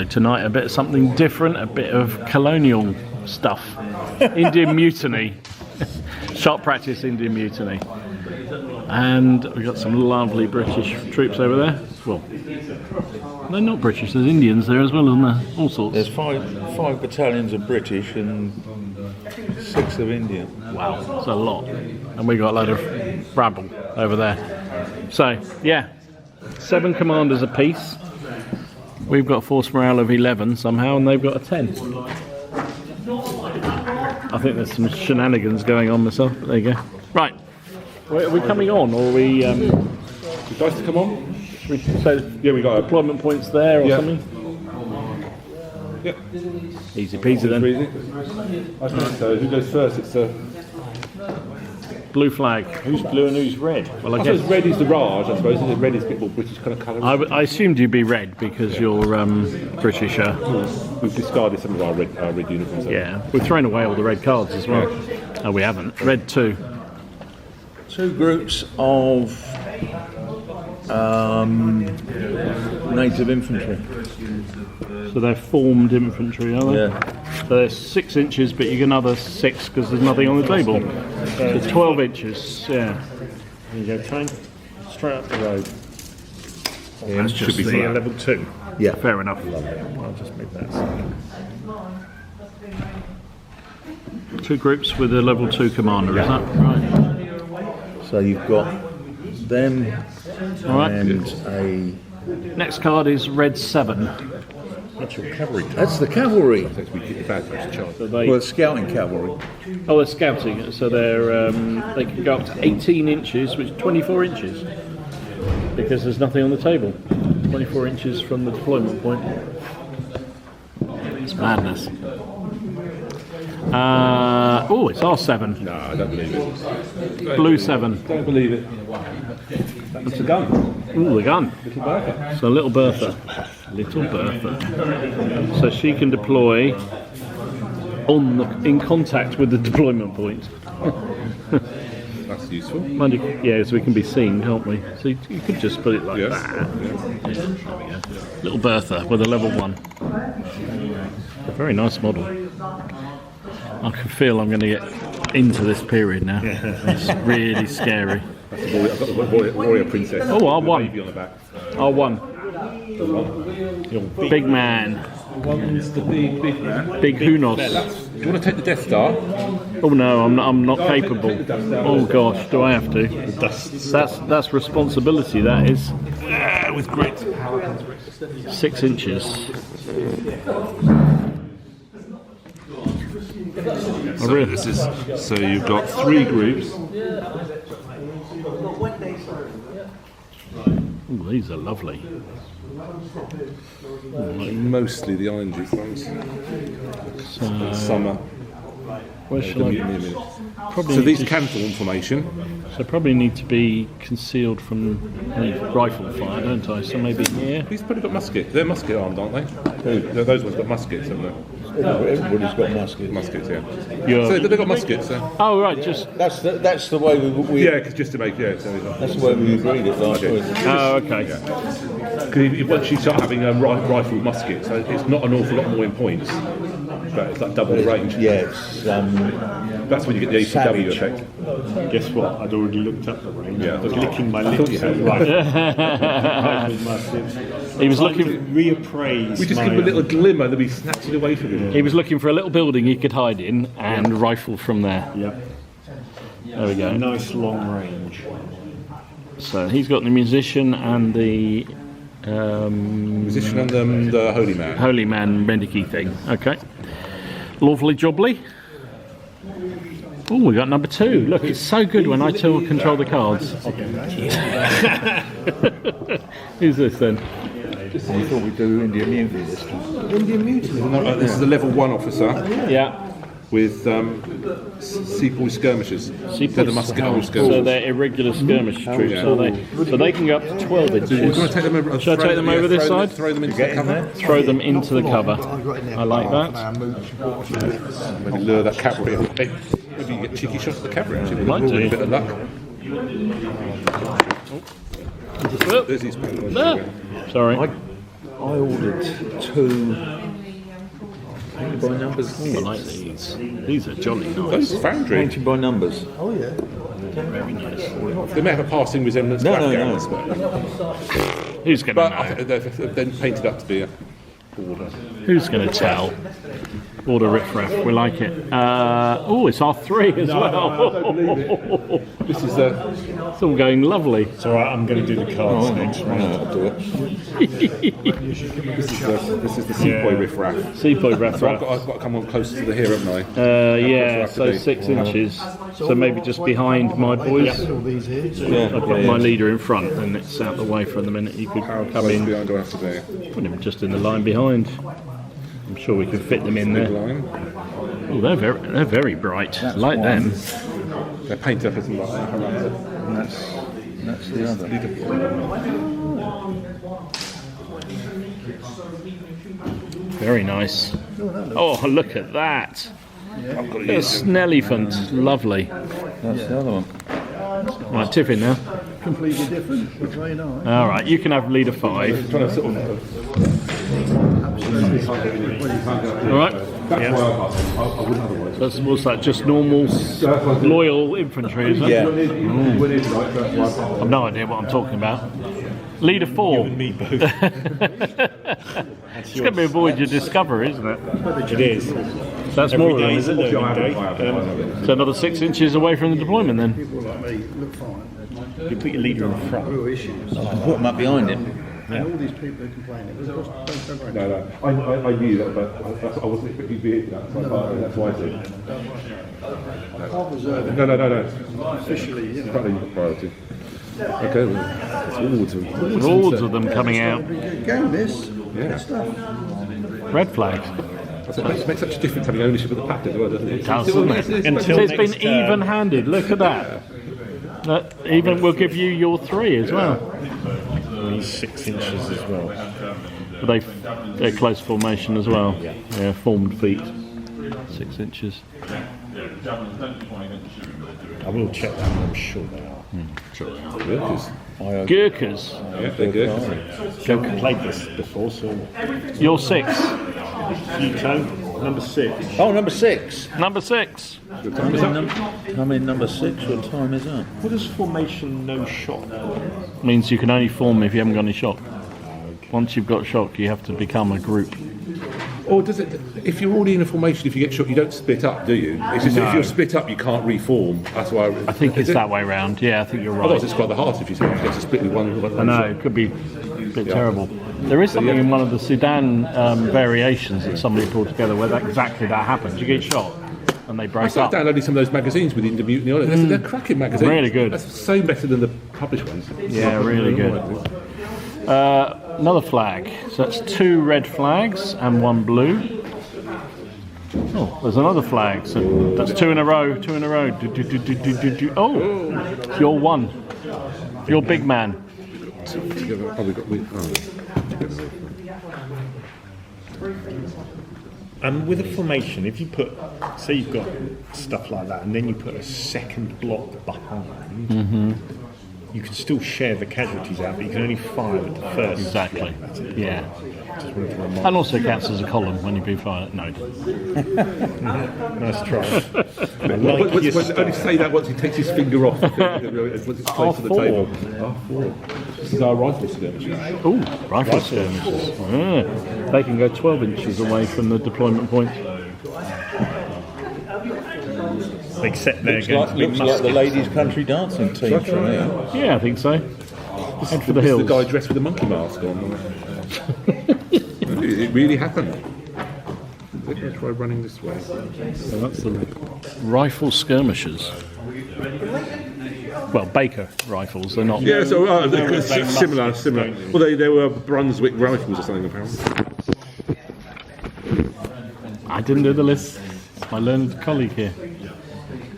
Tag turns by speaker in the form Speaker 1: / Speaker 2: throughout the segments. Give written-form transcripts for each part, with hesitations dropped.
Speaker 1: tonight a bit of something different, a bit of colonial stuff. Indian Mutiny. Shot practice Indian Mutiny. And we've got some lovely British troops over there. Well, they're not British, there's Indians there as well, isn't there? All sorts.
Speaker 2: There's five battalions of British and 6 of Indian.
Speaker 1: Wow, that's a lot. And we got a load of rabble over there. So, yeah, 7 commanders apiece. We've got a force morale of 11 somehow, and they've got a 10. I think there's some shenanigans going on myself, but there you go. Right, are we coming on, or are we...
Speaker 3: Would you like to come on?
Speaker 1: So, yeah, we got deployment points there or something?
Speaker 3: Yeah.
Speaker 1: Easy peasy then.
Speaker 3: Easy. I think so. Who goes first? It's
Speaker 1: blue flag.
Speaker 3: Who's blue and who's red?
Speaker 1: Well, I
Speaker 3: suppose
Speaker 1: guess
Speaker 3: red is the Raj, I suppose. Red is a bit more British kind of colour.
Speaker 1: I assumed you'd be red because you're British.
Speaker 3: We've discarded some of our red uniforms.
Speaker 1: Yeah, we've thrown away all the red cards as well. Oh, we haven't. Red 2.
Speaker 2: 2 groups of native infantry.
Speaker 1: So they're formed infantry, are they?
Speaker 2: Yeah.
Speaker 1: So they're 6 inches, but you get another 6 because there's nothing on the table. So 12 inches, yeah. There you go, train. Straight up the road.
Speaker 3: That's
Speaker 1: Just the level 2.
Speaker 2: Yeah.
Speaker 1: Fair enough. I'll just make that. 2 groups with a level 2 commander, is that right?
Speaker 2: So you've got them
Speaker 1: All right.
Speaker 2: and a...
Speaker 1: Next card is red 7.
Speaker 3: That's your cavalry.
Speaker 2: That's the cavalry.
Speaker 3: We get the bad guys to charge.
Speaker 1: So they,
Speaker 2: Well, scouting cavalry.
Speaker 1: oh, they're scouting. So they're they can go up to 18 inches, which is 24 inches, because there's nothing on the table. 24 inches from the deployment point. It's madness. Oh, it's R7.
Speaker 3: No, I don't believe it.
Speaker 1: Blue 7.
Speaker 3: Don't believe it. It's a gun.
Speaker 1: Ooh, the gun.
Speaker 3: Little Bertha.
Speaker 1: So little Bertha. Little Bertha. So she can deploy in contact with the deployment point.
Speaker 3: That's useful.
Speaker 1: Mind you, yeah, so we can be seen, can't we? So you could just put it like
Speaker 3: Yes.
Speaker 1: that. Yeah, there we go. Little Bertha with a level 1. A very nice model. I can feel I'm going to get into this period now. It's really scary.
Speaker 3: I've got the warrior princess.
Speaker 1: Oh, R1.
Speaker 3: Baby on the back.
Speaker 1: R1. Big man.
Speaker 3: One's the big man.
Speaker 1: Big Hunos.
Speaker 3: Do you want to take the Death Star?
Speaker 1: Oh no, I'm not capable. Oh gosh, do I have to? That's responsibility, that is.
Speaker 3: With grit.
Speaker 1: 6 inches.
Speaker 3: So this is so you've got 3 groups.
Speaker 1: Ooh, these are lovely.
Speaker 3: Mostly the orange ones.
Speaker 1: So,
Speaker 3: Summer.
Speaker 1: where shall I? Probably
Speaker 3: So
Speaker 1: need
Speaker 3: these
Speaker 1: to
Speaker 3: can form formation.
Speaker 1: So probably need to be concealed from any rifle fire, don't I? So maybe here.
Speaker 3: These probably got musket. They're musket armed, aren't they? Those ones got muskets, haven't they?
Speaker 2: Everybody's got muskets.
Speaker 3: Muskets, yeah.
Speaker 1: You're-
Speaker 3: So they've got muskets. So.
Speaker 1: Oh right, just.
Speaker 2: That's the way we
Speaker 3: Yeah, cause just to make
Speaker 2: that's the way we agreed it last week.
Speaker 1: Oh okay.
Speaker 3: Because once you start having a rifled musket, so it's not an awful lot more in points, but it's like double the range.
Speaker 2: Yeah, it's
Speaker 3: That's when you get the ACW
Speaker 2: Savage.
Speaker 3: effect.
Speaker 4: Guess what? I'd already looked up the range.
Speaker 3: Yeah.
Speaker 4: I was licking my
Speaker 3: I thought
Speaker 4: lips.
Speaker 3: you had.
Speaker 4: Right. With my lips.
Speaker 1: He was
Speaker 4: Trying to
Speaker 1: looking.
Speaker 4: reappraise.
Speaker 3: We just
Speaker 4: my,
Speaker 3: give him a little glimmer, then we snatch it away from him.
Speaker 1: He was looking for a little building he could hide in and rifle from there.
Speaker 4: Yeah.
Speaker 1: There we
Speaker 4: A
Speaker 1: go.
Speaker 4: nice long range.
Speaker 1: So he's got the musician and the
Speaker 3: Musician and the holy man.
Speaker 1: holy man Mendicki thing. Okay. Lovely jubbly. Oh, we got number 2. Look, it's so good when I control the cards. Who's this then?
Speaker 2: I thought we'd do Indian Mutiny this time.
Speaker 3: This is a level 1 officer
Speaker 1: Yeah.
Speaker 3: with sepoy skirmishers. They're the musket
Speaker 1: So
Speaker 3: skirmishers.
Speaker 1: they're irregular skirmish troops,
Speaker 3: Yeah.
Speaker 1: are they? So they can go up to 12
Speaker 3: Do you want
Speaker 1: inches.
Speaker 3: to take them over?
Speaker 1: Shall I take them over this side?
Speaker 3: Throw them into the cover.
Speaker 1: Throw them into the cover. I like that.
Speaker 3: Maybe lure that cavalry away. Maybe you get cheeky shots at the cavalry. Actually, with
Speaker 1: Might
Speaker 3: a
Speaker 1: do.
Speaker 3: bit of luck. There's these people.
Speaker 1: Sorry.
Speaker 2: I ordered 2 painted by numbers
Speaker 1: I
Speaker 2: kits.
Speaker 1: like these. These are jolly nice.
Speaker 3: Those foundry.
Speaker 2: Painted by numbers.
Speaker 1: Very nice.
Speaker 3: They may have a passing resemblance to Afghans,
Speaker 1: Who's going
Speaker 3: but
Speaker 1: to
Speaker 3: I
Speaker 1: know?
Speaker 3: think they're then painted up to be a border.
Speaker 1: Who's going to tell? Order riffraff. We like it. Oh, it's R3 as well.
Speaker 3: This is
Speaker 1: It's all going lovely.
Speaker 4: It's alright, I'm going to do the cards next round.
Speaker 2: I'll do it.
Speaker 3: this is the Sepoy riffraff.
Speaker 1: Seafood
Speaker 3: So
Speaker 1: riffraff.
Speaker 3: I've got to come on closer to the here, haven't I?
Speaker 1: Yeah, so 6 inches. So maybe just behind my boys.
Speaker 2: Yeah,
Speaker 1: I put my leader in front, and it's out the way for the minute. You could come
Speaker 3: Close
Speaker 1: in,
Speaker 3: behind do I have to do?
Speaker 1: put him just in the line behind. I'm sure we can fit them in
Speaker 3: Big
Speaker 1: there.
Speaker 3: line.
Speaker 1: Oh, they're very bright. I like them.
Speaker 3: They're painted up as like
Speaker 2: And that's the other.
Speaker 1: Very nice. Oh, look at that. A snellyphant. Lovely.
Speaker 2: That's the other one.
Speaker 1: Right, Tiffin now.
Speaker 5: Completely different, but very nice.
Speaker 1: All right, you can have leader 5.
Speaker 3: trying to sort of.
Speaker 1: All right.
Speaker 3: That's why I wouldn't otherwise.
Speaker 1: That's what's that? Just normal, loyal infantry, is it?
Speaker 2: Yeah.
Speaker 1: I've no idea what I'm talking about. Leader 4.
Speaker 4: Me both.
Speaker 1: It's going to be a voyage of discovery, isn't it?
Speaker 4: It is.
Speaker 1: That's more of them,
Speaker 4: Every day is
Speaker 1: is
Speaker 4: a
Speaker 1: it?
Speaker 4: learning day.
Speaker 1: So another 6 inches away from the deployment then.
Speaker 5: People like me look fine.
Speaker 4: You put your leader in front.
Speaker 5: Real issues.
Speaker 2: I put them up behind him.
Speaker 5: And all these people are complaining. Don't worry.
Speaker 3: No, I knew that, but I wasn't expecting you to be here. That's why I said.
Speaker 5: I can't reserve it
Speaker 3: No.
Speaker 5: officially, you know.
Speaker 3: Probably not priority. Okay, well, it's all to
Speaker 1: Hordes of them coming out.
Speaker 5: Game this.
Speaker 3: Yeah.
Speaker 5: Good stuff.
Speaker 1: Red flags.
Speaker 3: It makes such a difference having ownership of the pack as well, doesn't it?
Speaker 1: It does, doesn't it?
Speaker 4: Until
Speaker 1: It's been
Speaker 4: next,
Speaker 1: even-handed. Look at that. Even we'll give you your 3 as well.
Speaker 4: He's 6 inches as well.
Speaker 1: But they're close formation as well. Yeah, formed feet. 6 inches.
Speaker 4: I will check that, I'm sure they are.
Speaker 3: Workers.
Speaker 1: Gurkhas.
Speaker 3: Yeah, they're good.
Speaker 4: Joker played this before, so
Speaker 1: You're 6.
Speaker 4: Utah, number 6.
Speaker 2: Oh, number 6.
Speaker 1: Number 6.
Speaker 2: I'm in number 6. What time is that?
Speaker 4: What does formation no shock?
Speaker 1: Means you can only form if you haven't got any shock. Once you've got shock, you have to become a group.
Speaker 3: Or does it? If you're already in a formation, if you get shot, you don't split up, do you? It's just if you're split up, you can't reform. That's why.
Speaker 1: I think it's that way round. Yeah, I think you're right.
Speaker 3: Otherwise, it's quite the heart if you have to split with one.
Speaker 1: I know, it could be a bit terrible. There is something in one of the Sudan variations that somebody pulled together where exactly that happens. You get shot and they
Speaker 3: I
Speaker 1: break
Speaker 3: started
Speaker 1: up.
Speaker 3: downloading some of those magazines with Indian Mutiny on it. They're cracking magazines.
Speaker 1: Really good.
Speaker 3: That's so better than the published ones.
Speaker 1: Yeah, really good. Another flag. So that's 2 red flags and 1 blue. Oh, there's another flag. So that's 2 in a row. 2 in a row. Oh, you're 1. You're big man.
Speaker 3: Together, probably got.
Speaker 4: With a formation, if you put, say you've got stuff like that, and then you put a second block behind, you can still share the casualties out, but you can only fire at the first.
Speaker 1: Exactly.
Speaker 4: That's it.
Speaker 1: Yeah.
Speaker 4: Just wanted to remind
Speaker 1: And also counts as a column when you be fired. No.
Speaker 4: Nice try.
Speaker 3: Only say that once he takes his finger off. Once it's close to the
Speaker 1: R4.
Speaker 3: table. R4. This is our rifle skirmishes.
Speaker 1: Oh, rifle skirmishes. Yeah. They can go 12 inches away from the deployment point.
Speaker 4: Except they're
Speaker 2: Looks
Speaker 4: going
Speaker 2: like,
Speaker 4: to be
Speaker 2: looks like the
Speaker 4: muskets.
Speaker 2: ladies' country dancing team from here.
Speaker 1: Yeah, I think so. Head for the
Speaker 3: This is
Speaker 1: hills.
Speaker 3: the guy dressed with a monkey mask on. It really happened. Let's try running this way.
Speaker 1: So that's the rifle skirmishers. Well, Baker rifles, they're not.
Speaker 3: Yeah, so similar. Well, they were Brunswick rifles or something, apparently.
Speaker 1: I didn't do the list. My learned colleague here.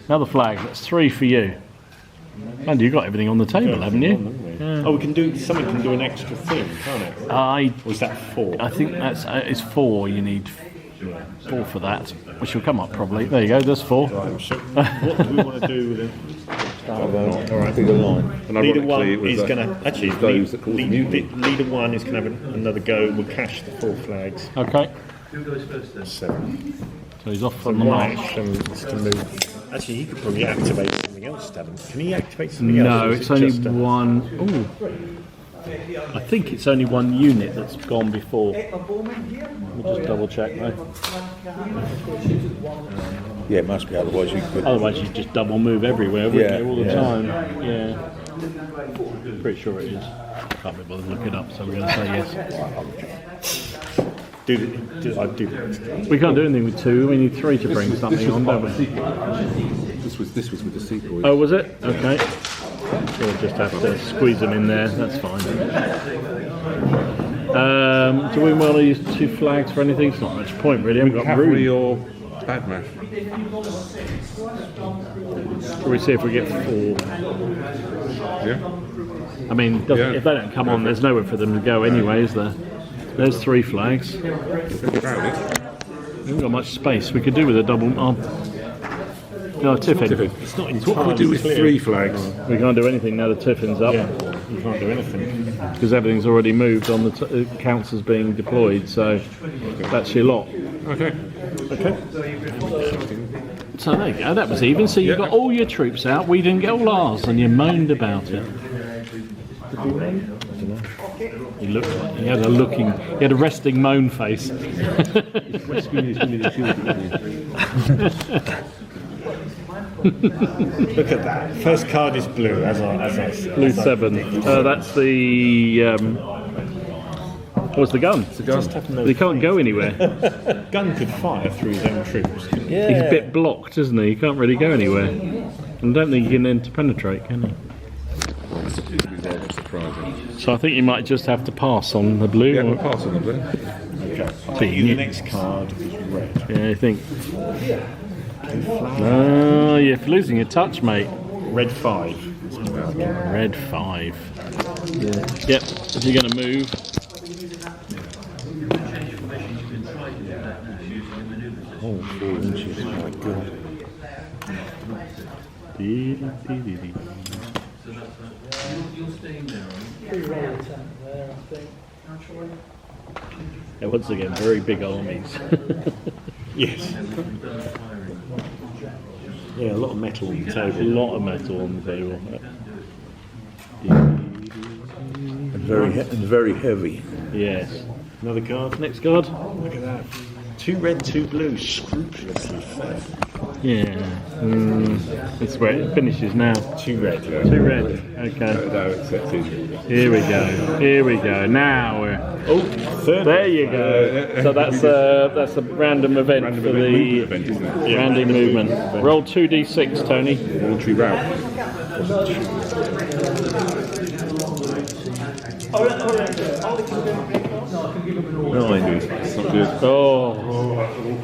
Speaker 1: Another flag, that's 3 for you. And you've got everything on the table, haven't you?
Speaker 4: Oh, we can do, someone can do an extra thing, can't it?
Speaker 1: I
Speaker 4: Or is that 4?
Speaker 1: think that's it's 4. You need 4 for that, which will come up probably. There you go. There's 4.
Speaker 4: So what do we want to do with it?
Speaker 2: of a
Speaker 4: All right.
Speaker 2: bigger line.
Speaker 3: And
Speaker 4: Leader
Speaker 3: ironically,
Speaker 4: one
Speaker 3: it was
Speaker 4: is going to actually
Speaker 3: those that caused the mutiny.
Speaker 4: leader one is going to have another go. We'll cash the 4 flags.
Speaker 1: Okay.
Speaker 4: 7.
Speaker 1: So he's off
Speaker 4: So
Speaker 1: on the
Speaker 4: my
Speaker 1: march.
Speaker 4: action is to move. Actually, he could probably activate something else, Devon. Can he activate something else?
Speaker 1: No,
Speaker 4: or is
Speaker 1: it's
Speaker 4: it
Speaker 1: only
Speaker 4: just a-
Speaker 1: one. Ooh. I think it's only one unit that's gone before. We'll just double check though.
Speaker 2: Yeah, it must be, otherwise you could.
Speaker 1: Otherwise, you just double move everywhere, wouldn't
Speaker 2: Yeah,
Speaker 1: you, all the
Speaker 2: yeah.
Speaker 1: time? Yeah. Pretty sure it is. Can't be bothered to look it up, so we're going to say yes.
Speaker 4: I do the
Speaker 1: We can't do anything with 2. We need 3 to bring something on, don't we?
Speaker 3: This was with the sequel.
Speaker 1: Oh, was it? Okay. So we'll just have to squeeze them in there. That's fine. Do we want to use 2 flags for anything? It's not much point, really. I haven't got
Speaker 3: Cavalry
Speaker 1: room.
Speaker 3: or bad mash.
Speaker 1: Shall we see if we get 4?
Speaker 3: Yeah.
Speaker 1: I mean,
Speaker 3: Yeah.
Speaker 1: if they don't come on, there's nowhere for them to go anyway, is there? There's 3 flags. We haven't got much space. We could do with a double. No, Tiffin.
Speaker 4: It's not
Speaker 3: So what can we do with 3 flags?
Speaker 1: We can't do anything now the Tiffin's up.
Speaker 4: Yeah, you can't do anything.
Speaker 1: Because everything's already moved on the it counts as being deployed, so that's your lot.
Speaker 3: Okay.
Speaker 1: So there you go, that was even. So you got all your troops out, we didn't get all ours, and you moaned about it. He looked like he had a resting moan face.
Speaker 4: Look at that. First card is blue, as I
Speaker 1: Blue 7. That's the what's the gun?
Speaker 3: It's a gun.
Speaker 1: He can't go anywhere.
Speaker 4: Gun could fire through his own troops.
Speaker 1: He's a bit blocked, isn't he? He can't really go anywhere. I don't think he can enter penetrate, can he?
Speaker 3: Rather surprising.
Speaker 1: So I think you might just have to pass on the blue.
Speaker 3: Yeah,
Speaker 1: or-
Speaker 3: we'll pass on the blue.
Speaker 4: Okay. I think the next card is red.
Speaker 1: Yeah, I think. No, you're losing your touch, mate.
Speaker 4: Red 5.
Speaker 1: Red 5. Yep, if you're going to move.
Speaker 4: Oh, 4 inches. My God.
Speaker 1: Yeah, once again, very big armies.
Speaker 4: Yes. Yeah, a lot of metal on the
Speaker 1: A
Speaker 4: table.
Speaker 1: lot of metal on the table.
Speaker 2: And very heavy.
Speaker 1: Yes.
Speaker 4: Another card.
Speaker 1: Next card.
Speaker 4: Look at that. 2 red, 2 blue. Scrupulously fair.
Speaker 1: Yeah. It's where it finishes now.
Speaker 4: 2 red.
Speaker 1: 2 red. Okay.
Speaker 3: No, accepted.
Speaker 1: Here we go. Here we go. Now we're.
Speaker 4: Oh, 3rd.
Speaker 1: There you go. So that's a random event
Speaker 3: Random
Speaker 1: for
Speaker 3: event,
Speaker 1: the
Speaker 3: movement event, isn't it?
Speaker 1: random movement. Roll 2d6, Tony.
Speaker 3: Voluntary route.
Speaker 2: Nine.
Speaker 3: It's not good.
Speaker 1: Oh,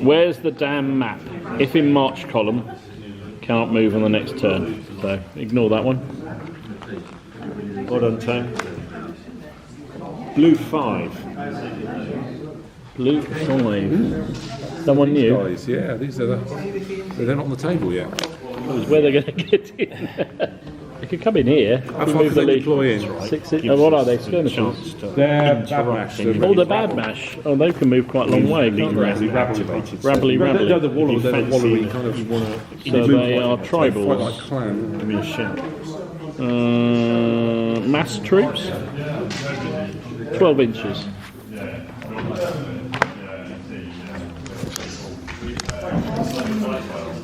Speaker 1: where's the damn map? If in march column, cannot move on the next turn. So ignore that one.
Speaker 4: Well done, Tone. Blue 5.
Speaker 1: Blue 5. Someone new.
Speaker 3: Guys, yeah, these are they're not on the table yet.
Speaker 1: Where they're going to get in. They could come in here.
Speaker 3: How far can they deploy in?
Speaker 1: 6 oh, what are they? Skirmishers.
Speaker 3: They're bad mash.
Speaker 1: Oh, the bad mash. Oh, they can move quite a long way.
Speaker 4: Rabbly.
Speaker 1: Rabbly.
Speaker 3: They're the wallowy
Speaker 4: Fancy
Speaker 3: kind of.
Speaker 4: you want to
Speaker 1: So they are
Speaker 3: Quite
Speaker 1: tribals.
Speaker 3: like clan.
Speaker 4: give me a shout.
Speaker 1: Mass troops. 12 inches.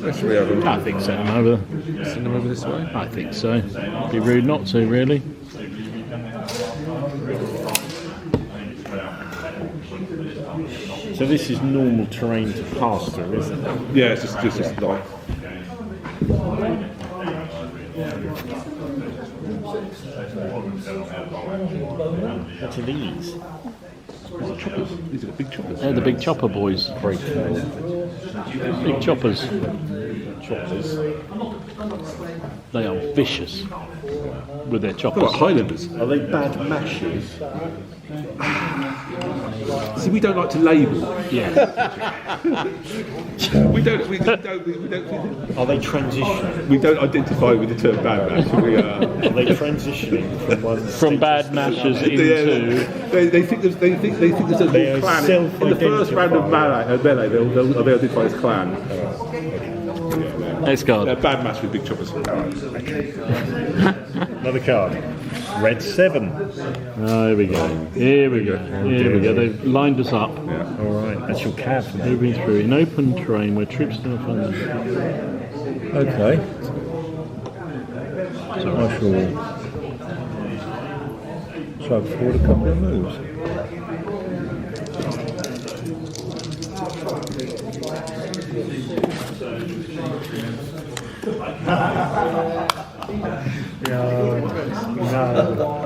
Speaker 3: Let's have them.
Speaker 1: I think send them over.
Speaker 3: Send them over this way.
Speaker 1: I think so. Be rude not to, really.
Speaker 4: So this is normal terrain to pass through, isn't it?
Speaker 3: Yeah, it's just like.
Speaker 4: What are these?
Speaker 3: These are big choppers.
Speaker 1: They're the big chopper boys.
Speaker 4: Very cool.
Speaker 1: Big choppers.
Speaker 4: Choppers.
Speaker 1: They are vicious with their
Speaker 3: They're
Speaker 1: choppers.
Speaker 3: like Highlanders.
Speaker 4: Are they bad mashers?
Speaker 3: See, we don't like to label.
Speaker 1: Yeah.
Speaker 3: We don't.
Speaker 4: Are they transitioning?
Speaker 3: We don't identify with the term bad match. We
Speaker 4: Are they transitioning from one
Speaker 1: From bad mashers into.
Speaker 3: they think there's a
Speaker 4: They
Speaker 3: clan. In the first round of melee, they'll identify as clan.
Speaker 1: Next card.
Speaker 3: They're bad match with big choppers.
Speaker 4: Another card. Red 7.
Speaker 1: Oh, here we go. Here we go. Here we go. They've lined us up.
Speaker 3: Yeah.
Speaker 4: Alright, that's your cav.
Speaker 1: Moving through in open terrain where troops do not find them.
Speaker 2: Okay. So I shall chug forward a couple of moves.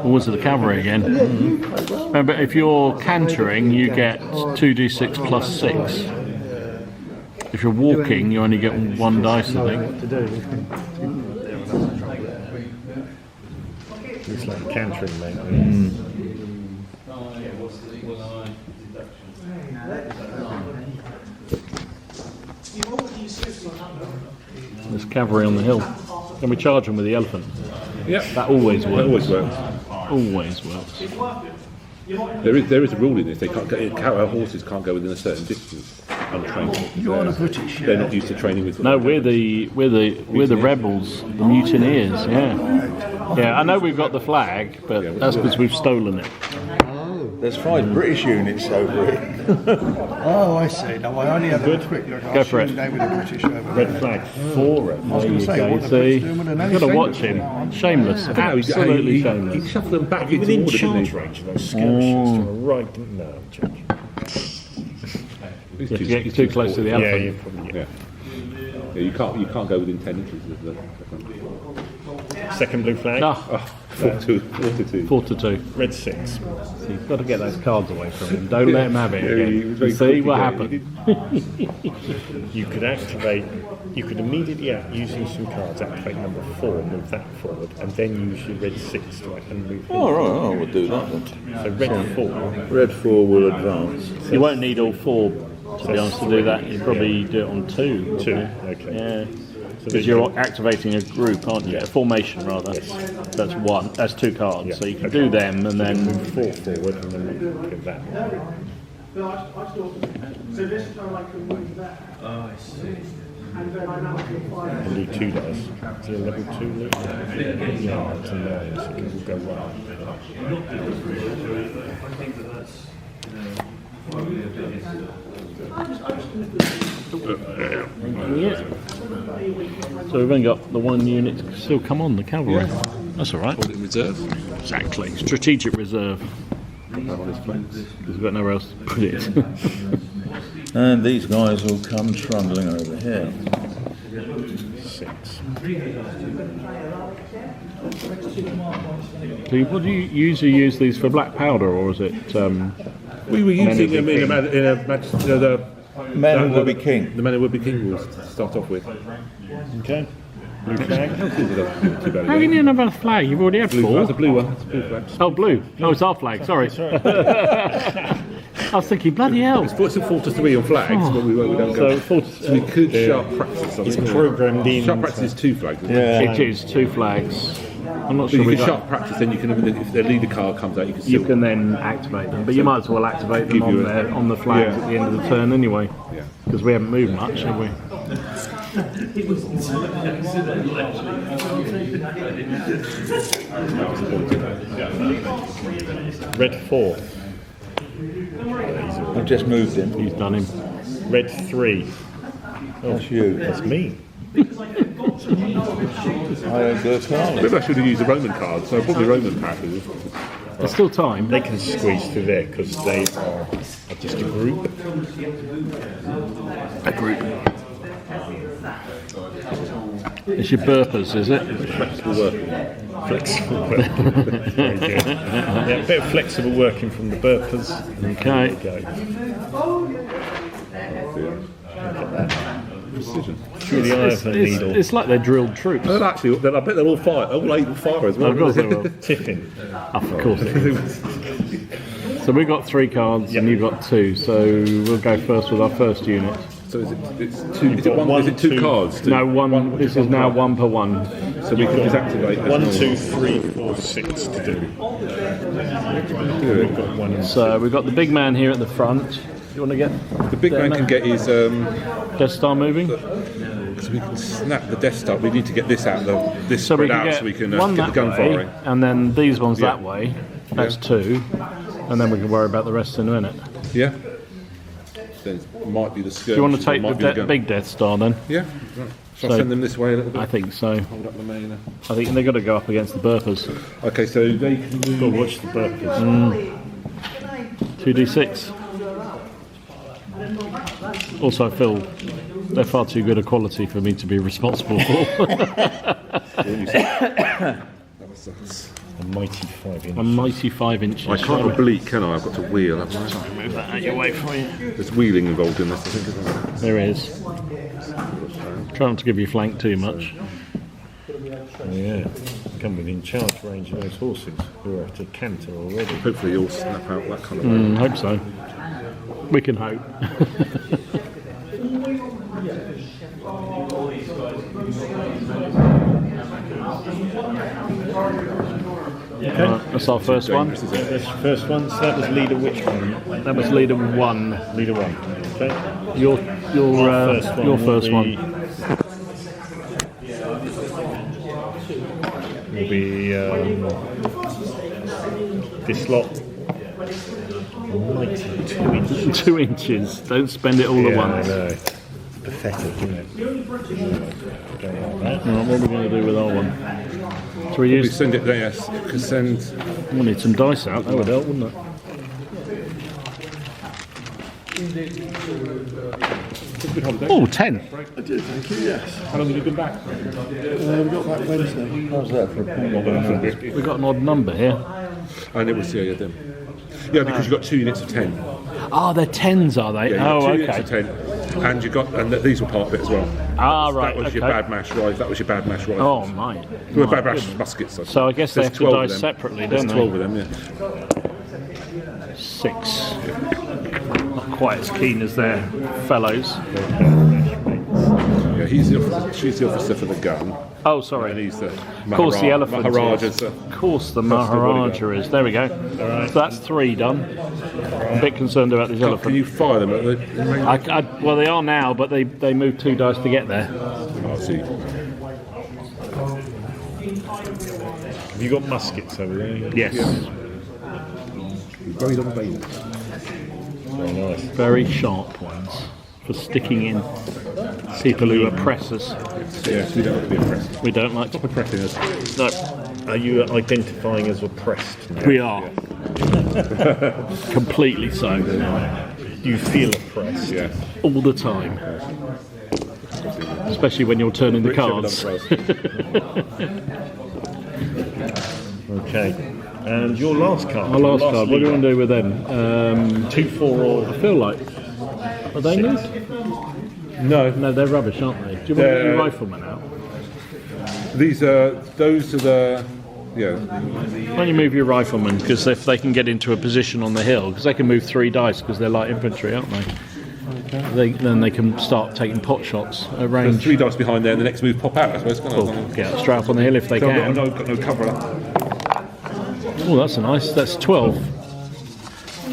Speaker 1: Always to the cavalry again. Remember, if you're cantering, you get 2d6 plus 6. If you're walking, you only get 1 dice, I think.
Speaker 4: Looks like cantering, mate.
Speaker 1: There's cavalry on the hill. Can we charge them with the elephant?
Speaker 3: Yep.
Speaker 1: That always works.
Speaker 3: That always works.
Speaker 1: Always works.
Speaker 3: There is a rule in this. They can't our horses can't go within a certain distance untrained.
Speaker 5: You are the British.
Speaker 3: They're not used to training with.
Speaker 1: No, we're the rebels, the mutineers. Yeah, yeah. I know we've got the flag, but that's because we've stolen it.
Speaker 2: There's 5 British units over it.
Speaker 5: Oh, I see. No, I only have a quick look.
Speaker 1: Go for it.
Speaker 5: They were the British over there.
Speaker 4: Red flag 4.
Speaker 5: I was going to say, what the
Speaker 1: See,
Speaker 5: British doing with an
Speaker 1: you've got to watch him. Shameless, absolutely
Speaker 3: He
Speaker 1: shameless.
Speaker 3: shuffled them back into
Speaker 4: Within
Speaker 3: order, didn't
Speaker 4: charge
Speaker 3: he?
Speaker 4: range of those skirmishes to the right, didn't they?
Speaker 3: He's
Speaker 1: You're too close to the
Speaker 4: Yeah,
Speaker 1: elephant.
Speaker 4: you probably
Speaker 3: Yeah. Yeah, you can't go within 10 inches of the
Speaker 4: Second blue flag.
Speaker 1: Ah,
Speaker 3: 4 to 2.
Speaker 1: 4 to 2.
Speaker 4: Red 6.
Speaker 1: So you've got to get those cards away from him. Don't let him have it
Speaker 3: Yeah, he
Speaker 1: again.
Speaker 3: was very
Speaker 1: See
Speaker 3: quick
Speaker 1: what
Speaker 3: again.
Speaker 1: happened.
Speaker 4: You could activate. You could immediately, using some cards, activate number 4, move that forward, and then use your red 6 to and move.
Speaker 2: All right, we'll do that then.
Speaker 4: So red 4.
Speaker 2: Red 4 will advance.
Speaker 1: You won't need all 4, to be honest, to do that. You probably do it on 2.
Speaker 4: 2. Okay.
Speaker 1: Yeah.
Speaker 4: So
Speaker 1: Because you're activating a group, aren't you? A formation, rather. That's 1. That's 2 cards.
Speaker 4: Yeah.
Speaker 1: So you can do them and then.
Speaker 4: move 4 forward, and then look at that. And do 2 dice. Is it a level 2 loop? Yeah, it's a 9, so it will go right.
Speaker 1: Yeah. So we've only got the 1 unit to still come on, the cavalry. That's all right.
Speaker 3: Hold it in reserve.
Speaker 1: Exactly. Strategic reserve. Because we've got nowhere else to put it.
Speaker 2: And these guys will come trundling over here.
Speaker 4: 6.
Speaker 1: So what do you usually use these for? Black powder, or is it?
Speaker 3: We were using them
Speaker 1: Men
Speaker 3: the
Speaker 2: Men who will be king.
Speaker 3: The men who would be king rules to start off with.
Speaker 4: Okay. Blue flag.
Speaker 3: Too bad
Speaker 1: How can you know about a flag? You've already had
Speaker 3: Blue,
Speaker 1: 4.
Speaker 3: that's a blue one. That's a blue flag.
Speaker 1: Oh, blue. Oh, it's our flag. Sorry. I was thinking, bloody hell.
Speaker 3: It's 4 to 3 on flags, but we don't go.
Speaker 1: So
Speaker 3: we could sharp practice.
Speaker 4: It's programmed in.
Speaker 3: Sharp practice is 2 flags. Isn't it?
Speaker 2: Yeah.
Speaker 1: It is 2 flags. I'm not
Speaker 3: So
Speaker 1: sure
Speaker 3: you
Speaker 1: we
Speaker 3: can
Speaker 1: got.
Speaker 3: sharp practice, then you can, if the leader card comes out, you can
Speaker 1: You
Speaker 3: still.
Speaker 1: can then activate them, but you might as well activate them
Speaker 3: Give you
Speaker 1: on the flags at the end of the turn anyway.
Speaker 3: Yeah.
Speaker 1: Because we haven't moved much, have we?
Speaker 4: Red 4.
Speaker 2: I've just moved him.
Speaker 1: He's done him.
Speaker 4: Red 3.
Speaker 2: That's you.
Speaker 4: That's me.
Speaker 2: I have the card.
Speaker 3: Maybe I should have used a Roman card, so probably Roman passes.
Speaker 1: There's still time.
Speaker 4: They can squeeze through there because they are just a group.
Speaker 1: A group. It's your burpers, is it?
Speaker 3: Flexible working.
Speaker 4: Flexible working. Very good. Yeah, a bit of flexible working from the burpers.
Speaker 1: Okay.
Speaker 4: There you go.
Speaker 3: Precision.
Speaker 4: Through the eye of the needle.
Speaker 1: It's like they're drilled troops.
Speaker 3: Well, actually, I bet they're all fire. All 8 will fire as well.
Speaker 1: Of course they will.
Speaker 4: Tiffin.
Speaker 1: Of course. So we've got 3 cards and you've got 2. So we'll go first with our first unit.
Speaker 3: So is it two cards?
Speaker 1: No, one. This is now 1 per 1.
Speaker 3: So we can just activate.
Speaker 4: 1, 2, 3, 4, 6 to do. We've got 1 and
Speaker 1: So we've got the big man here at the front. You want to get
Speaker 3: The big man can get his.
Speaker 1: Death Star moving?
Speaker 3: So we can snap the Death Star. We need to get this out, this
Speaker 1: So we
Speaker 3: spread
Speaker 1: can
Speaker 3: out,
Speaker 1: get
Speaker 3: so we can
Speaker 1: one
Speaker 3: get the
Speaker 1: that
Speaker 3: gun
Speaker 1: way,
Speaker 3: firing.
Speaker 1: and then these ones
Speaker 3: Yeah.
Speaker 1: that way. That's 2, and then we can worry about the rest in a minute.
Speaker 3: Yeah. Then it might be the skirmish.
Speaker 1: Do you want to take
Speaker 3: might be
Speaker 1: the
Speaker 3: gun.
Speaker 1: big Death Star then?
Speaker 3: Yeah. Right. Shall
Speaker 1: So-
Speaker 3: I send them this way a little bit?
Speaker 1: I think so.
Speaker 3: Hold up the main.
Speaker 1: I think they've got to go up against the burpers.
Speaker 3: Okay, so they can
Speaker 4: Go
Speaker 3: move.
Speaker 4: watch the burpees.
Speaker 1: 2d6. Also, I feel they're far too good a quality for me to be responsible for.
Speaker 4: A mighty 5 inch.
Speaker 1: A mighty 5 inches.
Speaker 3: I can't oblique, can I? I've got to wheel. Haven't I?
Speaker 1: Move that out your way for you.
Speaker 3: There's wheeling involved in this, I think, isn't there?
Speaker 1: There is. Try not to give you flank too much.
Speaker 4: Oh, yeah. Come within charge range of those horses who are at a canter already.
Speaker 3: Hopefully you'll snap out that kind of way.
Speaker 1: Hope so. We can hope. Right, that's our first one.
Speaker 3: Dangerous, isn't it?
Speaker 4: That's the first one. So that was leader which one?
Speaker 1: That was leader 1.
Speaker 4: Leader 1. Okay.
Speaker 1: Your first
Speaker 4: will
Speaker 1: one.
Speaker 4: Will be this lot. Mighty 2 inches.
Speaker 1: 2 inches. Don't spend it all at
Speaker 4: I
Speaker 1: once.
Speaker 4: know. It's pathetic, isn't it? Don't like that.
Speaker 1: Right, what are we going to do with our one? So we
Speaker 3: We
Speaker 1: use.
Speaker 3: send it there, yes. You can send.
Speaker 1: We'll need some dice out. That would help, wouldn't it? Oh, 10.
Speaker 5: I did, thank you, yes.
Speaker 3: How long have you been back?
Speaker 5: We got back Wednesday.
Speaker 2: How's that for a point?
Speaker 1: We've got an odd number here.
Speaker 3: And it was them. Yeah, because you've got 2 units of 10.
Speaker 1: Ah, they're 10s, are they?
Speaker 3: Yeah,
Speaker 1: Oh,
Speaker 3: you've got 2 units
Speaker 1: okay.
Speaker 3: of 10. And you got, these were part of it as well.
Speaker 1: Ah, right.
Speaker 3: That was your
Speaker 1: Okay.
Speaker 3: bad mash rifle. That was your bad mash rifle.
Speaker 1: Oh, mate.
Speaker 3: Well, bad mash muskets.
Speaker 1: So I guess they
Speaker 3: There's
Speaker 1: have to
Speaker 3: 12 of
Speaker 1: die
Speaker 3: them.
Speaker 1: separately,
Speaker 3: There's
Speaker 1: don't
Speaker 3: 12
Speaker 1: they?
Speaker 3: of them, yeah.
Speaker 1: 6. Not quite as keen as their fellows.
Speaker 3: Yeah, she's the officer for the gun.
Speaker 1: Oh,
Speaker 3: And
Speaker 1: sorry.
Speaker 3: he's the
Speaker 1: Of course, the elephant
Speaker 3: Maharaja.
Speaker 1: is. Of course, the Maharaja is. There we go. So that's 3 done. I'm a bit concerned about this
Speaker 3: Can
Speaker 1: elephant.
Speaker 3: you fire them at the...
Speaker 1: Well, they are now, but they moved 2 dice to get there.
Speaker 3: I see.
Speaker 4: Have you got muskets over there?
Speaker 1: Yes.
Speaker 3: Very long veins.
Speaker 4: Very nice.
Speaker 1: Very sharp ones for sticking in people who oppress us.
Speaker 3: Yes, we don't want to be oppressed.
Speaker 1: We don't like to.
Speaker 3: Oppressing us.
Speaker 1: No,
Speaker 4: Are you identifying as oppressed now?
Speaker 1: we are. Completely so.
Speaker 4: You feel oppressed?
Speaker 3: Yeah.
Speaker 1: All the time. Especially when you're turning the
Speaker 3: Rich ever
Speaker 1: cards.
Speaker 3: done for us.
Speaker 4: Okay. And your last card.
Speaker 1: Our last card, what do you want to do with them?
Speaker 4: 2, 4, or...
Speaker 1: I feel like. Are they good?
Speaker 3: No,
Speaker 1: No, they're rubbish, aren't they? Do you want to get your rifleman out?
Speaker 3: those are the... Yeah.
Speaker 1: Why don't you move your rifleman? Because if they can get into a position on the hill, because they can move 3 dice because they're light infantry, aren't they? Then they can start taking pot shots at
Speaker 3: There's
Speaker 1: range.
Speaker 3: 3 dice behind there, and the next move pop out, I suppose. Can't
Speaker 1: Cool.
Speaker 3: I?
Speaker 1: Get straight up on the hill if they
Speaker 3: So I've
Speaker 1: can.
Speaker 3: got no cover up.
Speaker 1: Oh, that's nice. That's 12.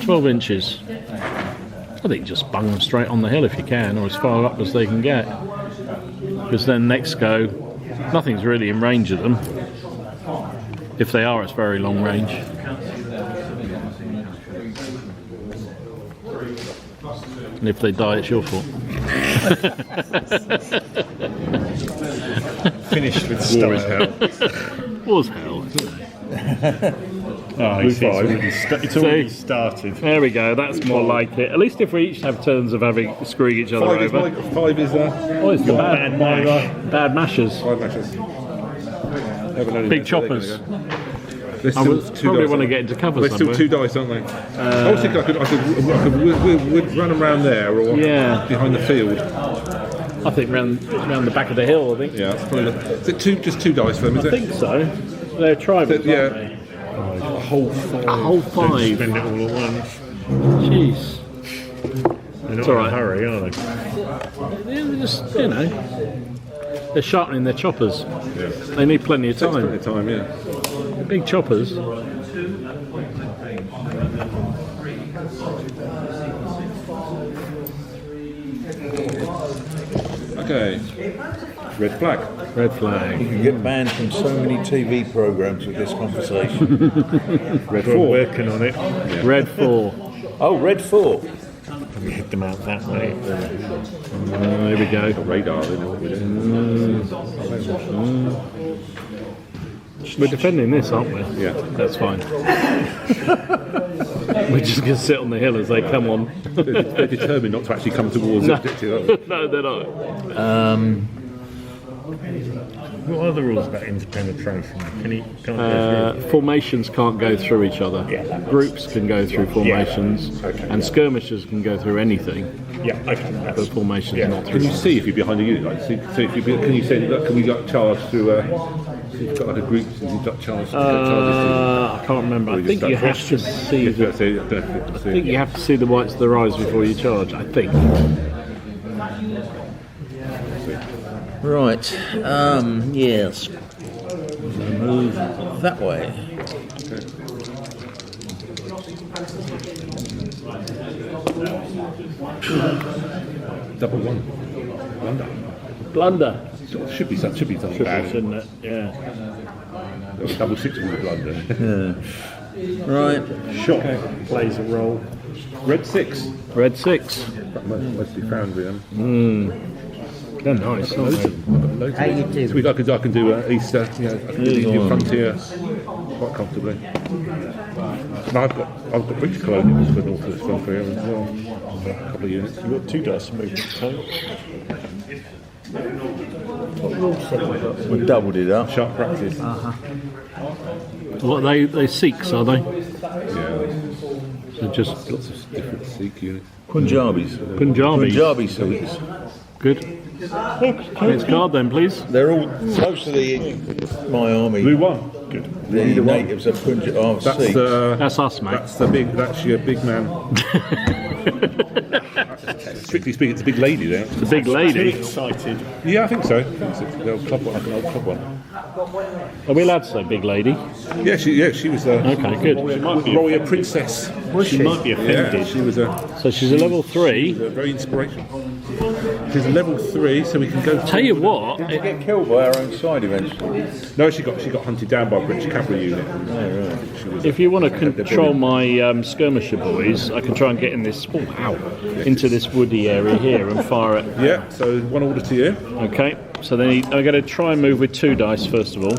Speaker 1: 12 inches. I think just bung them straight on the hill if you can, or as far up as they can get. Because then next go, nothing's really in range of them. If they are, it's very long range. And if they die, it's your fault.
Speaker 4: Finished with
Speaker 3: War is
Speaker 4: style.
Speaker 3: hell.
Speaker 1: Was hell.
Speaker 4: Oh,
Speaker 3: Blue
Speaker 4: it's
Speaker 3: 5.
Speaker 4: already started.
Speaker 1: There we go. That's more like it. At least if we each have turns of screwing each other
Speaker 3: 5 is
Speaker 1: over.
Speaker 3: 5 is
Speaker 1: Oh, it's the bad mashers.
Speaker 3: 5 matches.
Speaker 1: Big choppers.
Speaker 3: There's
Speaker 1: I
Speaker 3: still
Speaker 1: would
Speaker 3: 2
Speaker 1: probably
Speaker 3: dice,
Speaker 1: want to
Speaker 3: aren't
Speaker 1: get into cover
Speaker 3: There's still
Speaker 1: somewhere.
Speaker 3: 2 dice, aren't they? I was thinking I could we'd run them around there or
Speaker 1: Yeah.
Speaker 3: behind the field.
Speaker 1: I think round the back of the hill, I think.
Speaker 3: Yeah, that's probably is it just 2 dice for them, is
Speaker 1: I
Speaker 3: it?
Speaker 1: think so. They're tribals,
Speaker 3: Yeah.
Speaker 1: aren't they?
Speaker 3: whole 5.
Speaker 1: A whole 5.
Speaker 4: Spend it all at once.
Speaker 1: Jeez.
Speaker 4: They're not
Speaker 1: It's
Speaker 4: in
Speaker 1: all
Speaker 4: a
Speaker 1: right.
Speaker 4: hurry, are they?
Speaker 1: They're just, you know, they're sharpening their choppers.
Speaker 3: Yeah.
Speaker 1: They need plenty of
Speaker 3: Takes plenty
Speaker 1: time.
Speaker 3: of time, yeah.
Speaker 1: Big choppers.
Speaker 3: Okay. Red flag.
Speaker 1: Red flag.
Speaker 2: You can get banned from so many TV programs with this conversation.
Speaker 3: Red
Speaker 4: We're
Speaker 3: 4.
Speaker 4: working on it.
Speaker 1: Red 4.
Speaker 2: Oh, red 4.
Speaker 4: We hit them out that way.
Speaker 1: There we go.
Speaker 3: Radar, they know what we're doing.
Speaker 1: We're defending this, aren't we?
Speaker 3: Yeah.
Speaker 1: That's fine. We're just going to sit on the hill as they come on.
Speaker 3: They're determined not to actually come towards the objective, aren't they?
Speaker 1: No, they're not.
Speaker 4: What are the rules about interpenetration? Can't go
Speaker 1: Formations can't go through each other.
Speaker 4: Yeah.
Speaker 1: Groups can go through formations,
Speaker 4: Okay,
Speaker 1: and skirmishers can go through anything,
Speaker 4: through? Yeah, okay.
Speaker 1: but formations
Speaker 4: Yeah.
Speaker 1: not
Speaker 3: Can
Speaker 1: through.
Speaker 3: you see if you're behind a unit? Like, so if you can you say, look, can we like charge through? If you've got like a group, and you've got charge.
Speaker 1: I can't remember. I think you have to see. I think you have to see the whites of their eyes before you charge. I think.
Speaker 2: Right. Yes. Move that way.
Speaker 3: Double 1.
Speaker 1: Blunder.
Speaker 3: Should be something bad.
Speaker 1: Shouldn't it? Yeah.
Speaker 3: Double 6 with a blunder.
Speaker 2: Right.
Speaker 4: Shot plays a role.
Speaker 3: Red 6.
Speaker 1: Red 6.
Speaker 3: Mostly found with them.
Speaker 1: They're nice, aren't they?
Speaker 3: How you do? So I can do Easter. You know, I can do the Indian Frontier quite comfortably. And I've got British colonials for North of this Frontier as well. A couple of units.
Speaker 4: You've got 2 dice to move.
Speaker 2: We doubled it up.
Speaker 3: Sharp practice.
Speaker 1: What are they Sikhs, are they?
Speaker 3: Yeah.
Speaker 1: So just
Speaker 3: Lots of different Sikh units.
Speaker 2: Punjabis.
Speaker 1: Punjabi.
Speaker 2: Punjabi Sikhs.
Speaker 1: Good. Next card then, please.
Speaker 2: They're all most of my army.
Speaker 3: Blue 1. Good.
Speaker 2: The natives are Punjab
Speaker 3: That's
Speaker 2: Sikhs.
Speaker 1: That's us, mate.
Speaker 3: That's your big man. Strictly speaking, it's a big lady there.
Speaker 1: The big lady.
Speaker 4: Excited.
Speaker 3: Yeah, I think so. The old club one, like an old club one.
Speaker 1: Are we allowed to say big lady?
Speaker 3: Yeah, she was a
Speaker 1: Okay, good.
Speaker 3: warrior princess.
Speaker 4: She might be offended.
Speaker 3: Yeah, she was a
Speaker 1: So she's a level 3.
Speaker 3: very inspirational. She's a level 3, so we can go.
Speaker 1: Tell you what,
Speaker 2: Did you get killed by our own side eventually?
Speaker 3: No, she got hunted down by a British cavalry unit. She was
Speaker 1: if you want to control my skirmisher boys, I can try and get in this into this woody area here and fire it.
Speaker 3: yeah. So 1 order to you.
Speaker 1: Okay, so then I'm going to try and move with 2 dice first of all.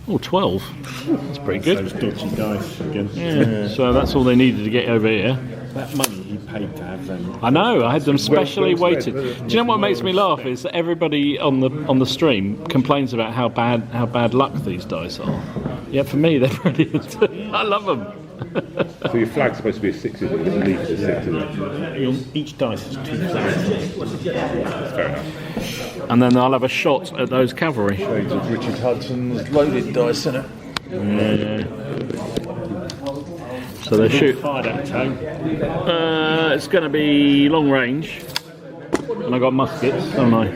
Speaker 1: Oh, 12. That's pretty good.
Speaker 4: Those dodgy dice again.
Speaker 1: Yeah. So that's all they needed to get over here.
Speaker 4: That money he paid to have them.
Speaker 1: I know. I had them specially
Speaker 3: well
Speaker 1: weighted.
Speaker 3: spent.
Speaker 1: Do you know what makes me laugh is that everybody on the stream complains about how bad luck these dice are. Yet for me, they're brilliant. I love them.
Speaker 3: So your flag's supposed to be a 6, isn't it? It's a leaf to 6, isn't it?
Speaker 4: Each dice has 2 flags.
Speaker 3: Fair enough.
Speaker 1: And then I'll have a shot at those cavalry.
Speaker 2: Shades of Richard Hudson's loaded dice in it.
Speaker 1: Yeah. So they shoot.
Speaker 4: Fired at a toe.
Speaker 1: It's going to be long range, and I got muskets, don't I?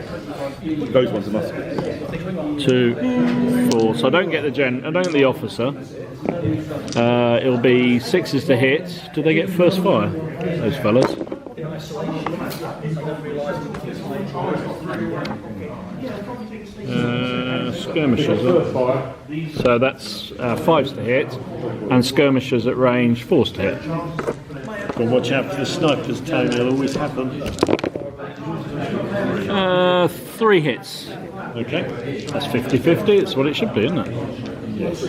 Speaker 3: Those ones are muskets.
Speaker 1: 2, 4. So I don't get the I don't get the officer. It'll be 6s to hit. Do they get first fire? Those fellas. Skirmishers. So that's 5s to hit, and skirmishers at range 4s to hit.
Speaker 4: Well, watch out for the snipers, Tony. I'll always have them.
Speaker 1: 3 hits.
Speaker 4: Okay.
Speaker 1: That's 50-50. It's what it should be, isn't it?
Speaker 4: Yes.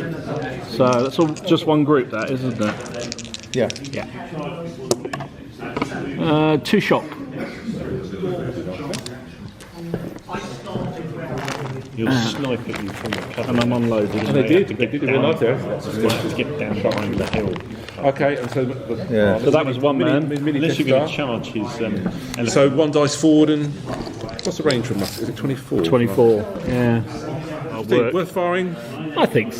Speaker 1: So that's all just one group, that isn't it?
Speaker 2: Yeah.
Speaker 1: Yeah. 2 shock.
Speaker 4: He'll snipe at you from the cover.
Speaker 1: And I'm unloaded.
Speaker 3: They did. They did a lot there.
Speaker 4: To get down behind the hill.
Speaker 3: Okay, and so
Speaker 2: Yeah.
Speaker 1: So that was one man.
Speaker 3: Mini
Speaker 4: Unless you're going to
Speaker 3: Testar.
Speaker 4: charge his elephant.
Speaker 3: So 1 dice forward and what's the range from us? Is it 24?
Speaker 1: 24. Yeah. I'll
Speaker 3: Think
Speaker 1: work.
Speaker 3: worth firing?
Speaker 1: I think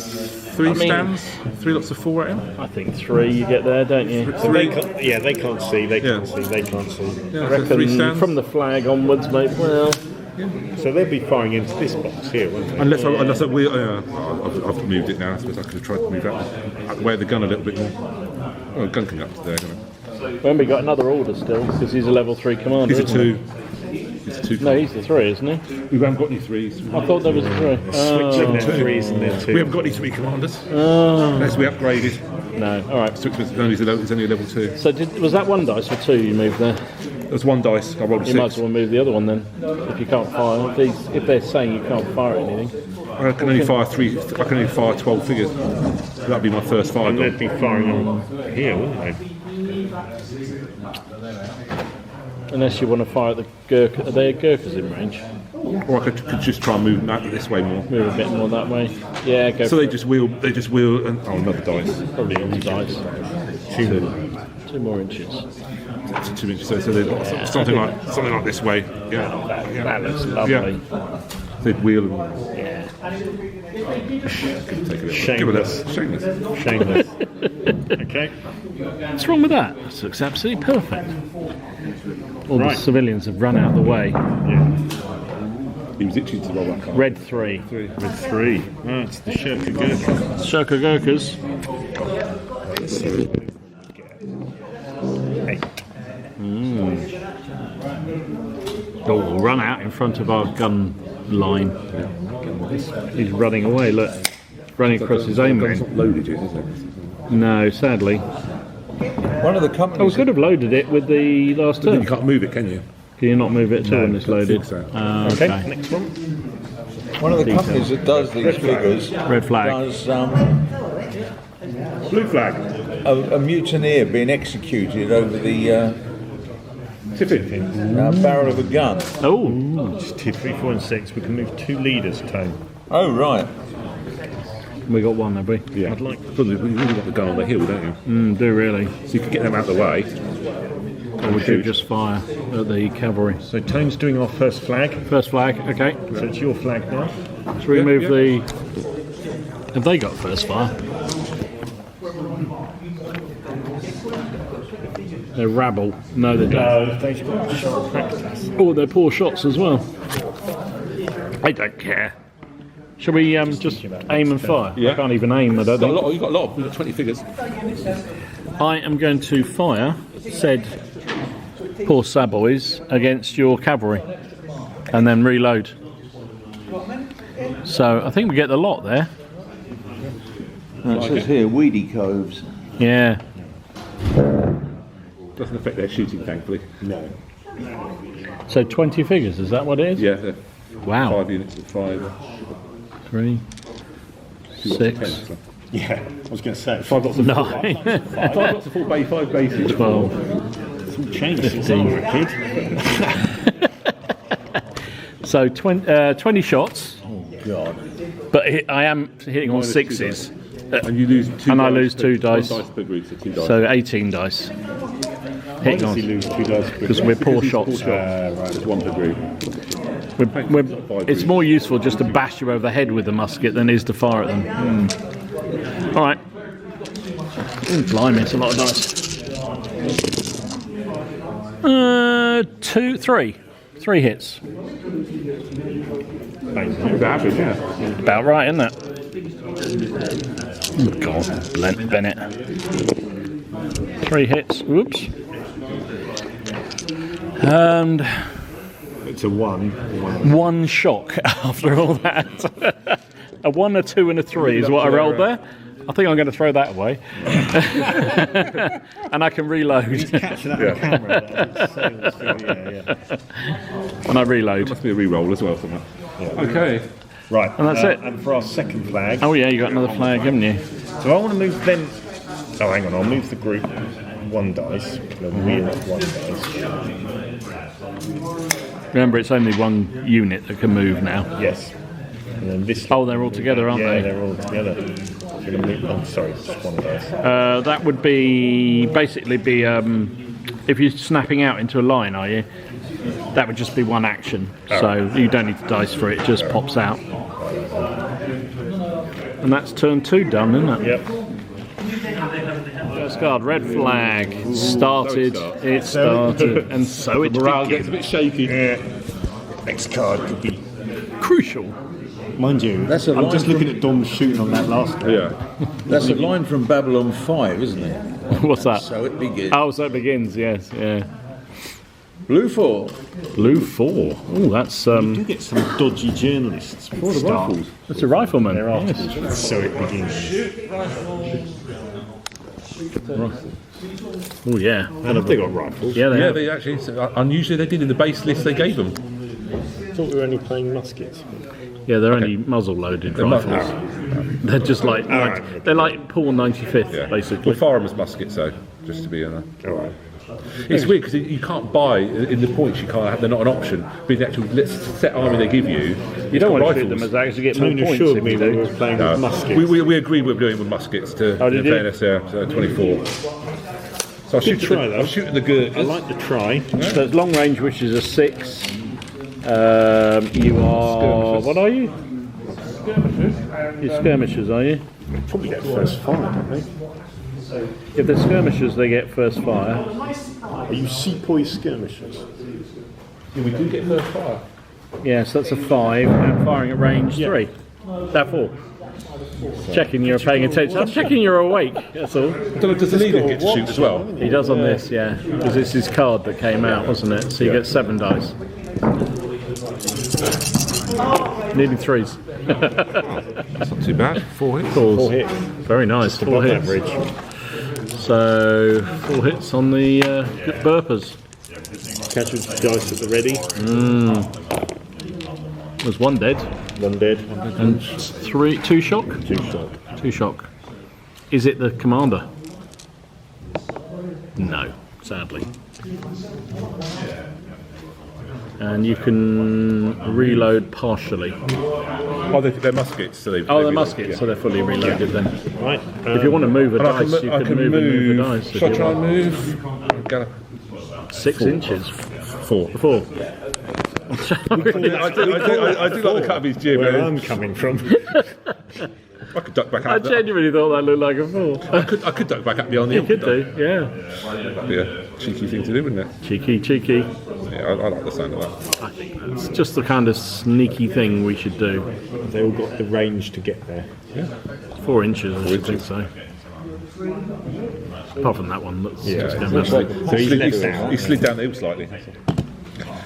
Speaker 3: three stands, 3 lots of 4 at him.
Speaker 1: I think 3 you get there, don't you?
Speaker 4: They can't, they can't see. They can't see. They can't see.
Speaker 3: Yeah,
Speaker 1: I
Speaker 3: so 3
Speaker 1: reckon
Speaker 3: stands.
Speaker 1: from the flag onwards, mate. Well,
Speaker 4: So they'd be firing into this box here, wouldn't they?
Speaker 3: Unless I've moved it now. I suppose I could have tried to move out the way of the gun a little bit more. Oh, the gun can go up to there, can it?
Speaker 1: when we got another order still because he's a level 3 commander.
Speaker 3: He's a
Speaker 1: isn't he?
Speaker 3: 2. He's a 2.
Speaker 1: No, he's the 3, isn't he?
Speaker 3: We haven't got any 3s.
Speaker 1: I thought there was a 3.
Speaker 4: Switching their 3s and their 2s.
Speaker 3: We haven't got any 3 commanders. Unless we upgraded.
Speaker 1: No, all right.
Speaker 3: So it's only a level 2.
Speaker 1: So was that 1 dice or 2 you moved there?
Speaker 3: There's 1 dice. I rolled a 6.
Speaker 1: You might as well move the other one then. If you can't fire, if they're saying you can't fire at anything.
Speaker 3: I can only fire 3. I can only fire 12 figures. That'd be my first fire.
Speaker 4: And they'd be firing on here, wouldn't they?
Speaker 1: Unless you want to fire at the Gurkha. Are there Gurkhas in range?
Speaker 3: Or I could just try and move that this way more.
Speaker 1: Move a bit more that way. Yeah, go.
Speaker 3: So they just wheel. And, another dice.
Speaker 1: Probably on the dice. 2 more inches.
Speaker 3: 2 inches. So they've got something like this way. Yeah.
Speaker 1: That looks lovely.
Speaker 3: They'd wheel. And,
Speaker 1: Yeah.
Speaker 3: take a little.
Speaker 4: Shameless.
Speaker 3: Shameless.
Speaker 4: Shameless. Okay.
Speaker 1: What's wrong with that? This looks absolutely perfect. All
Speaker 4: Right.
Speaker 1: the civilians have run out of the way.
Speaker 4: Yeah.
Speaker 3: He was itching to roll that card.
Speaker 1: Red 3.
Speaker 4: With 3. Oh, it's the Shirka Gurkha.
Speaker 1: Shirka Gurkhas.
Speaker 4: 8.
Speaker 1: Oh, we'll run out in front of our gun line. He's running away, look. Running across his aim
Speaker 3: It's
Speaker 1: ring.
Speaker 3: not loaded yet, is it?
Speaker 1: No, sadly.
Speaker 2: One of the
Speaker 1: Oh, we
Speaker 2: companies.
Speaker 1: could have loaded it with the last
Speaker 3: But then
Speaker 1: turn.
Speaker 3: you can't move it, can you?
Speaker 1: Can you not move it at all when it's loaded?
Speaker 3: think so.
Speaker 4: Okay,
Speaker 1: Okay.
Speaker 4: next one.
Speaker 2: One of the companies that does these figures
Speaker 1: Red flag.
Speaker 2: does
Speaker 4: Blue flag.
Speaker 2: a mutineer being executed over the barrel of a gun.
Speaker 1: Oh,
Speaker 4: Just 2, 3, 4, and 6. We can move 2 leaders, Tone.
Speaker 2: Oh right.
Speaker 1: we got 1, have we?
Speaker 3: Yeah.
Speaker 4: I'd like.
Speaker 3: But you really want the gun on the hill, don't you?
Speaker 1: Do really.
Speaker 3: So you can get them out of the way.
Speaker 1: Or we could just fire at the cavalry.
Speaker 4: So Tone's doing our first flag.
Speaker 1: First flag, okay.
Speaker 4: So it's your flag now.
Speaker 1: Let's remove the... Have they got first fire? They're rabble. No, they don't.
Speaker 4: They've got sharp practice.
Speaker 1: Oh, they're poor shots as well. I don't care. Shall we just aim and fire?
Speaker 3: Yeah.
Speaker 1: I can't even aim, I don't think.
Speaker 3: You've got a lot. You've got 20 figures.
Speaker 1: I am going to fire said poor Saboys against your cavalry and then reload. So I think we get the lot there.
Speaker 2: It says here weedy coves.
Speaker 1: Yeah.
Speaker 3: Doesn't affect their shooting, thankfully.
Speaker 4: No.
Speaker 1: So 20 figures, is that what it is?
Speaker 3: Yeah, they're
Speaker 1: Wow.
Speaker 3: 5 units of 5.
Speaker 1: 3, 6,
Speaker 4: Yeah, I was going to say.
Speaker 3: 5 lots of
Speaker 1: 9,
Speaker 3: 5 lots of 4 bay, 5 bases.
Speaker 1: 12.
Speaker 4: It's all changed since I was a kid.
Speaker 1: So 20 shots,
Speaker 2: God.
Speaker 1: but I am hitting on 6s.
Speaker 3: And you lose 2
Speaker 1: And
Speaker 3: dice.
Speaker 1: I lose 2 dice.
Speaker 3: 1 dice per group, so 2 dice.
Speaker 1: So 18 dice.
Speaker 4: Why
Speaker 1: Hitting
Speaker 4: does he
Speaker 1: on.
Speaker 4: lose 2 dice?
Speaker 1: Because we're poor shots.
Speaker 3: Right. Just 1 per group.
Speaker 1: It's more useful just to bash you over the head with the musket than it is to fire at them. All right. Ooh, blimey, it's a lot of dice. 2, 3. 3 hits.
Speaker 3: About average, yeah.
Speaker 1: About right, isn't it? Oh, God, Bennett. 3 hits. Whoops. And
Speaker 4: It's a 1.
Speaker 1: 1 shock after all that. A 1, a 2, and a 3 is what I rolled there. I think I'm going to throw that away. And I can reload.
Speaker 4: Catching that on camera.
Speaker 1: And I reload.
Speaker 3: Must be a re-roll as well, somewhere. Okay.
Speaker 4: Right.
Speaker 1: And that's it.
Speaker 4: And for our second flag.
Speaker 1: Oh yeah, you got another flag, haven't you?
Speaker 4: So I want to move them. Oh, hang on. I'll move the group 1 dice. The wheel 1 dice.
Speaker 1: Remember, it's only 1 unit that can move now.
Speaker 4: Yes. And then this.
Speaker 1: Oh, they're all together, aren't
Speaker 4: yeah,
Speaker 1: they?
Speaker 4: they're all together. So we're gonna move, oh, sorry, just 1 dice.
Speaker 1: That would basically be if you're snapping out into a line, are you? That would just be 1 action. So you don't need to dice for it; it just pops out. And that's turn 2 done, isn't it?
Speaker 4: Yep.
Speaker 1: First card, red flag. Started. It started. And so it
Speaker 3: Morale gets a
Speaker 1: begins.
Speaker 3: bit shaky.
Speaker 4: Yeah. Next card could be
Speaker 1: Crucial.
Speaker 4: mind you.
Speaker 2: That's a
Speaker 4: I'm
Speaker 2: line
Speaker 4: just
Speaker 2: from-
Speaker 4: looking at Dom shooting on that last one.
Speaker 3: Yeah.
Speaker 2: That's a line from Babylon 5, isn't it?
Speaker 1: What's that?
Speaker 2: So it begins.
Speaker 1: Oh, so it begins, yes, yeah.
Speaker 2: Blue 4.
Speaker 1: Blue 4. Oh, that's
Speaker 4: You get some dodgy journalists.
Speaker 3: Oh, the rifles.
Speaker 1: that's a rifleman.
Speaker 4: They're
Speaker 1: Yes.
Speaker 4: afterwards. So it begins.
Speaker 1: Oh, yeah.
Speaker 4: They got rifles.
Speaker 1: Yeah, they
Speaker 3: Yeah,
Speaker 1: have.
Speaker 3: they actually, unusually they did in the base list they gave them.
Speaker 4: I thought we were only playing muskets.
Speaker 1: Yeah, they're only muzzle-loaded rifles. They're just like they're like Paul 95th,
Speaker 3: Yeah.
Speaker 1: basically.
Speaker 3: Well, firearms muskets, though, just to be on
Speaker 4: All right.
Speaker 3: It's weird because you can't buy in the points. You can't have. They're not an option. But in the actual set army they give you,
Speaker 1: You don't want to shoot them as actually get more
Speaker 4: Tony
Speaker 1: points
Speaker 4: assured
Speaker 1: if
Speaker 4: me
Speaker 1: you
Speaker 4: that we
Speaker 1: do.
Speaker 4: were playing with muskets.
Speaker 3: We agreed we were doing with muskets to
Speaker 1: Oh, did you?
Speaker 3: fairness there. So 24. So I'll shoot
Speaker 4: try,
Speaker 3: at the,
Speaker 4: though.
Speaker 3: I'll shoot at the girders.
Speaker 4: I like the try.
Speaker 1: So it's long range, which is a 6. You are... What are you? You're skirmishers, are you?
Speaker 4: Probably get first fire, don't they?
Speaker 1: If they're skirmishers, they get first fire.
Speaker 4: Are you sepoy skirmishers?
Speaker 3: Yeah, we do get first fire.
Speaker 1: Yes, that's a 5. And firing at range 3. That 4. Checking you're paying attention. I'm checking you're awake, that's all.
Speaker 3: Does the leader get to shoot as well?
Speaker 1: He does on this, yeah. Because it's his card that came out, wasn't it? So you get 7 dice. Needing 3s.
Speaker 3: That's not too bad. 4 hits.
Speaker 1: 4s.
Speaker 4: 4 hits.
Speaker 1: Very nice. 4
Speaker 4: Above
Speaker 1: hits.
Speaker 4: average.
Speaker 1: So 4 hits on the burpers.
Speaker 4: Casualty dice at the ready.
Speaker 1: There's 1 dead.
Speaker 4: 1 dead.
Speaker 1: And 2 shock?
Speaker 4: 2 shot.
Speaker 1: 2 shock. Is it the commander? No, sadly. And you can reload partially.
Speaker 3: Oh, they're muskets. So
Speaker 1: They're muskets, so they're fully reloaded then.
Speaker 4: Right.
Speaker 1: If you want to move a
Speaker 3: And
Speaker 1: dice, you
Speaker 3: I
Speaker 1: can move a dice. If
Speaker 3: Shall I
Speaker 1: you
Speaker 3: try and
Speaker 1: want.
Speaker 3: move? Gallop.
Speaker 1: 6 inches.
Speaker 3: 4.
Speaker 1: 4.
Speaker 3: I do like the cut of his jib.
Speaker 4: Where I'm coming from.
Speaker 3: I could duck back
Speaker 1: I
Speaker 3: up.
Speaker 1: genuinely thought that looked like a 4.
Speaker 3: I could duck back up beyond the
Speaker 1: You
Speaker 3: hill.
Speaker 1: could do, yeah.
Speaker 3: That'd be a cheeky thing to do, wouldn't it?
Speaker 1: Cheeky, cheeky.
Speaker 3: Yeah, I like the sound of that.
Speaker 1: I think that's just the kind of sneaky thing we should do.
Speaker 4: They all got the range to get there.
Speaker 1: 4 inches, I should think so. Apart from that one, let's just go mess with it.
Speaker 4: So he's left out.
Speaker 3: He slid down the hill slightly.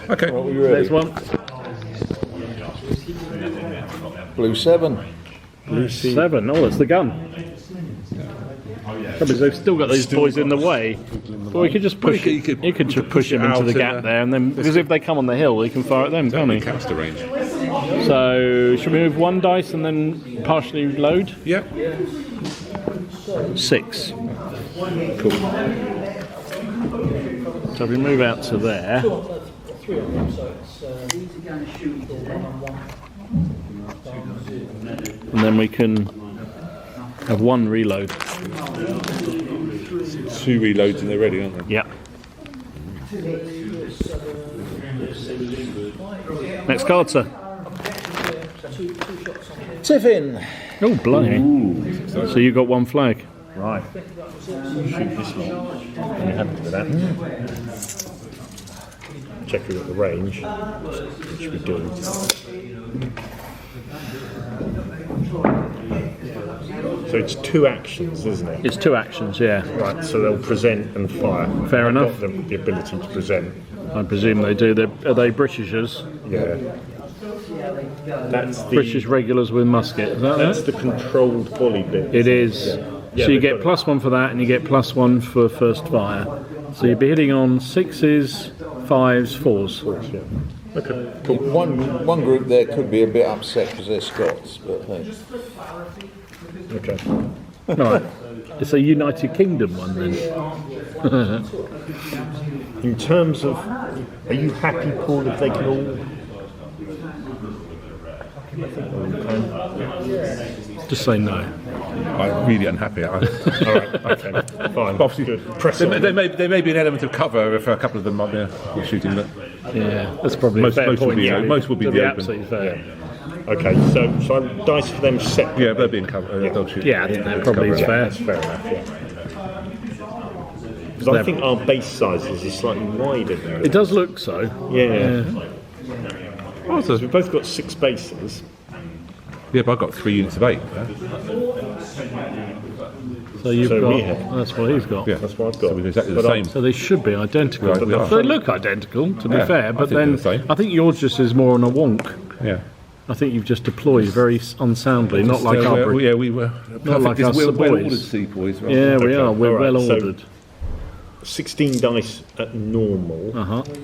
Speaker 3: Okay.
Speaker 1: There's one.
Speaker 2: Blue 7.
Speaker 1: Blue 7. Oh, that's the gun. Trouble is they've still got these boys in the way. Well, we could just push.
Speaker 3: You could-
Speaker 1: You could just push him into the gap there, and then because if they come on the hill, he can fire at them, can't he?
Speaker 3: Caster range.
Speaker 1: So should we move 1 dice and then partially load?
Speaker 3: Yeah.
Speaker 1: 6.
Speaker 3: Cool.
Speaker 1: So we move out to there. And then we can have 1 reload.
Speaker 3: 2 reloads and they're ready, aren't they?
Speaker 1: Yeah. Next card, sir.
Speaker 2: Tiffin.
Speaker 1: Oh, blimey. So you got 1 flag.
Speaker 4: Right. Shoot this one. And you're happy with that? Check we've got the range, which we do. So it's 2 actions, isn't it?
Speaker 1: It's 2 actions, yeah.
Speaker 4: Right, so they'll present and fire.
Speaker 1: Fair
Speaker 4: They've
Speaker 1: enough.
Speaker 4: got the ability to present.
Speaker 1: I presume they do. Are they Britishers?
Speaker 4: Yeah. That's the
Speaker 1: British regulars with musket. Is that
Speaker 4: that's
Speaker 1: it?
Speaker 4: the controlled volley bit.
Speaker 1: It is.
Speaker 4: Yeah,
Speaker 1: So you
Speaker 4: they've
Speaker 1: get
Speaker 4: got
Speaker 1: +1 for that, and you get +1 for first fire. So you'd be hitting on 6s, 5s, 4s.
Speaker 4: Yeah. Okay.
Speaker 2: One group there could be a bit upset because they're Scots, but hey.
Speaker 4: Okay.
Speaker 1: Right. It's a United Kingdom one then.
Speaker 4: In terms of, are you happy, Paul, if they can all?
Speaker 1: Just say no.
Speaker 3: I'm really unhappy.
Speaker 4: All right. Okay. Fine.
Speaker 3: Obviously,
Speaker 4: Good. Press on.
Speaker 3: there may be an element of cover for a couple of them might be shooting, but
Speaker 1: Yeah, that's probably
Speaker 3: Most-
Speaker 1: a fair
Speaker 3: most would
Speaker 1: point.
Speaker 3: be-
Speaker 1: yeah.
Speaker 3: most would be
Speaker 1: To
Speaker 3: the open.
Speaker 1: absolutely fair.
Speaker 4: Okay, so shall I dice for them separately?
Speaker 3: Yeah, they're being covered. They'll shoot.
Speaker 1: Yeah, I think that probably is fair.
Speaker 4: That's fair enough, yeah. Because I think our base sizes are slightly wider than
Speaker 1: It does look so.
Speaker 4: Yeah. Oh, so we've both got 6 bases.
Speaker 3: Yeah, but I've got 3 units of 8.
Speaker 1: So you've
Speaker 4: So
Speaker 1: got.
Speaker 4: we have.
Speaker 1: That's what he's got.
Speaker 3: Yeah,
Speaker 4: That's what I've got.
Speaker 3: So we're exactly the
Speaker 4: But
Speaker 3: same.
Speaker 1: So they should be identical.
Speaker 3: Right, we are.
Speaker 1: They look identical, to be
Speaker 3: Yeah,
Speaker 1: fair,
Speaker 3: I
Speaker 1: but
Speaker 3: think they're
Speaker 1: then
Speaker 3: the same.
Speaker 1: I think yours just is more on a wonk.
Speaker 3: Yeah.
Speaker 1: I think you've just deployed very unsoundly, not like our Brit-
Speaker 3: Yeah, we were.
Speaker 1: Not like us
Speaker 3: We're well
Speaker 1: boys.
Speaker 3: ordered sepoys.
Speaker 1: Yeah, we are. We're
Speaker 4: Alright,
Speaker 1: well
Speaker 4: so-
Speaker 1: ordered.
Speaker 4: 16 dice at normal.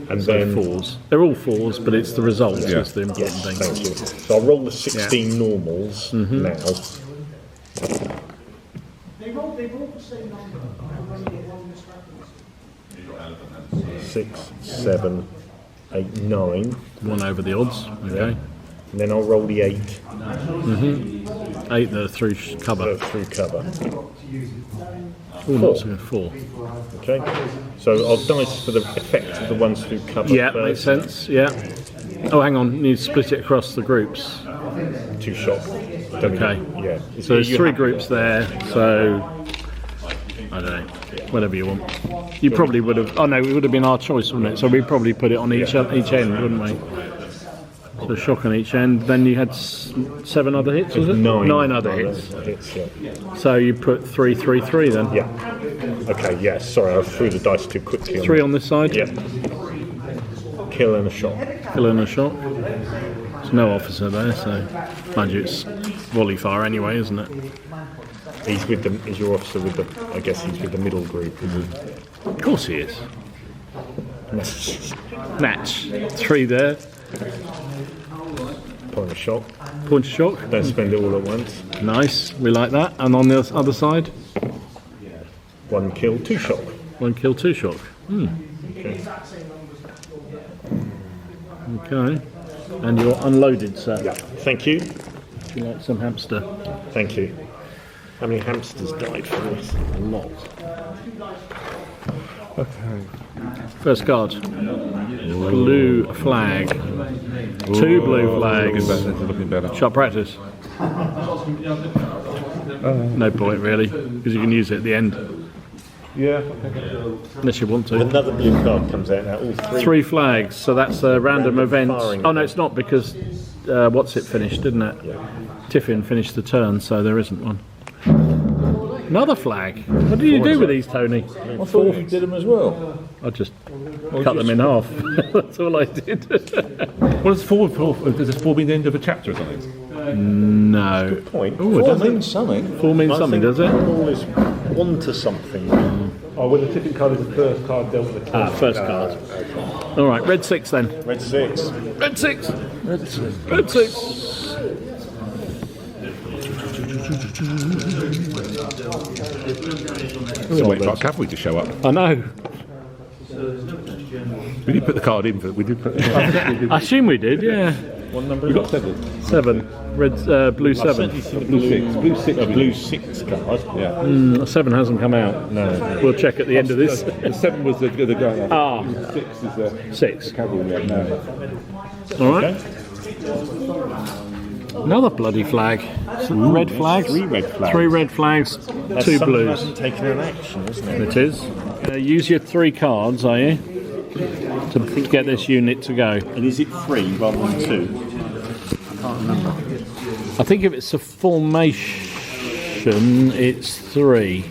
Speaker 4: And
Speaker 1: So
Speaker 4: then
Speaker 1: 4s. They're all 4s, but it's the result that's the important
Speaker 4: Yes,
Speaker 1: thing.
Speaker 4: thank you. So I'll roll the 16 normals now. 6, 7, 8, 9.
Speaker 1: One over the odds. Okay.
Speaker 4: And then I'll roll the 8
Speaker 1: 8 that are through cover.
Speaker 4: through cover.
Speaker 1: Oh, not so good. 4.
Speaker 4: Okay. So I'll dice for the effect of the ones through cover.
Speaker 1: Yeah,
Speaker 4: first.
Speaker 1: makes sense. Yeah. Oh, hang on. You need to split it across the groups.
Speaker 4: 2 shock.
Speaker 1: Okay.
Speaker 4: Yeah.
Speaker 1: So there's 3 groups there. So I don't know. Whatever you want. You probably would have. Oh no, it would have been our choice, wouldn't it? So we'd probably put it on each end, wouldn't we? So shock on each end. Then you had 7 other hits, was it? 9 other hits.
Speaker 4: Yeah.
Speaker 1: So you put 3, 3, 3 then.
Speaker 4: Yeah. Okay. Yeah. Sorry, I threw the dice too quickly.
Speaker 1: 3 on this side.
Speaker 4: Yeah. Kill and a shot.
Speaker 1: Kill and a shot. There's no officer there, so mind you, it's volley fire anyway, isn't it?
Speaker 4: He's with the. Is your officer with the? I guess he's with the middle group.
Speaker 1: Of course he is. Match. 3 there.
Speaker 4: Point a shot.
Speaker 1: Point of shock.
Speaker 4: Don't spend it all at once.
Speaker 1: Nice. We like that. And on the other side,
Speaker 4: 1 kill, 2 shock.
Speaker 1: 1 kill, 2 shock.
Speaker 4: Okay.
Speaker 1: Okay. And you're unloaded, sir.
Speaker 4: Yeah. Thank you.
Speaker 1: Would you like some hamster?
Speaker 4: Thank you. How many hamsters died for this?
Speaker 1: A lot.
Speaker 3: Okay.
Speaker 1: First card. Blue flag. 2 blue flags.
Speaker 3: Looking better.
Speaker 1: Shot practice. No point really, because you can use it at the end,
Speaker 3: Yeah.
Speaker 1: unless you want to.
Speaker 4: Another blue card comes out now. All
Speaker 1: 3 flags, so that's a random event.
Speaker 4: firing
Speaker 1: Oh no, it's not, because what's it finished, didn't it? Tiffin finished the turn, so there isn't one. Another flag. What do you do with these, Tony?
Speaker 2: I thought you did them as well.
Speaker 1: I just cut them in half. That's all I did.
Speaker 3: What does 4 does this 4 mean the end of a chapter or something?
Speaker 1: No.
Speaker 4: Point.
Speaker 1: Oh, it
Speaker 2: Well,
Speaker 1: does
Speaker 2: it means something.
Speaker 1: 4 means something, does it?
Speaker 4: All is on to something.
Speaker 3: Oh, when the tipping card is the first card dealt with the
Speaker 1: First card. All right, red 6 then.
Speaker 4: Red 6.
Speaker 1: Red 6. Red 6.
Speaker 3: We're waiting for our cavalry to show up.
Speaker 1: I know.
Speaker 3: We did put the card in, but we did put. We
Speaker 1: I assume we did, yeah.
Speaker 3: got 7.
Speaker 1: 7. Red, blue 7.
Speaker 3: Blue 6. Blue 6.
Speaker 4: A blue 6 card.
Speaker 3: Yeah.
Speaker 1: 7 hasn't come out.
Speaker 4: No.
Speaker 1: We'll check at the end of this.
Speaker 3: The 7 was the guy.
Speaker 1: Ah.
Speaker 3: 6 is the
Speaker 1: 6.
Speaker 3: cavalry. Yeah. No.
Speaker 1: All right. Another bloody flag. Some red flags.
Speaker 4: 3 red flags.
Speaker 1: 3 red flags.
Speaker 4: That's
Speaker 1: 2
Speaker 4: someone who
Speaker 1: blues.
Speaker 4: hasn't taken an action, isn't it?
Speaker 1: It is. Use your 3 cards, are you, to get this unit to go?
Speaker 4: And is it 3 rather than 2?
Speaker 1: I think if it's a formation, it's 3.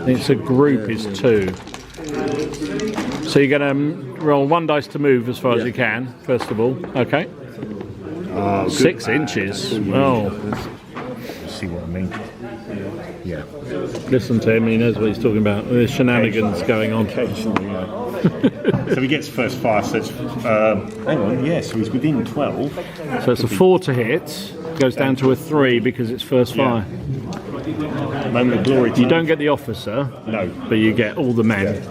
Speaker 1: It's a group, is 2. So you're going to roll 1 dice to move as far as you can, first of all. Okay. 6 inches. Oh,
Speaker 4: See what I mean? Yeah.
Speaker 1: listen to him. He knows what he's talking about. There's shenanigans going on.
Speaker 4: Occasionally, yeah. So he gets first fire, so it's, hang on, yeah, so he's within 12.
Speaker 1: So it's a 4 to hit. Goes down to a 3 because it's first fire.
Speaker 4: Moment of glory.
Speaker 1: You don't get the officer,
Speaker 4: No.
Speaker 1: but you get all the men.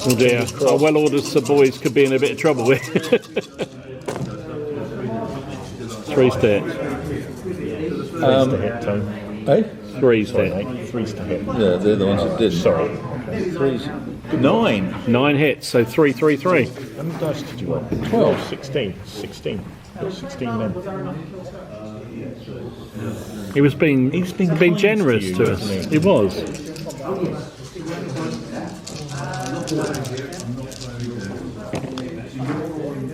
Speaker 1: Oh dear, our well-ordered boys could be in a bit of trouble here. 3's to hit.
Speaker 4: 3's to hit, Tone.
Speaker 2: Eh?
Speaker 1: 3's to hit.
Speaker 4: 3's to hit.
Speaker 2: Yeah, they're the ones that did.
Speaker 4: Sorry.
Speaker 2: Threes. 9.
Speaker 1: 9 hits, so 3, 3, 3.
Speaker 4: How many dice did you roll?
Speaker 2: 12.
Speaker 4: 16. 16. Got 16 men.
Speaker 1: He was being
Speaker 4: kind
Speaker 1: generous
Speaker 4: to you,
Speaker 1: to us.
Speaker 4: wasn't
Speaker 1: He was.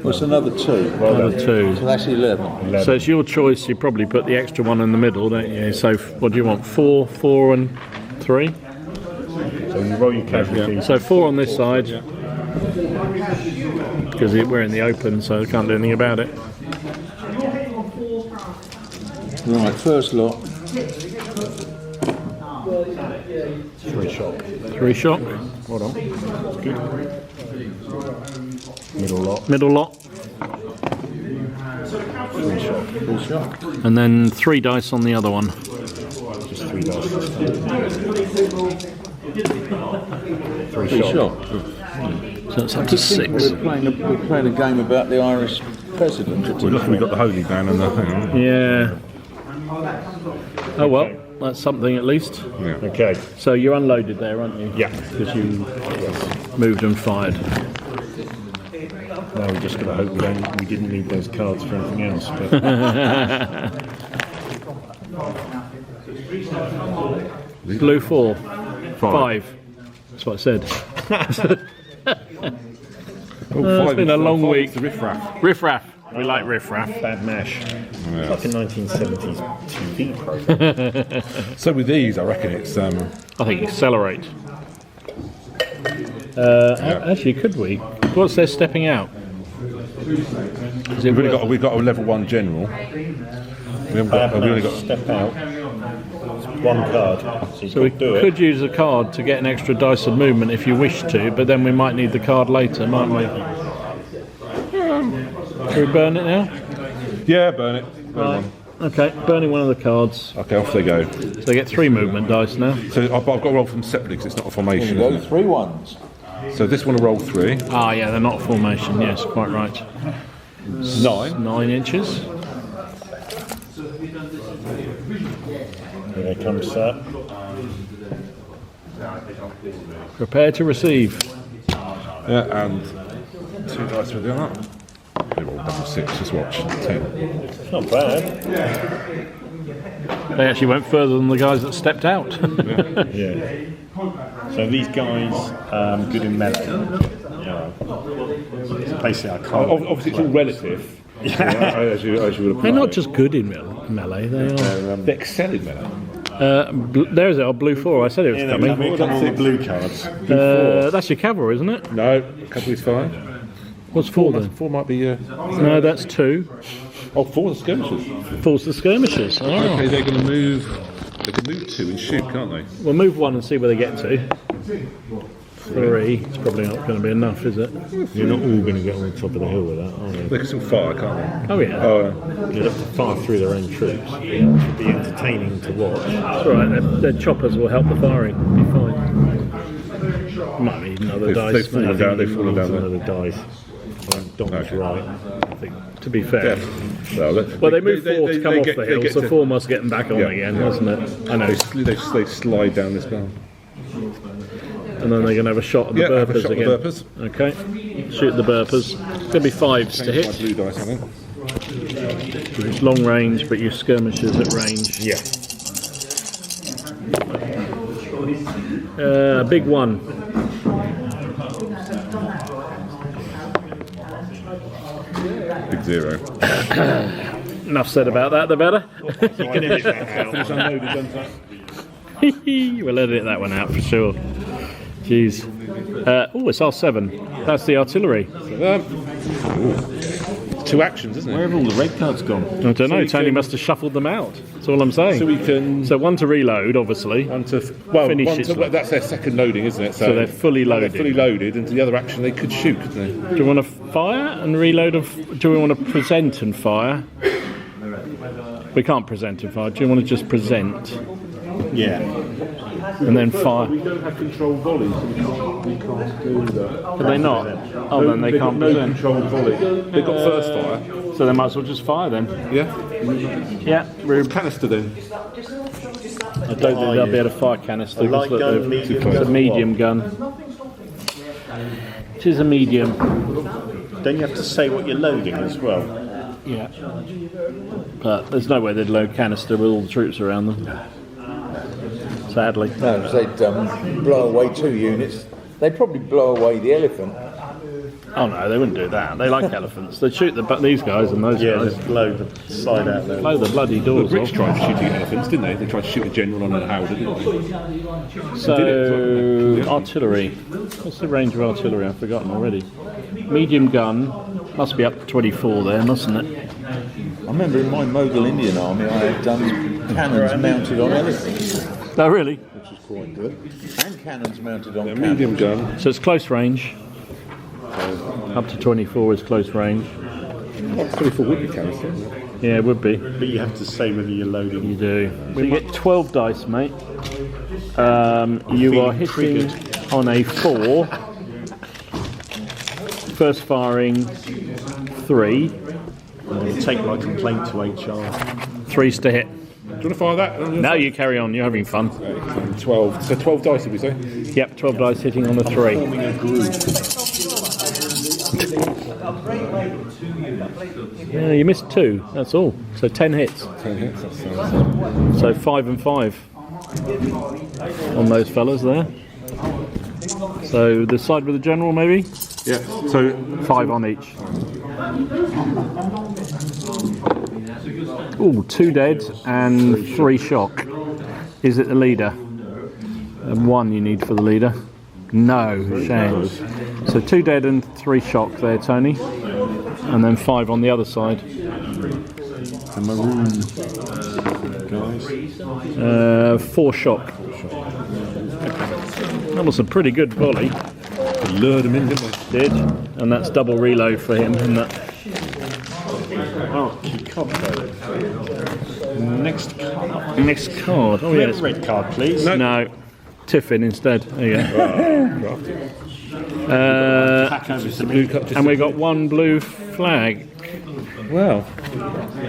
Speaker 2: What's another 2?
Speaker 1: Another 2.
Speaker 2: So that's 11.
Speaker 1: So it's your choice. You probably put the extra one in the middle, don't you? So what do you want? 4, 4, and 3.
Speaker 4: So you roll your casualties.
Speaker 1: So 4 on this side, because we're in the open, so I can't do anything about it.
Speaker 2: Right, first lot.
Speaker 4: 3 shot.
Speaker 1: 3 shot.
Speaker 4: Hold on. That's good. Middle lot.
Speaker 1: Middle lot.
Speaker 4: 3 shot.
Speaker 2: Full shot.
Speaker 1: And then 3 dice on the other one.
Speaker 4: Just 3 dice. 3
Speaker 2: Full
Speaker 4: shot.
Speaker 2: shot.
Speaker 1: So it's up to 6.
Speaker 2: We're playing a game about the Irish president.
Speaker 3: We're lucky we got the holy man and the thing on.
Speaker 1: Yeah. Oh well, that's something at least.
Speaker 3: Yeah.
Speaker 4: Okay.
Speaker 1: So you're unloaded there, aren't you?
Speaker 4: Yeah.
Speaker 1: Because you moved and fired.
Speaker 4: Now we're just going to hope we didn't need those cards for anything else. But
Speaker 1: Blue 4. 5. That's what I said. It's been a long week.
Speaker 3: The riffraff.
Speaker 1: Riff-raff. We like riff-raff.
Speaker 4: bad mash. It's like a 1970s TV program.
Speaker 3: So with these, I reckon it's
Speaker 1: I think accelerate. Actually, could we? What's their stepping out? Is it
Speaker 3: we've got a level 1 general. We haven't got.
Speaker 4: Bad
Speaker 3: We only
Speaker 4: mash,
Speaker 3: got.
Speaker 4: step out. It's 1 card.
Speaker 1: So we
Speaker 4: do it.
Speaker 1: could use a card to get an extra dice of movement if you wish to, but then we might need the card later, mightn't we? Should we burn it now?
Speaker 3: Yeah, burn it. Burn one.
Speaker 1: Okay, burning one of the cards.
Speaker 3: Okay, off they go.
Speaker 1: So they get 3 movement dice now.
Speaker 3: So I've got to roll from separately because it's not a
Speaker 2: There
Speaker 3: formation.
Speaker 2: you go,
Speaker 3: Isn't
Speaker 2: 3 ones.
Speaker 3: it? So this one will roll 3.
Speaker 1: Ah, yeah, they're not a formation. Yes, quite right.
Speaker 3: 9.
Speaker 1: 9 inches.
Speaker 4: Here they come, sir.
Speaker 1: Prepare to receive.
Speaker 3: Yeah, and 2 dice for the other. They roll double 6. Just watch. 10.
Speaker 4: It's not bad.
Speaker 1: They actually went further than the guys that stepped out.
Speaker 4: Yeah. So these guys, good in melee. Yeah. So basically, I can't.
Speaker 3: Obviously, it's all relative. As you would have.
Speaker 1: They're not just good in melee, they are.
Speaker 3: They excel in melee.
Speaker 1: There's our blue 4. I said it was coming.
Speaker 4: Here come all the blue cards.
Speaker 1: That's your cavalry, isn't it?
Speaker 3: No, cavalry's 5.
Speaker 1: What's 4 then?
Speaker 3: 4 might be.
Speaker 1: No, that's 2.
Speaker 3: 4 skirmishers.
Speaker 1: 4's the skirmishers. Oh.
Speaker 3: Okay, they're going to move. They can move 2 and shoot, can't they?
Speaker 1: We'll move 1 and see where they get to. 3. It's probably not going to be enough, is it?
Speaker 4: You're not all going to get on the top of the hill with that, are you?
Speaker 3: They can still fire, can't
Speaker 1: Oh yeah.
Speaker 4: You'd have to fire through their own troops. It would be entertaining to watch.
Speaker 1: That's all right. Their choppers will help the firing. Be fine. Might need another dice.
Speaker 3: They've fallen
Speaker 1: maybe.
Speaker 3: down. They've fallen down there.
Speaker 4: Another dice. Donk's right.
Speaker 1: I think, to be fair.
Speaker 3: Well,
Speaker 1: They moved 4 to come off the hill, so 4 must get them back on again, wasn't it? I know.
Speaker 3: They slide down this bar.
Speaker 1: And then they're going to have a shot at the
Speaker 3: Yeah, have a
Speaker 1: burpers
Speaker 3: shot at the
Speaker 1: again.
Speaker 3: burpers.
Speaker 1: Okay. Shoot the burpers. It's going to be 5s to
Speaker 3: Change my
Speaker 1: hit.
Speaker 3: blue dice, I think.
Speaker 1: It's long range, but your skirmishers at range.
Speaker 4: Yeah.
Speaker 1: Big 1.
Speaker 3: Big 0.
Speaker 1: Enough said about that, the better.
Speaker 4: So I edit that out.
Speaker 1: We'll edit that one out for sure. Jeez. It's R7. That's the artillery.
Speaker 3: 2 actions, isn't
Speaker 4: Where
Speaker 3: it?
Speaker 4: have all the red cards gone?
Speaker 1: I don't know.
Speaker 3: we
Speaker 1: Tony
Speaker 3: can-
Speaker 1: must have shuffled them out. That's all I'm saying.
Speaker 3: So we can.
Speaker 1: So 1 to reload, obviously. Finish it.
Speaker 3: That's their second loading, isn't it?
Speaker 1: So they're fully loaded.
Speaker 3: They're fully loaded, and the other action they could shoot, couldn't they?
Speaker 1: Do you want to fire and reload? Do we want to present and fire? We can't present and fire. Do you want to just present
Speaker 4: Yeah.
Speaker 1: and then fire?
Speaker 3: We don't have controlled volleys, so we can't do that.
Speaker 1: But they not? Oh, then they can't
Speaker 3: no
Speaker 1: present.
Speaker 3: controlled volley. They've got first fire.
Speaker 1: So they might as well just fire then.
Speaker 3: Yeah.
Speaker 1: Yeah, Rube.
Speaker 3: Canister then.
Speaker 1: I don't think they'll be able to fire canister.
Speaker 4: A light
Speaker 1: because
Speaker 4: gun,
Speaker 1: look,
Speaker 4: medium
Speaker 1: it's a
Speaker 4: gun,
Speaker 1: medium gun. It is a medium.
Speaker 4: Then you have to say what you're loading as well.
Speaker 1: Yeah. But there's no way they'd load canister with all the troops around them. Sadly.
Speaker 2: No, because they'd blow away 2 units. They'd probably blow away the elephant.
Speaker 1: Oh no, they wouldn't do that. They like elephants. They'd shoot these guys and those guys.
Speaker 4: Just blow the side out there.
Speaker 1: Blow the bloody
Speaker 3: The
Speaker 1: doors
Speaker 3: British
Speaker 1: off.
Speaker 3: tried to shoot the elephants, didn't they? They tried to shoot a general on a howdah, didn't they?
Speaker 1: So,
Speaker 3: Yeah.
Speaker 1: artillery. What's the range of artillery? I've forgotten already. Medium gun. Must be up to 24 there, mustn't it?
Speaker 2: I remember in my Mughal Indian army I had cannons mounted on elephants,
Speaker 1: Oh, really?
Speaker 2: which was quite good. And cannons mounted on
Speaker 3: A
Speaker 2: camels.
Speaker 3: medium gun.
Speaker 1: So it's close range. Up to 24 is close range.
Speaker 3: 24 would be canister.
Speaker 1: Yeah, it would be.
Speaker 4: But you have to say whether you're loading.
Speaker 1: You do. So you get 12 dice, mate. You are hitting on a 4. First firing 3.
Speaker 4: Take my complaint to HR.
Speaker 1: 3's to hit.
Speaker 3: Do you want to fire that?
Speaker 1: Now you carry on. You're having fun.
Speaker 3: 12. So 12 dice, did we say?
Speaker 1: Yep, 12 dice hitting on a 3.
Speaker 4: Forming a group.
Speaker 1: Yeah, you missed 2. That's all. So 10 hits.
Speaker 3: 10 hits. That sounds.
Speaker 1: So 5 and 5 on those fellas there. So the side with the general, maybe?
Speaker 3: Yeah. So
Speaker 1: 5 on each. Ooh, 2 dead and 3 shock. Is it the leader? And 1 you need for the leader. No, shame. So 2 dead and 3 shock there, Tony. And then 5 on the other side.
Speaker 4: The maroon guys.
Speaker 1: 4 shock. That was a pretty good volley.
Speaker 3: lured them in, didn't they?
Speaker 1: Did. And that's double reload for him. And that.
Speaker 4: Oh, key card though. Next card.
Speaker 1: Next card. Oh, yes.
Speaker 4: Red card, please.
Speaker 1: No. Tiffin instead. There you go.
Speaker 4: Pack over some
Speaker 1: And we got 1 blue flag.
Speaker 3: Well,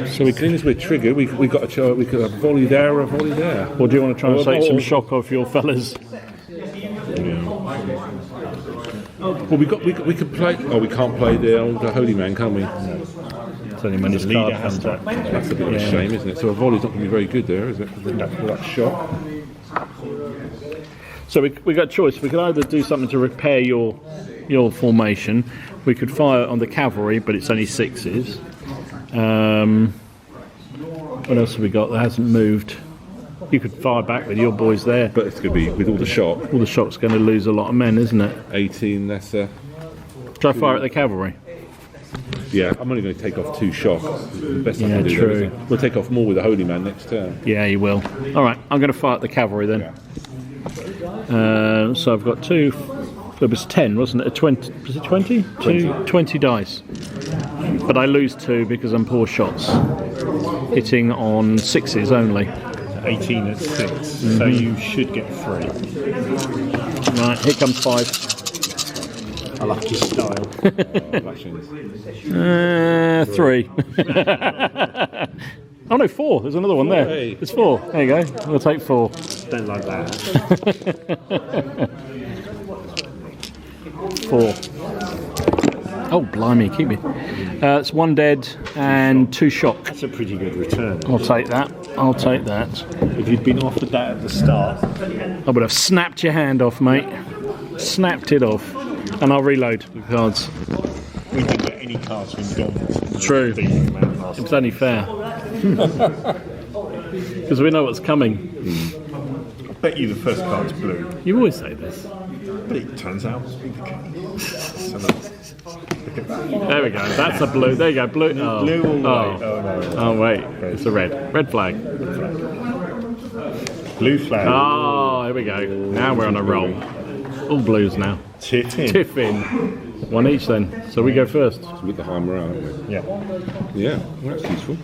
Speaker 3: so as soon as we're triggered, we got we could have a volley there or a volley there.
Speaker 1: Or do you want to try and take some shock off your fellas?
Speaker 3: Well, we could play. Oh, we can't play the old Holy Man, can we?
Speaker 1: It's only when his card comes up.
Speaker 3: That's a bit of a shame, isn't it? So a volley's not going to be very good there, is it? With that shot.
Speaker 1: So we got a choice. We could either do something to repair your formation. We could fire on the cavalry, but it's only 6s. What else have we got that hasn't moved? You could fire back with your boys there.
Speaker 3: But it's going to be with all the shock.
Speaker 1: All the shock's going to lose a lot of men, isn't it?
Speaker 3: 18 lesser.
Speaker 1: Try fire at the cavalry.
Speaker 3: Yeah, I'm only going to take off 2 shock. The best I
Speaker 1: Yeah,
Speaker 3: can do
Speaker 1: true.
Speaker 3: there, isn't it? We'll take off more with the Holy Man next turn.
Speaker 1: Yeah, you will. All right, I'm going to fire at the cavalry then. So I've got 2. It was 10, wasn't it? 20. Was it 20? 20 dice. But I lose 2 because I'm poor shots. Hitting on 6s only.
Speaker 4: 18 at 6, so you should get 3.
Speaker 1: Right, here comes 5.
Speaker 4: I like your style.
Speaker 1: 3. Oh no, 4. There's another one there.
Speaker 3: Hey.
Speaker 1: It's 4. There you go. We'll take 4.
Speaker 4: Don't like that.
Speaker 1: 4. Oh, blimey, keep me. It's 1 dead and 2 shock.
Speaker 4: That's a pretty good return.
Speaker 1: I'll take that. I'll take that.
Speaker 4: If you'd been offered that at the start,
Speaker 1: I would have snapped your hand off, mate. Snapped it off. And I'll reload the cards.
Speaker 4: we didn't get any cards from John.
Speaker 1: True. It's only fair. Because we know what's coming.
Speaker 4: I bet you the first card's blue,
Speaker 1: You always say this.
Speaker 4: but it turns out to be the case. So that's- look at that.
Speaker 1: There we go. That's a blue. There you go. Blue. Oh.
Speaker 4: Blue all the way.
Speaker 1: Oh.
Speaker 4: Oh no.
Speaker 1: Oh, wait. It's a red. Red flag.
Speaker 4: Blue flag.
Speaker 1: Oh, here we go. Now we're on a roll. All blues now.
Speaker 4: Tiffin.
Speaker 1: Tiffin. 1 each then. So we go first.
Speaker 3: With the hammer, aren't we?
Speaker 4: Yeah.
Speaker 3: Yeah, well, that's useful.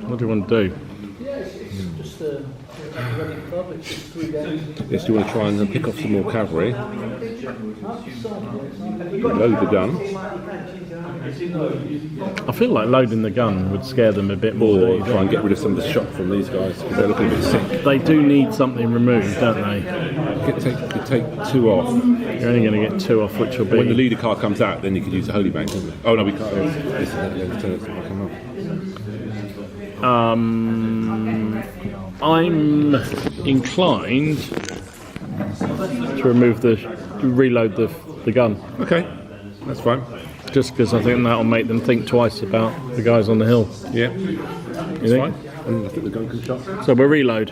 Speaker 1: What do you want to do?
Speaker 3: Yes, do you want to try and pick off some more cavalry? Load the gun.
Speaker 1: I feel like loading the gun would scare them a bit more.
Speaker 3: Or
Speaker 1: don't you
Speaker 3: try and get rid of some of the shock from these guys because they're looking a bit sick.
Speaker 1: think? They do need something removed, don't they?
Speaker 3: You take 2 off.
Speaker 1: You're only going to get 2 off, which will
Speaker 3: When the
Speaker 1: be.
Speaker 3: leader card comes out, then you could use the holy bank. Oh no, we can't.
Speaker 1: I'm inclined to reload the gun,
Speaker 3: Okay, that's fine.
Speaker 1: just because I think that'll make them think twice about the guys on the hill.
Speaker 3: Yeah,
Speaker 1: You
Speaker 3: that's
Speaker 1: think?
Speaker 3: fine. And I think the gun can shot.
Speaker 1: So we'll reload.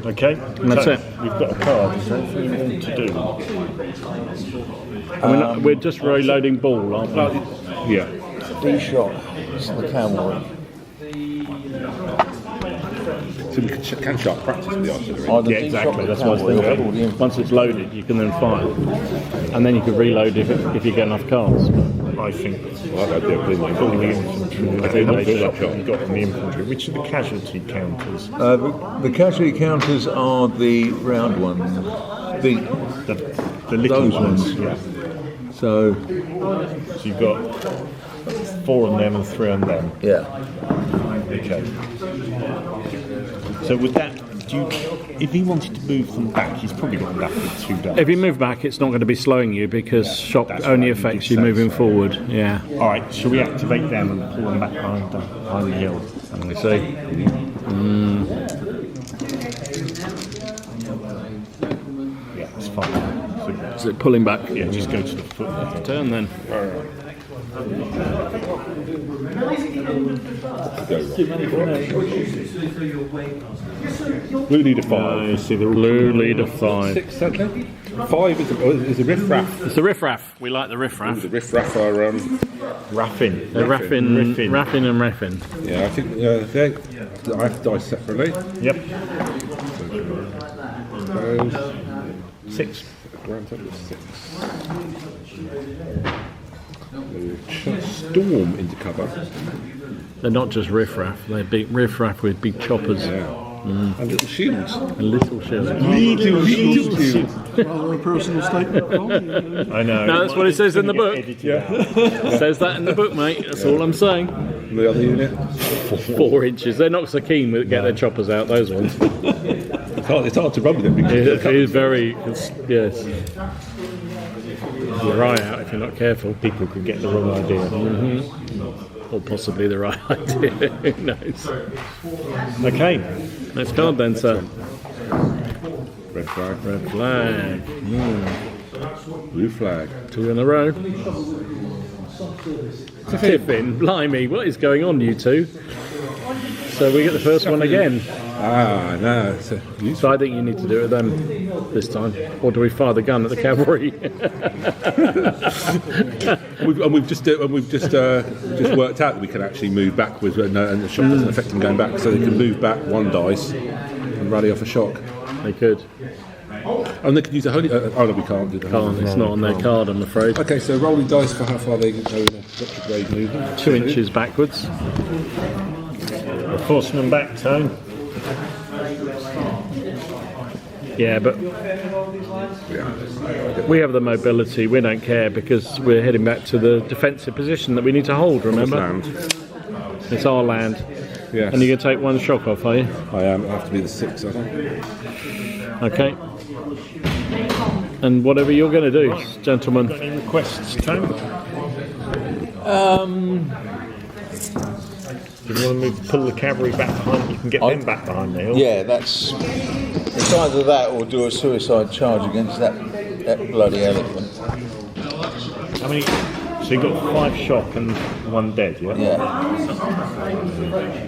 Speaker 4: Okay,
Speaker 1: And that's it.
Speaker 4: We've got a card. Is there anything you want to do?
Speaker 1: We're just reloading ball, aren't we?
Speaker 3: Yeah.
Speaker 2: D-shot. It's the cavalry.
Speaker 3: So we can shot practice with the artillery.
Speaker 2: Oh, the
Speaker 1: Yeah,
Speaker 2: D-shot
Speaker 1: exactly.
Speaker 2: with
Speaker 1: That's what I was
Speaker 2: cavalry, all the
Speaker 1: thinking.
Speaker 2: infantry.
Speaker 1: Once it's loaded, you can then fire, and then you can reload if you get enough cards.
Speaker 4: I think
Speaker 3: Well, I'd do it with my
Speaker 4: all the infantry.
Speaker 3: I think
Speaker 4: They
Speaker 3: that's
Speaker 4: shot you've got in the infantry. Which are the casualty counters?
Speaker 2: The casualty counters are the round ones.
Speaker 4: The little
Speaker 2: Those
Speaker 4: ones.
Speaker 2: ones.
Speaker 4: Yeah.
Speaker 2: So,
Speaker 4: So you've got 4 on them and 3 on them.
Speaker 2: yeah.
Speaker 4: Okay. So with that, if he wanted to move them back, he's probably got enough with 2 dice.
Speaker 1: If you move back, it's not going to be slowing you because shock
Speaker 4: that's
Speaker 1: only
Speaker 4: right, you
Speaker 1: affects
Speaker 4: did
Speaker 1: you
Speaker 4: say
Speaker 1: moving
Speaker 4: so.
Speaker 1: forward. Yeah.
Speaker 4: All right, shall we activate them and pull them back behind the hill?
Speaker 1: Let me see.
Speaker 4: Yeah, it's fine.
Speaker 1: Is it pulling back?
Speaker 4: So, yeah, just go to the foot.
Speaker 1: Turn then.
Speaker 3: Blue leader 5.
Speaker 4: You see, they're all
Speaker 1: Blue leader 5.
Speaker 3: 6, sadly. 5 is a riff-raff.
Speaker 1: It's the riff-raff. We like the riff-raff.
Speaker 3: The riff-raff are,
Speaker 4: raffing.
Speaker 1: They're raffing and raffing.
Speaker 3: yeah, I think I have to dice separately.
Speaker 4: Yep.
Speaker 3: Those
Speaker 4: 6.
Speaker 3: round up to 6. Storm into cover.
Speaker 1: They're not just riff-raff. They're big riff-raff with big choppers
Speaker 3: Yeah. And little shields.
Speaker 1: and little shields.
Speaker 3: Little shields.
Speaker 5: Rather a personal statement.
Speaker 4: I know.
Speaker 1: No, that's what it says in the book.
Speaker 4: Yeah.
Speaker 1: It says that in the book, mate. That's all I'm saying.
Speaker 3: And the other unit.
Speaker 1: 4 inches. They're not so keen to get their choppers out, those ones.
Speaker 3: It's hard to run with them because
Speaker 1: It is very, yes. Your eye out if you're not careful.
Speaker 4: People could get the wrong idea.
Speaker 1: Or possibly the right idea. Who knows?
Speaker 4: Okay.
Speaker 1: Next card then, sir.
Speaker 3: red flag,
Speaker 1: Red flag.
Speaker 3: blue flag.
Speaker 1: 2 in a row. Tipping. Blimey, what is going on, you two? So we get the first one again.
Speaker 3: Ah, no. It's
Speaker 1: So I think you need to do it with them this time. Or do we fire the gun at the cavalry?
Speaker 3: we've just worked out that we can actually move backwards, and the shock doesn't affect them going back, so they can move back 1 dice and rally off a shock.
Speaker 1: They could.
Speaker 3: And they could use a holy. Oh no, we can't do that.
Speaker 1: Can't. It's not on their card, I'm afraid.
Speaker 3: Okay, so rolling dice for how far they can go in a retrograde movement.
Speaker 1: 2 inches backwards.
Speaker 4: Horseman back, Tone.
Speaker 1: Yeah, but we have the mobility. We don't care because we're heading back to the defensive position that we need to hold. Remember,
Speaker 3: Land.
Speaker 1: it's our land,
Speaker 3: Yes.
Speaker 1: and you're going to take 1 shock off, are you?
Speaker 3: I am. I have to be the 6, I think.
Speaker 1: Okay. And whatever you're going to do, gentlemen.
Speaker 4: Any requests, Tone? If you want to pull the cavalry back behind, you can get them back behind the hill.
Speaker 2: Yeah, it's either that or do a suicide charge against that bloody elephant.
Speaker 4: How many? So you've got 5 shock and 1 dead, yeah?
Speaker 2: Yeah.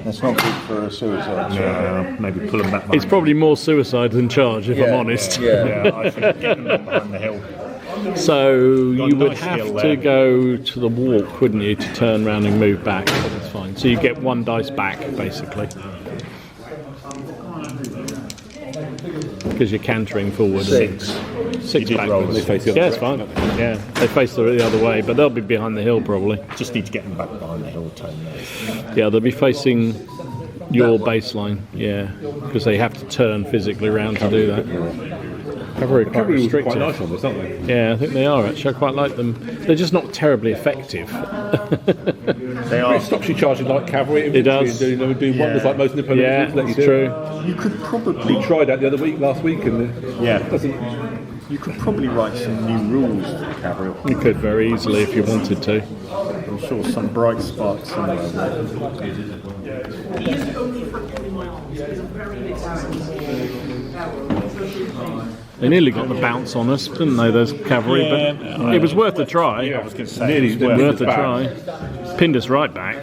Speaker 2: That's not good for a suicide charge.
Speaker 4: Yeah, maybe pull them back behind.
Speaker 1: It's probably more suicide than charge, if I'm
Speaker 2: Yeah,
Speaker 1: honest.
Speaker 2: Yeah.
Speaker 4: Yeah, I think get them back behind the hill.
Speaker 1: So you would
Speaker 4: nice
Speaker 1: have
Speaker 4: hill
Speaker 1: to
Speaker 4: there.
Speaker 1: go to the walk, wouldn't you, to turn around and move back? That's fine. So you get 1 dice back, basically. Because you're cantering forward.
Speaker 2: 6.
Speaker 1: 6
Speaker 4: did roll
Speaker 1: backwards.
Speaker 4: the
Speaker 3: face the other
Speaker 1: Yeah, it's fine. Yeah, they face the other way, but they'll be behind the hill probably.
Speaker 4: Just need to get them back behind the hill, Tone.
Speaker 1: Yeah, they'll be facing your baseline. Yeah, because they have to turn physically around to do that. Cavalry are quite
Speaker 3: Cavalry was
Speaker 1: restrictive.
Speaker 3: quite nice on this, aren't they?
Speaker 1: Yeah, I think they are actually. I quite like them. They're just not terribly effective.
Speaker 4: They are.
Speaker 3: It stops you charging like cavalry.
Speaker 1: It does.
Speaker 3: Doing wonders like most Napoleon
Speaker 1: Yeah,
Speaker 3: let you
Speaker 1: it's
Speaker 3: do.
Speaker 1: true.
Speaker 4: You could probably.
Speaker 3: We tried that the other last week, and it doesn't.
Speaker 4: You could probably write some new rules for the cavalry.
Speaker 1: You could very easily if you wanted to.
Speaker 4: I'm sure some bright spark somewhere.
Speaker 1: They nearly got the bounce on us, didn't they? Those cavalry, but it was worth a try.
Speaker 4: Yeah, I was going to say.
Speaker 3: Nearly
Speaker 1: Worth a
Speaker 3: back.
Speaker 1: try. Pinned us right back.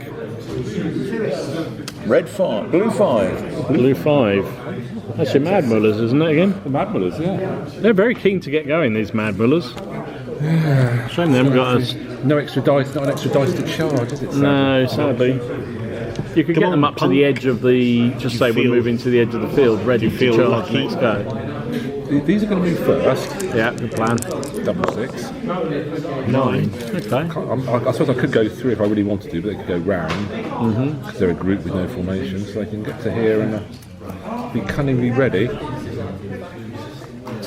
Speaker 2: Red 5, blue 5.
Speaker 1: Blue 5. That's your Mad Mullers, isn't it again?
Speaker 3: The Mad Mullers, yeah.
Speaker 1: They're very keen to get going, these Mad Mullers. Shame they haven't got us.
Speaker 3: No extra dice, not an extra dice to charge, is it?
Speaker 1: No, sadly. You could get them up to the edge of the. Just say we're moving to the edge of the field, ready to charge
Speaker 4: lucky.
Speaker 1: next go.
Speaker 3: These are going to move first.
Speaker 1: Yeah, good plan.
Speaker 3: 6.
Speaker 1: 9. Okay.
Speaker 3: I suppose I could go 3 if I really wanted to, but they could go round. Because they're a group with no formation, so they can get to here and be cunningly ready.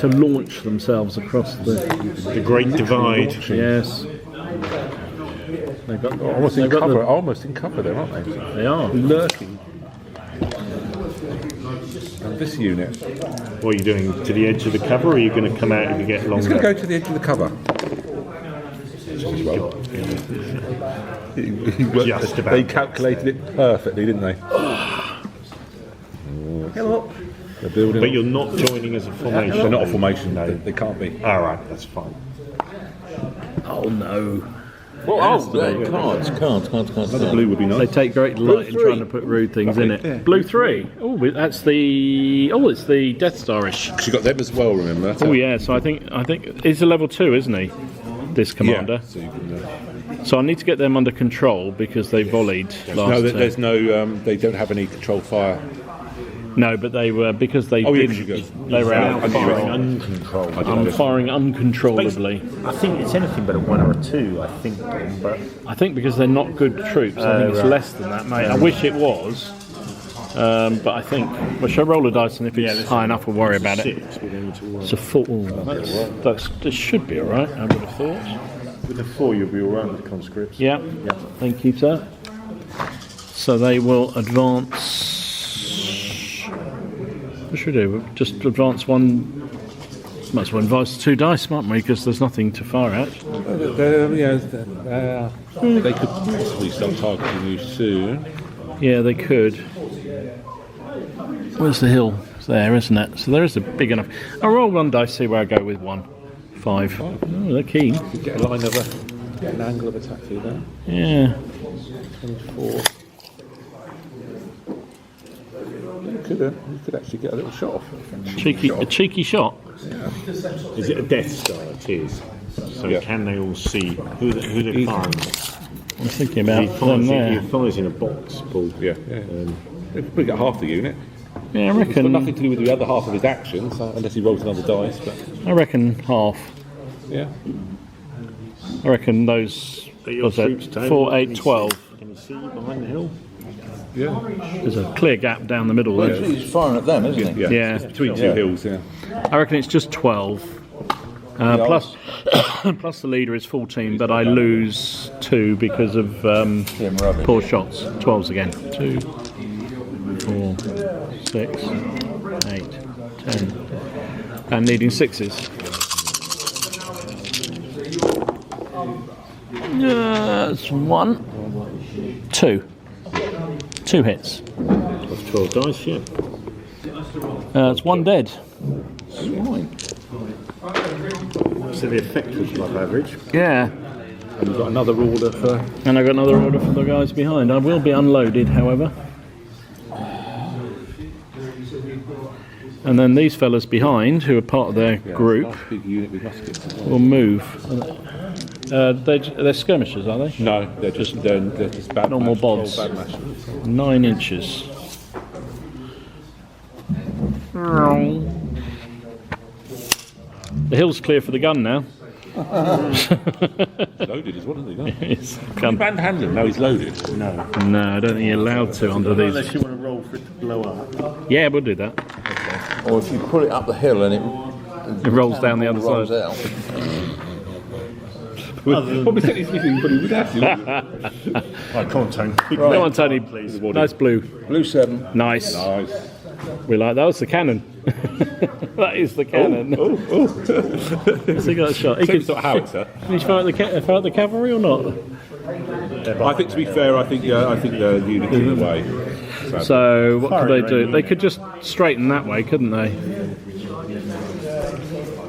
Speaker 1: To launch themselves across the
Speaker 4: Great Divide.
Speaker 1: Yes. They've got
Speaker 3: Almost in
Speaker 1: they've got
Speaker 3: cover, almost in cover there, aren't they?
Speaker 1: They are.
Speaker 3: Lurking. And this unit.
Speaker 4: What are you doing? To the edge of the cover, or are you going to come out and get
Speaker 3: It's
Speaker 4: longer?
Speaker 3: going to go to the edge of the cover.
Speaker 4: Just about.
Speaker 3: They calculated it perfectly, didn't they?
Speaker 2: Hello.
Speaker 3: They're building.
Speaker 4: But you're not joining as a formation.
Speaker 3: They're not a formation.
Speaker 4: No.
Speaker 3: They can't be.
Speaker 4: All right, that's fine.
Speaker 1: Oh no.
Speaker 2: Cards.
Speaker 3: Another blue would be
Speaker 1: They
Speaker 3: nice.
Speaker 1: take great delight in trying to put rude things in it. Blue 3. Oh, that's the. Oh, it's the Death Starish.
Speaker 3: She got them as well. Remember?
Speaker 1: Oh yeah. So I think he's a level 2, isn't he? This commander.
Speaker 3: Yeah. So you can,
Speaker 1: So I need to get them under control because they volleyed last
Speaker 3: no,
Speaker 1: turn.
Speaker 3: there's no. They don't have any controlled fire.
Speaker 1: No, but they were because they
Speaker 3: Oh, yeah,
Speaker 1: didn't.
Speaker 3: because you
Speaker 1: They were out
Speaker 4: Firing
Speaker 1: firing.
Speaker 4: uncontrolled.
Speaker 1: I'm firing uncontrollably.
Speaker 4: I think it's anything but a 1 or a 2. I think, but
Speaker 1: I think because they're not good troops. I think it's
Speaker 4: right.
Speaker 1: less than that, mate. I wish it was, but I think. Well, should I roll a dice, and if it's high enough, we'll worry about it.
Speaker 4: 6 with them to
Speaker 1: It's a 4. That should be all right. I would have thought.
Speaker 4: With a 4, you'll be all right with the conscripts.
Speaker 1: Yeah. Thank you, sir. So they will advance. What should we do? We'll just advance 1. Might as well advance 2 dice, mightn't we? Because there's nothing to fire at.
Speaker 3: They could possibly start targeting you soon.
Speaker 1: Yeah, they could. Where's the hill? It's there, isn't it? So there is a big enough. I'll roll 1 dice, see where I go with 1. 5. Oh, they're keen.
Speaker 3: You get a line of get an angle of attack through there.
Speaker 1: Yeah.
Speaker 3: 24. You could actually get a little shot off.
Speaker 1: A cheeky shot.
Speaker 4: Is it a Death Star? It is. So
Speaker 3: Yeah.
Speaker 4: can they all see who they're firing?
Speaker 1: I'm thinking
Speaker 4: He
Speaker 1: about them there.
Speaker 4: fires in a box, Paul.
Speaker 3: Yeah. They probably get half the unit.
Speaker 1: Yeah, I
Speaker 3: It's got
Speaker 1: reckon.
Speaker 3: nothing to do with the other half of his action, so unless he rolls another dice. But
Speaker 1: I reckon half.
Speaker 3: yeah,
Speaker 1: I reckon those.
Speaker 4: Your
Speaker 1: What's that?
Speaker 4: troops don't.
Speaker 1: 4, 8, 12.
Speaker 4: Can you see behind the hill?
Speaker 3: yeah,
Speaker 1: There's a clear gap down the middle there.
Speaker 2: He's firing at them, isn't he?
Speaker 3: yeah.
Speaker 1: Yeah.
Speaker 3: It's between 2 hills. Yeah.
Speaker 1: I reckon it's just 12. Plus, plus the leader is 14, but I lose 2 because of
Speaker 2: Rubbish.
Speaker 1: poor shots. 12s again. 2, 4, 6, 8, 10. And needing 6s. That's 1, 2. 2 hits.
Speaker 4: That's 12 dice, yeah.
Speaker 1: It's 1 dead.
Speaker 4: So the effect was above average.
Speaker 1: Yeah.
Speaker 3: And we've got another order for.
Speaker 1: And I've got another order for the guys behind. I will be unloaded, however. And then these fellas behind, who are part of their group,
Speaker 3: Last big unit with muskets.
Speaker 1: will move. They're skirmishers, are they?
Speaker 3: No, they're just bad
Speaker 1: Normal
Speaker 3: mash,
Speaker 1: bods.
Speaker 3: bad mash.
Speaker 1: 9 inches. The hill's clear for the gun now.
Speaker 3: Loaded as well, isn't he?
Speaker 1: It's gun.
Speaker 3: Band handling? No, he's loaded.
Speaker 4: No.
Speaker 1: No, I don't think you're allowed to under these.
Speaker 4: Unless you want to roll for it to blow up.
Speaker 1: Yeah, we'll do that.
Speaker 2: Or if you pull it up the hill and
Speaker 1: It rolls down the other
Speaker 2: rolls
Speaker 1: side.
Speaker 2: out.
Speaker 3: Probably technically you probably would have to.
Speaker 4: Right, come on, Tony.
Speaker 1: Come on, Tony, please. Nice blue.
Speaker 2: Blue 7.
Speaker 1: Nice.
Speaker 3: Nice.
Speaker 1: We like that. Was the cannon. That is the cannon. Has he got a shot? He
Speaker 3: Same
Speaker 1: could,
Speaker 3: sort of howitzer.
Speaker 1: can he fire the cavalry or not?
Speaker 3: I think, to be fair, I think the unit in the way.
Speaker 1: So what could they do? They could just straighten that way, couldn't they?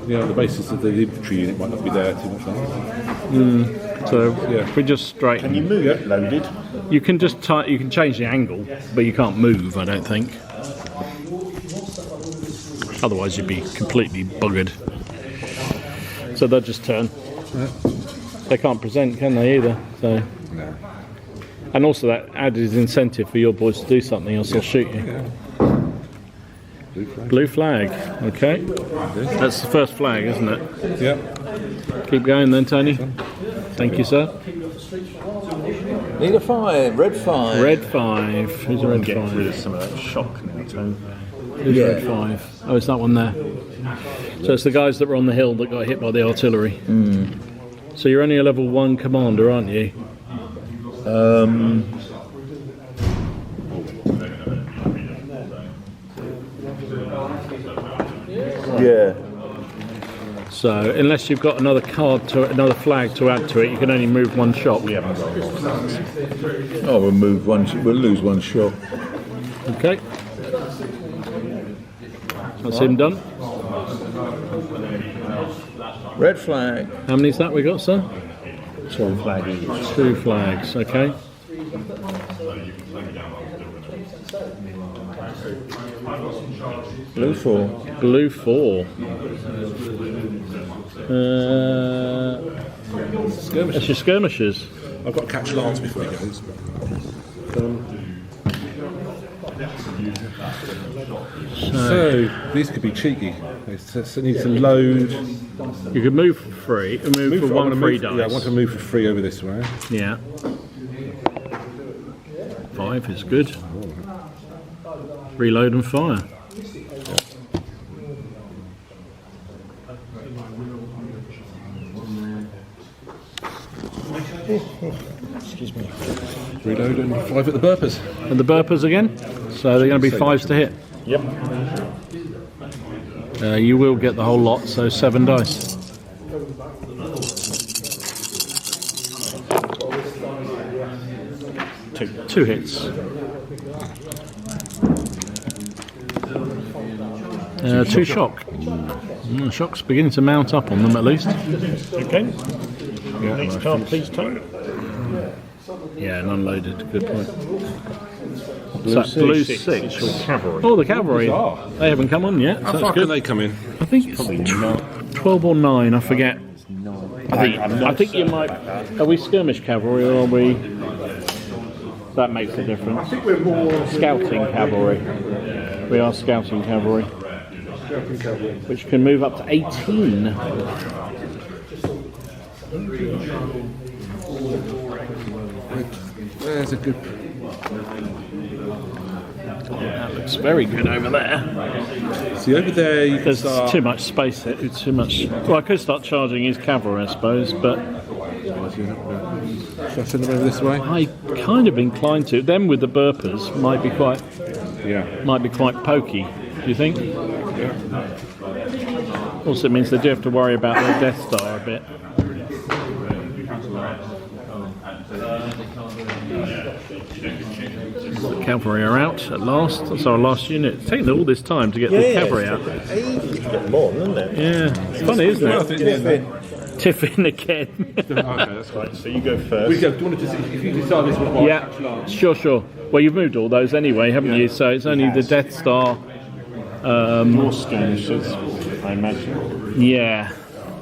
Speaker 3: Yeah, on the basis of the infantry unit might not be there too much longer.
Speaker 1: So if we just straighten.
Speaker 4: Can you move it loaded?
Speaker 1: You can just you can change the angle, but you can't move, I don't think. Otherwise you'd be completely buggered. So they'll just turn. They can't present, can they, either? So.
Speaker 3: No.
Speaker 1: And also that added incentive for your boys to do something, else they'll shoot you. Blue flag, okay. That's the first flag, isn't it?
Speaker 3: Yeah.
Speaker 1: Keep going then, Tony. Thank you, sir.
Speaker 2: Need a 5. Red 5.
Speaker 1: Red 5. Who's a red
Speaker 4: Get rid of
Speaker 1: 5?
Speaker 4: some of that shock now, Tony.
Speaker 1: Who's red 5? Oh, it's that one there. So it's the guys that were on the hill that got hit by the artillery. So you're only a level 1 commander, aren't you?
Speaker 2: Yeah.
Speaker 1: So unless you've got another another flag to add to it, you can only move 1 shot.
Speaker 4: We haven't got
Speaker 2: Oh, we'll move one. We'll lose 1 shot.
Speaker 1: Okay. That's him done.
Speaker 2: Red flag.
Speaker 1: How many's that we got, sir?
Speaker 4: 2 flag each.
Speaker 1: 2 flags, okay.
Speaker 2: Blue 4.
Speaker 1: Blue 4. That's your skirmishers.
Speaker 3: I've got to catch Lance before he goes. So these could be cheeky. It needs to load.
Speaker 1: You could move for free, move for
Speaker 3: I
Speaker 1: 1
Speaker 3: want to
Speaker 1: free
Speaker 3: move,
Speaker 1: dice.
Speaker 3: yeah, I want to move for free over this way.
Speaker 1: Yeah. 5 is good. Reload and fire.
Speaker 4: Excuse me.
Speaker 3: Reload and 5 at the burpers.
Speaker 1: And the burpers again? So they're going to be 5s to hit.
Speaker 4: Yep.
Speaker 1: You will get the whole lot, so 7 dice. Two hits. 2 shock. Shock's beginning to mount up on them at least.
Speaker 4: Okay. Next card, please, Tony.
Speaker 1: Yeah, and unloaded. Good point.
Speaker 4: Blue
Speaker 1: So blue
Speaker 4: 6.
Speaker 1: 6.
Speaker 4: It's your cavalry.
Speaker 1: Oh, the cavalry. They haven't come on yet. So
Speaker 3: How
Speaker 1: that's
Speaker 3: far
Speaker 1: good.
Speaker 3: can they come in?
Speaker 1: I think it's 12 or 9. I forget. I think you might. Are we skirmish cavalry or are we? That makes a difference. I think we're more scouting cavalry. We are scouting cavalry, which can move up to 18.
Speaker 3: There's a good.
Speaker 1: That looks very good over there.
Speaker 3: See over there, you can
Speaker 1: There's
Speaker 3: start.
Speaker 1: too much space. It's too much. Well, I could start charging his cavalry, I suppose, but
Speaker 3: Should I send them over this way?
Speaker 1: I kind of inclined to. Them with the burpers might be quite pokey. Do you think? Also, it means they do have to worry about their Death Star a bit. The cavalry are out at last. That's our last unit. It's taken all this time to get the cavalry out.
Speaker 4: More, isn't it?
Speaker 1: Yeah, it's funny, isn't it? Tiffin again.
Speaker 3: Okay, that's fine.
Speaker 4: Right, so you go first.
Speaker 3: Do you want to if you decide this one,
Speaker 1: Yeah, sure. Well, you've moved all those anyway, haven't you? So it's only the Death Star.
Speaker 4: More skirmishers, I imagine.
Speaker 1: Yeah,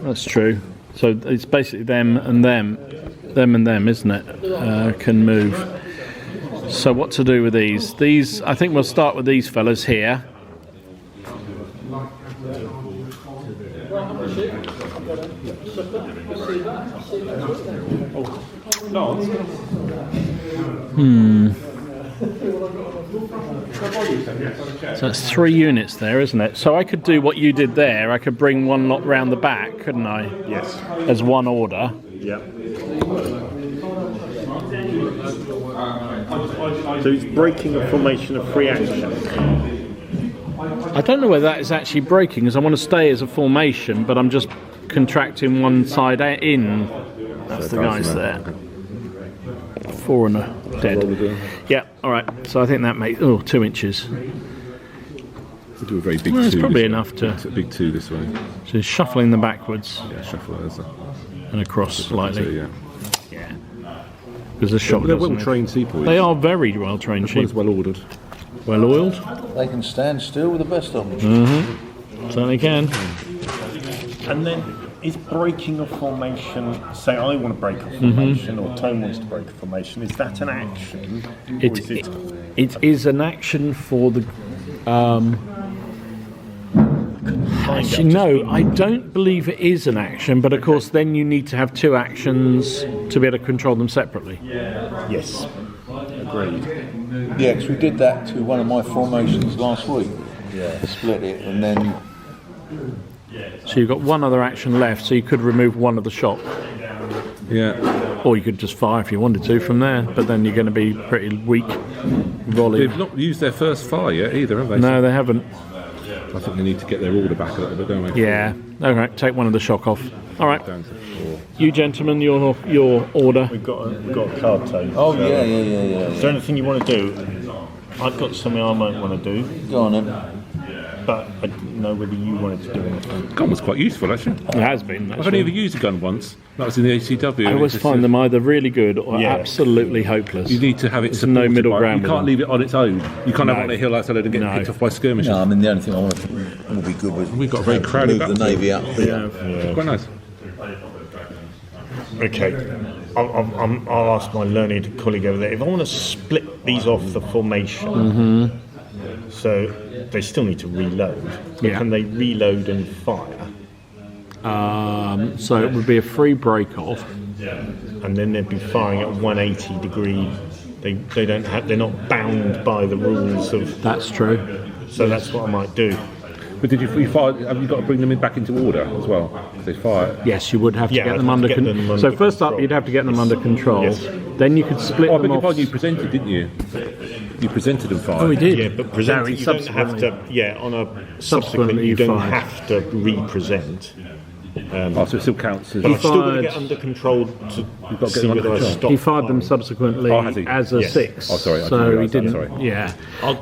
Speaker 1: that's true. So it's basically them and them, isn't it? Can move. So what to do with these? These, I think we'll start with these fellas here. So it's 3 units there, isn't it? So I could do what you did there. I could bring one lot round the back, couldn't I?
Speaker 4: Yes.
Speaker 1: As one order.
Speaker 4: Yeah. So it's breaking a formation of free action.
Speaker 1: I don't know whether that is actually breaking, as I want to stay as a formation, but I'm just contracting one side in. That's the guys there. 4 and a dead. Yeah, alright. So I think that makes 2 inches.
Speaker 3: We'll do a very big 2.
Speaker 1: It's probably enough to.
Speaker 3: It's a big 2 this way.
Speaker 1: So shuffling them backwards.
Speaker 3: Yeah, shuffle those.
Speaker 1: And across slightly.
Speaker 3: 2, yeah.
Speaker 1: Yeah. Because the shot
Speaker 3: They're
Speaker 1: doesn't
Speaker 3: well trained sepoys.
Speaker 1: They are very well trained sheep.
Speaker 3: Well ordered.
Speaker 1: Well oiled.
Speaker 2: They can stand still with the best of them.
Speaker 1: Certainly can.
Speaker 4: And then is breaking a formation, say I want to break a formation or Tone wants to break a formation, is that an action?
Speaker 1: It is an action for the... Actually, no, I don't believe it is an action, but of course then you need to have 2 actions to be able to control them separately.
Speaker 4: Yes, agreed.
Speaker 2: Yeah, because we did that to one of my formations last week. Yeah. Split it and then...
Speaker 1: So you've got one other action left, so you could remove one of the shot.
Speaker 3: Yeah.
Speaker 1: Or you could just fire if you wanted to from there, but then you're going to be pretty weak volley.
Speaker 3: They've not used their first fire yet either, have they?
Speaker 1: No, they haven't.
Speaker 3: I think they need to get their order back a little bit, don't they?
Speaker 1: Yeah. Alright, take one of the shock off. Alright.
Speaker 3: Down to 4.
Speaker 1: You gentlemen, your order.
Speaker 4: We've got a card table.
Speaker 2: Oh,
Speaker 4: so,
Speaker 2: yeah.
Speaker 4: Is there anything you want to do? I've got something I might want to do,
Speaker 2: Go on then.
Speaker 4: but I didn't know whether you wanted to do anything.
Speaker 3: Gun was quite useful, actually.
Speaker 1: It has been.
Speaker 3: I've only ever used a gun once. That was in the ACW.
Speaker 1: I always find them either really good or
Speaker 4: Yeah.
Speaker 1: absolutely hopeless.
Speaker 3: You need to have it
Speaker 1: There's no
Speaker 3: supported
Speaker 1: middle
Speaker 3: by-
Speaker 1: ground
Speaker 3: You
Speaker 1: with
Speaker 3: can't
Speaker 1: them.
Speaker 3: leave it on its own. You can't have it
Speaker 1: No.
Speaker 3: on a hill outside and get
Speaker 1: No.
Speaker 3: picked off by skirmishers.
Speaker 2: No, I mean the only thing I want to be good with.
Speaker 3: We've got a very crowded
Speaker 2: move the
Speaker 3: battlefield.
Speaker 2: navy up.
Speaker 3: It's quite nice.
Speaker 4: Okay, I'll ask my learned colleague over there. If I want to split these off the formation, so they still need to reload, but
Speaker 1: Yeah.
Speaker 4: can they reload and fire?
Speaker 1: So it would be a free break off.
Speaker 4: And then they'd be firing at 180 degree. They don't have. They're not bound by the rules of.
Speaker 1: That's true.
Speaker 4: So that's what I might do.
Speaker 3: But did you fire? Have you got to bring them back into order as well? If they fire.
Speaker 1: Yes, you would have to
Speaker 4: Yeah,
Speaker 1: get
Speaker 4: I'd
Speaker 1: them
Speaker 4: have
Speaker 1: under
Speaker 4: to get them
Speaker 1: control.
Speaker 4: under
Speaker 1: So first up,
Speaker 4: control.
Speaker 1: you'd have to get them under control.
Speaker 4: Yes.
Speaker 1: Then you could split
Speaker 3: Oh, I
Speaker 1: them
Speaker 3: beg your
Speaker 1: off.
Speaker 3: pardon, you presented, didn't you? You presented them fire.
Speaker 1: Oh, we did.
Speaker 4: Yeah, but present.
Speaker 1: No,
Speaker 4: You don't have to. Yeah, on a subsequent, you don't
Speaker 1: fired.
Speaker 4: have to re-present.
Speaker 3: Oh, so it still counts as.
Speaker 4: But I've still got to
Speaker 1: fired-
Speaker 4: get under control to
Speaker 3: got to get
Speaker 4: see
Speaker 3: them under
Speaker 4: whether I
Speaker 3: control.
Speaker 4: stop.
Speaker 1: He fired them
Speaker 4: firing.
Speaker 1: subsequently
Speaker 3: Oh, has he?
Speaker 1: as a
Speaker 4: Yes.
Speaker 1: 6.
Speaker 3: Oh, sorry, I didn't
Speaker 1: So he
Speaker 3: realise that,
Speaker 1: didn't.
Speaker 3: sorry.
Speaker 1: Yeah.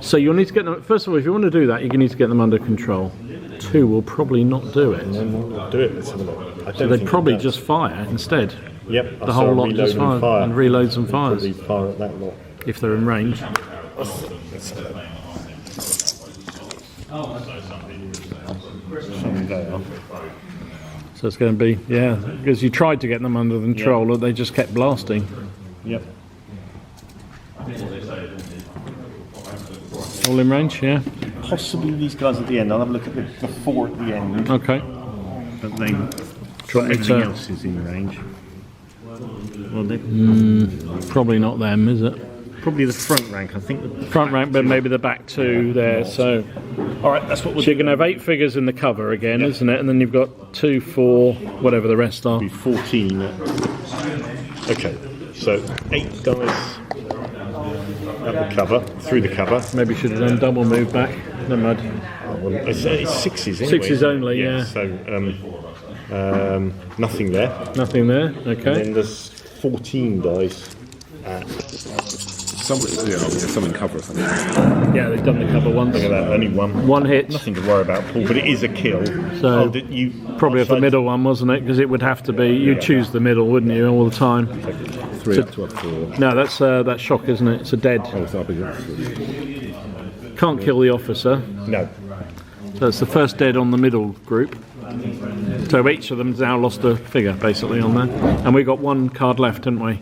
Speaker 1: So you'll need to get them. First of all, if you want to do that, you need to get them under control. 2 will probably not do it.
Speaker 4: We'll do it. Let's have a look. I don't
Speaker 1: So they'd
Speaker 4: think
Speaker 1: probably
Speaker 4: it does.
Speaker 1: just fire instead.
Speaker 4: Yep.
Speaker 1: The whole lot just
Speaker 4: reload
Speaker 1: fire and reloads and fires
Speaker 4: Probably fire at that lot.
Speaker 1: if they're in range.
Speaker 4: Something there.
Speaker 1: So it's going to be because you tried to get them under control, they just kept blasting.
Speaker 4: Yep.
Speaker 1: All in range, yeah.
Speaker 4: Possibly these guys at the end. I'll have a look at the 4 at the end.
Speaker 1: Okay.
Speaker 4: But then
Speaker 1: Try
Speaker 4: everything
Speaker 1: to,
Speaker 4: else is in range. Well, they
Speaker 1: probably not them, is it?
Speaker 4: probably the front rank. I think the
Speaker 1: Front rank, but maybe the back 2 there. So,
Speaker 4: all right, that's what we'll
Speaker 1: so you're going to have 8 figures in the cover again,
Speaker 4: Yep.
Speaker 1: isn't it? And then you've got 2, 4, whatever the rest are.
Speaker 4: be 14. Okay, so 8 dice at the cover, through the cover.
Speaker 1: Maybe should have done double move back. Never mind.
Speaker 4: Well, it's 6s anyway.
Speaker 1: 6s only, yeah.
Speaker 4: So nothing there.
Speaker 1: Nothing there.
Speaker 4: And
Speaker 1: Okay.
Speaker 4: then there's 14 dice.
Speaker 3: Something cover or something.
Speaker 1: Yeah, they've done the cover once.
Speaker 4: Look at that, only one.
Speaker 1: One hit.
Speaker 4: Nothing to worry about, Paul, but it is a kill.
Speaker 1: So,
Speaker 4: did you
Speaker 1: Probably of the middle one, wasn't it? Because it would have to be. You'd choose the middle, wouldn't you, all the time?
Speaker 3: 3 up to a 4.
Speaker 1: No, that's shock, isn't it? It's a dead.
Speaker 3: Oh, so I'll be
Speaker 1: Can't kill the officer.
Speaker 4: No.
Speaker 1: So it's the first dead on the middle group. So each of them's now lost a figure, basically, on there. And we got 1 card left, didn't we?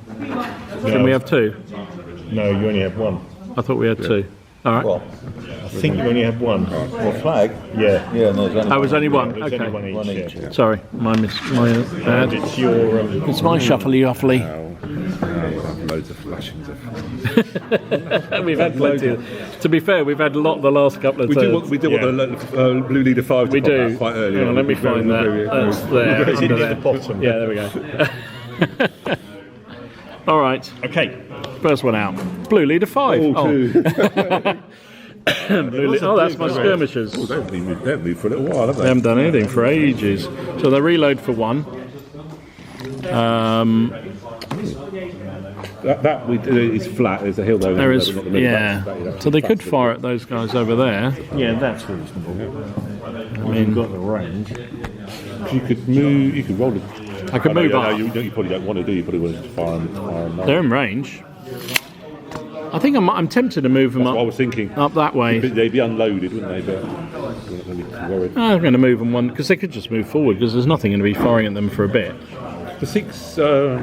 Speaker 1: Can we have 2?
Speaker 4: No, you only have 1.
Speaker 1: I thought we had 2. All right.
Speaker 2: What?
Speaker 4: I think you only have 1.
Speaker 2: What flag?
Speaker 4: Yeah.
Speaker 2: Yeah, no, there's only
Speaker 1: I was only 1.
Speaker 4: There's only
Speaker 1: Okay.
Speaker 4: one each.
Speaker 2: each.
Speaker 4: Yeah.
Speaker 1: Sorry, my
Speaker 4: And
Speaker 1: bad.
Speaker 4: it's your.
Speaker 1: It's my shuffly uffly.
Speaker 3: loads of flashings of.
Speaker 1: We've had plenty. To be fair, we've had a lot the last couple of
Speaker 3: We
Speaker 1: turns.
Speaker 3: do want the blue leader 5 to
Speaker 1: We
Speaker 3: pop
Speaker 1: do.
Speaker 3: out quite early.
Speaker 1: Hang on, let me find that. That's there.
Speaker 4: It's
Speaker 1: under
Speaker 4: in
Speaker 1: there.
Speaker 4: the bottom.
Speaker 1: Yeah, there we go. All right,
Speaker 4: Okay.
Speaker 1: first one out. Blue leader 5.
Speaker 3: Two.
Speaker 1: That's my skirmishers.
Speaker 3: Oh, they haven't moved for a little while, have
Speaker 1: They
Speaker 3: they?
Speaker 1: haven't done anything for ages. So they reload for 1.
Speaker 3: That we do is flat. There's a hill there.
Speaker 1: There is,
Speaker 3: not the middle.
Speaker 1: yeah.
Speaker 3: That's
Speaker 1: So they could fire at those guys over there.
Speaker 4: Yeah, that's reasonable.
Speaker 1: I mean,
Speaker 4: You've got the range.
Speaker 3: You could move. You could roll it.
Speaker 1: I could move up.
Speaker 3: You probably don't want to do. You probably want to fire them.
Speaker 1: They're in range. I think I'm tempted to move them
Speaker 3: That's what I
Speaker 1: up
Speaker 3: was thinking.
Speaker 1: that way.
Speaker 3: They'd be unloaded, wouldn't they? But you're not really worried.
Speaker 1: I'm going to move them one because they could just move forward because there's nothing going to be firing at them for a bit.
Speaker 3: The 6, no,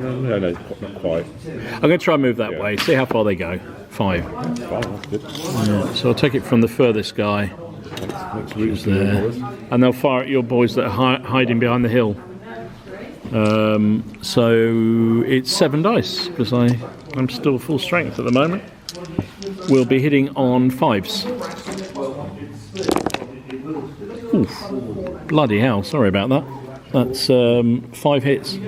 Speaker 3: not quite.
Speaker 1: I'm going to try and move that way, see how far they go. 5.
Speaker 3: Fine, that's good.
Speaker 1: So I'll take it from the furthest guy
Speaker 3: Makes
Speaker 1: who's there, and they'll fire at your boys that are hiding behind the hill. So it's 7 dice because I'm still full strength at the moment. We'll be hitting on 5s. Oof. Bloody hell, sorry about that. That's 5 hits.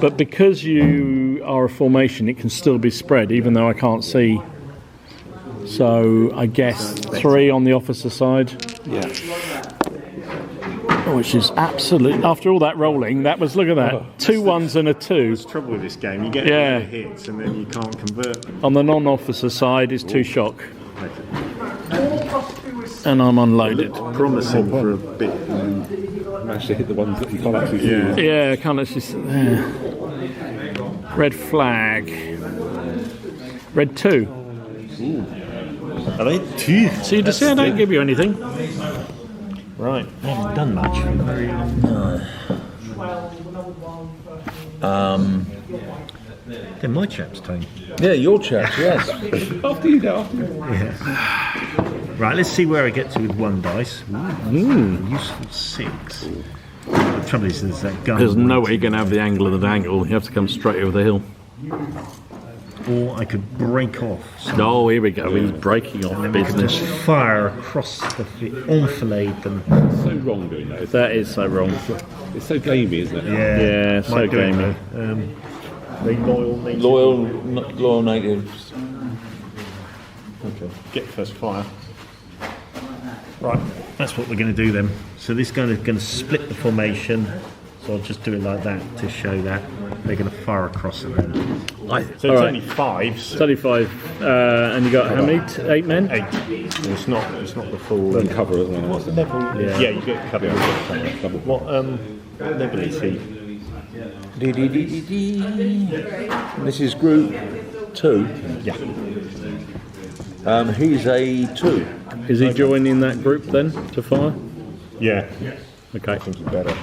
Speaker 1: But because you are a formation, it can still be spread, even though I can't see. So I guess 3 on the officer side.
Speaker 2: Yeah.
Speaker 1: Which is absolute. After all that rolling, that was, look at that, 2 1s and a 2.
Speaker 4: There's trouble with this game. You get
Speaker 1: Yeah.
Speaker 4: hits and then you can't convert.
Speaker 1: On the non-officer side is 2 shock. And I'm unloaded.
Speaker 4: Promising for a bit.
Speaker 3: Managed to hit the ones that you can't actually see.
Speaker 1: Yeah, I can't actually see. Red flag. Red 2.
Speaker 4: Are they 2?
Speaker 1: So you just see I don't give you anything.
Speaker 4: Right. I haven't done much. They're my chaps, Tony.
Speaker 2: Yeah, your chaps, yes.
Speaker 3: After you go.
Speaker 4: Right, let's see where I get to with 1 dice. Useful 6. The trouble is, there's that gun.
Speaker 1: There's no way you're going to have the angle of the dangle. You have to come straight over the hill.
Speaker 4: Or I could break off.
Speaker 1: Oh, here we go. He's breaking off business.
Speaker 4: Just fire across the enfilade them.
Speaker 3: So wrong doing that.
Speaker 1: That is so wrong.
Speaker 3: It's so gamey, isn't it?
Speaker 1: Yeah, so
Speaker 4: Might do it,
Speaker 1: gamey.
Speaker 4: though. They native.
Speaker 2: Loyal natives.
Speaker 4: Okay. Get first fire. Right, that's what we're going to do then. So this guy is going to split the formation. So I'll just do it like that to show that they're going to fire across it then. So it's only 5s.
Speaker 1: 35. And you got how many? 8 men?
Speaker 4: 8. So it's not the full.
Speaker 3: Then cover it.
Speaker 4: What level? Yeah, you get covered.
Speaker 3: Double.
Speaker 4: What level is he?
Speaker 2: This is group 2.
Speaker 4: Yeah.
Speaker 2: He's a 2.
Speaker 1: Is he joining that group then to fire?
Speaker 4: Yeah.
Speaker 1: Okay.
Speaker 4: I think he's better.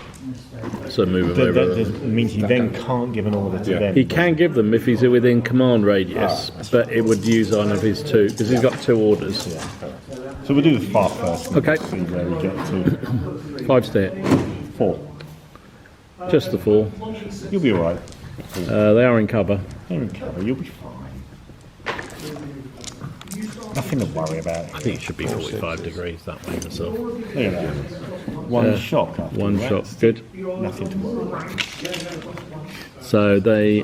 Speaker 1: So move him
Speaker 4: That
Speaker 1: over.
Speaker 4: means he then can't give an order to them.
Speaker 1: He can give them if he's within command radius, but it would use one of his 2 because he's got 2 orders.
Speaker 4: So we'll do the far first. And
Speaker 1: Okay.
Speaker 4: see where we get to.
Speaker 1: 5's to hit.
Speaker 4: 4.
Speaker 1: Just the 4.
Speaker 4: You'll be alright.
Speaker 1: They are in cover.
Speaker 4: They're in cover. You'll be fine. Nothing to worry about.
Speaker 1: I think it should be 45 degrees that way myself.
Speaker 4: Look at that. One shock. After
Speaker 1: 1
Speaker 4: that.
Speaker 1: shot, good.
Speaker 4: Nothing to worry about.
Speaker 1: So they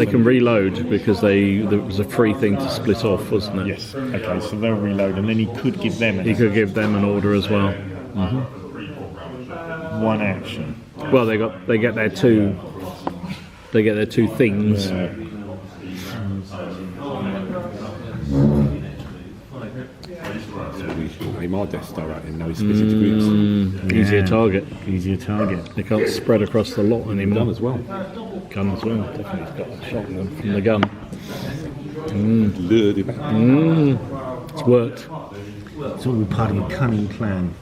Speaker 1: can reload because there was a free thing to split off, wasn't it?
Speaker 4: Yes. Okay. So they'll reload, and then he could give them
Speaker 1: He could give them an order as well.
Speaker 4: 1 action.
Speaker 1: Well, they get their 2. They get their 2 things.
Speaker 3: So we should aim our Death Star at him now. He's split into groups.
Speaker 1: Easier target.
Speaker 4: Easier target.
Speaker 1: They can't spread across the lot anymore.
Speaker 3: Gun as well.
Speaker 1: Gun as well. Definitely got a shot from the gun.
Speaker 3: Lured him back.
Speaker 1: It's worked.
Speaker 4: It's all part of a cunning plan.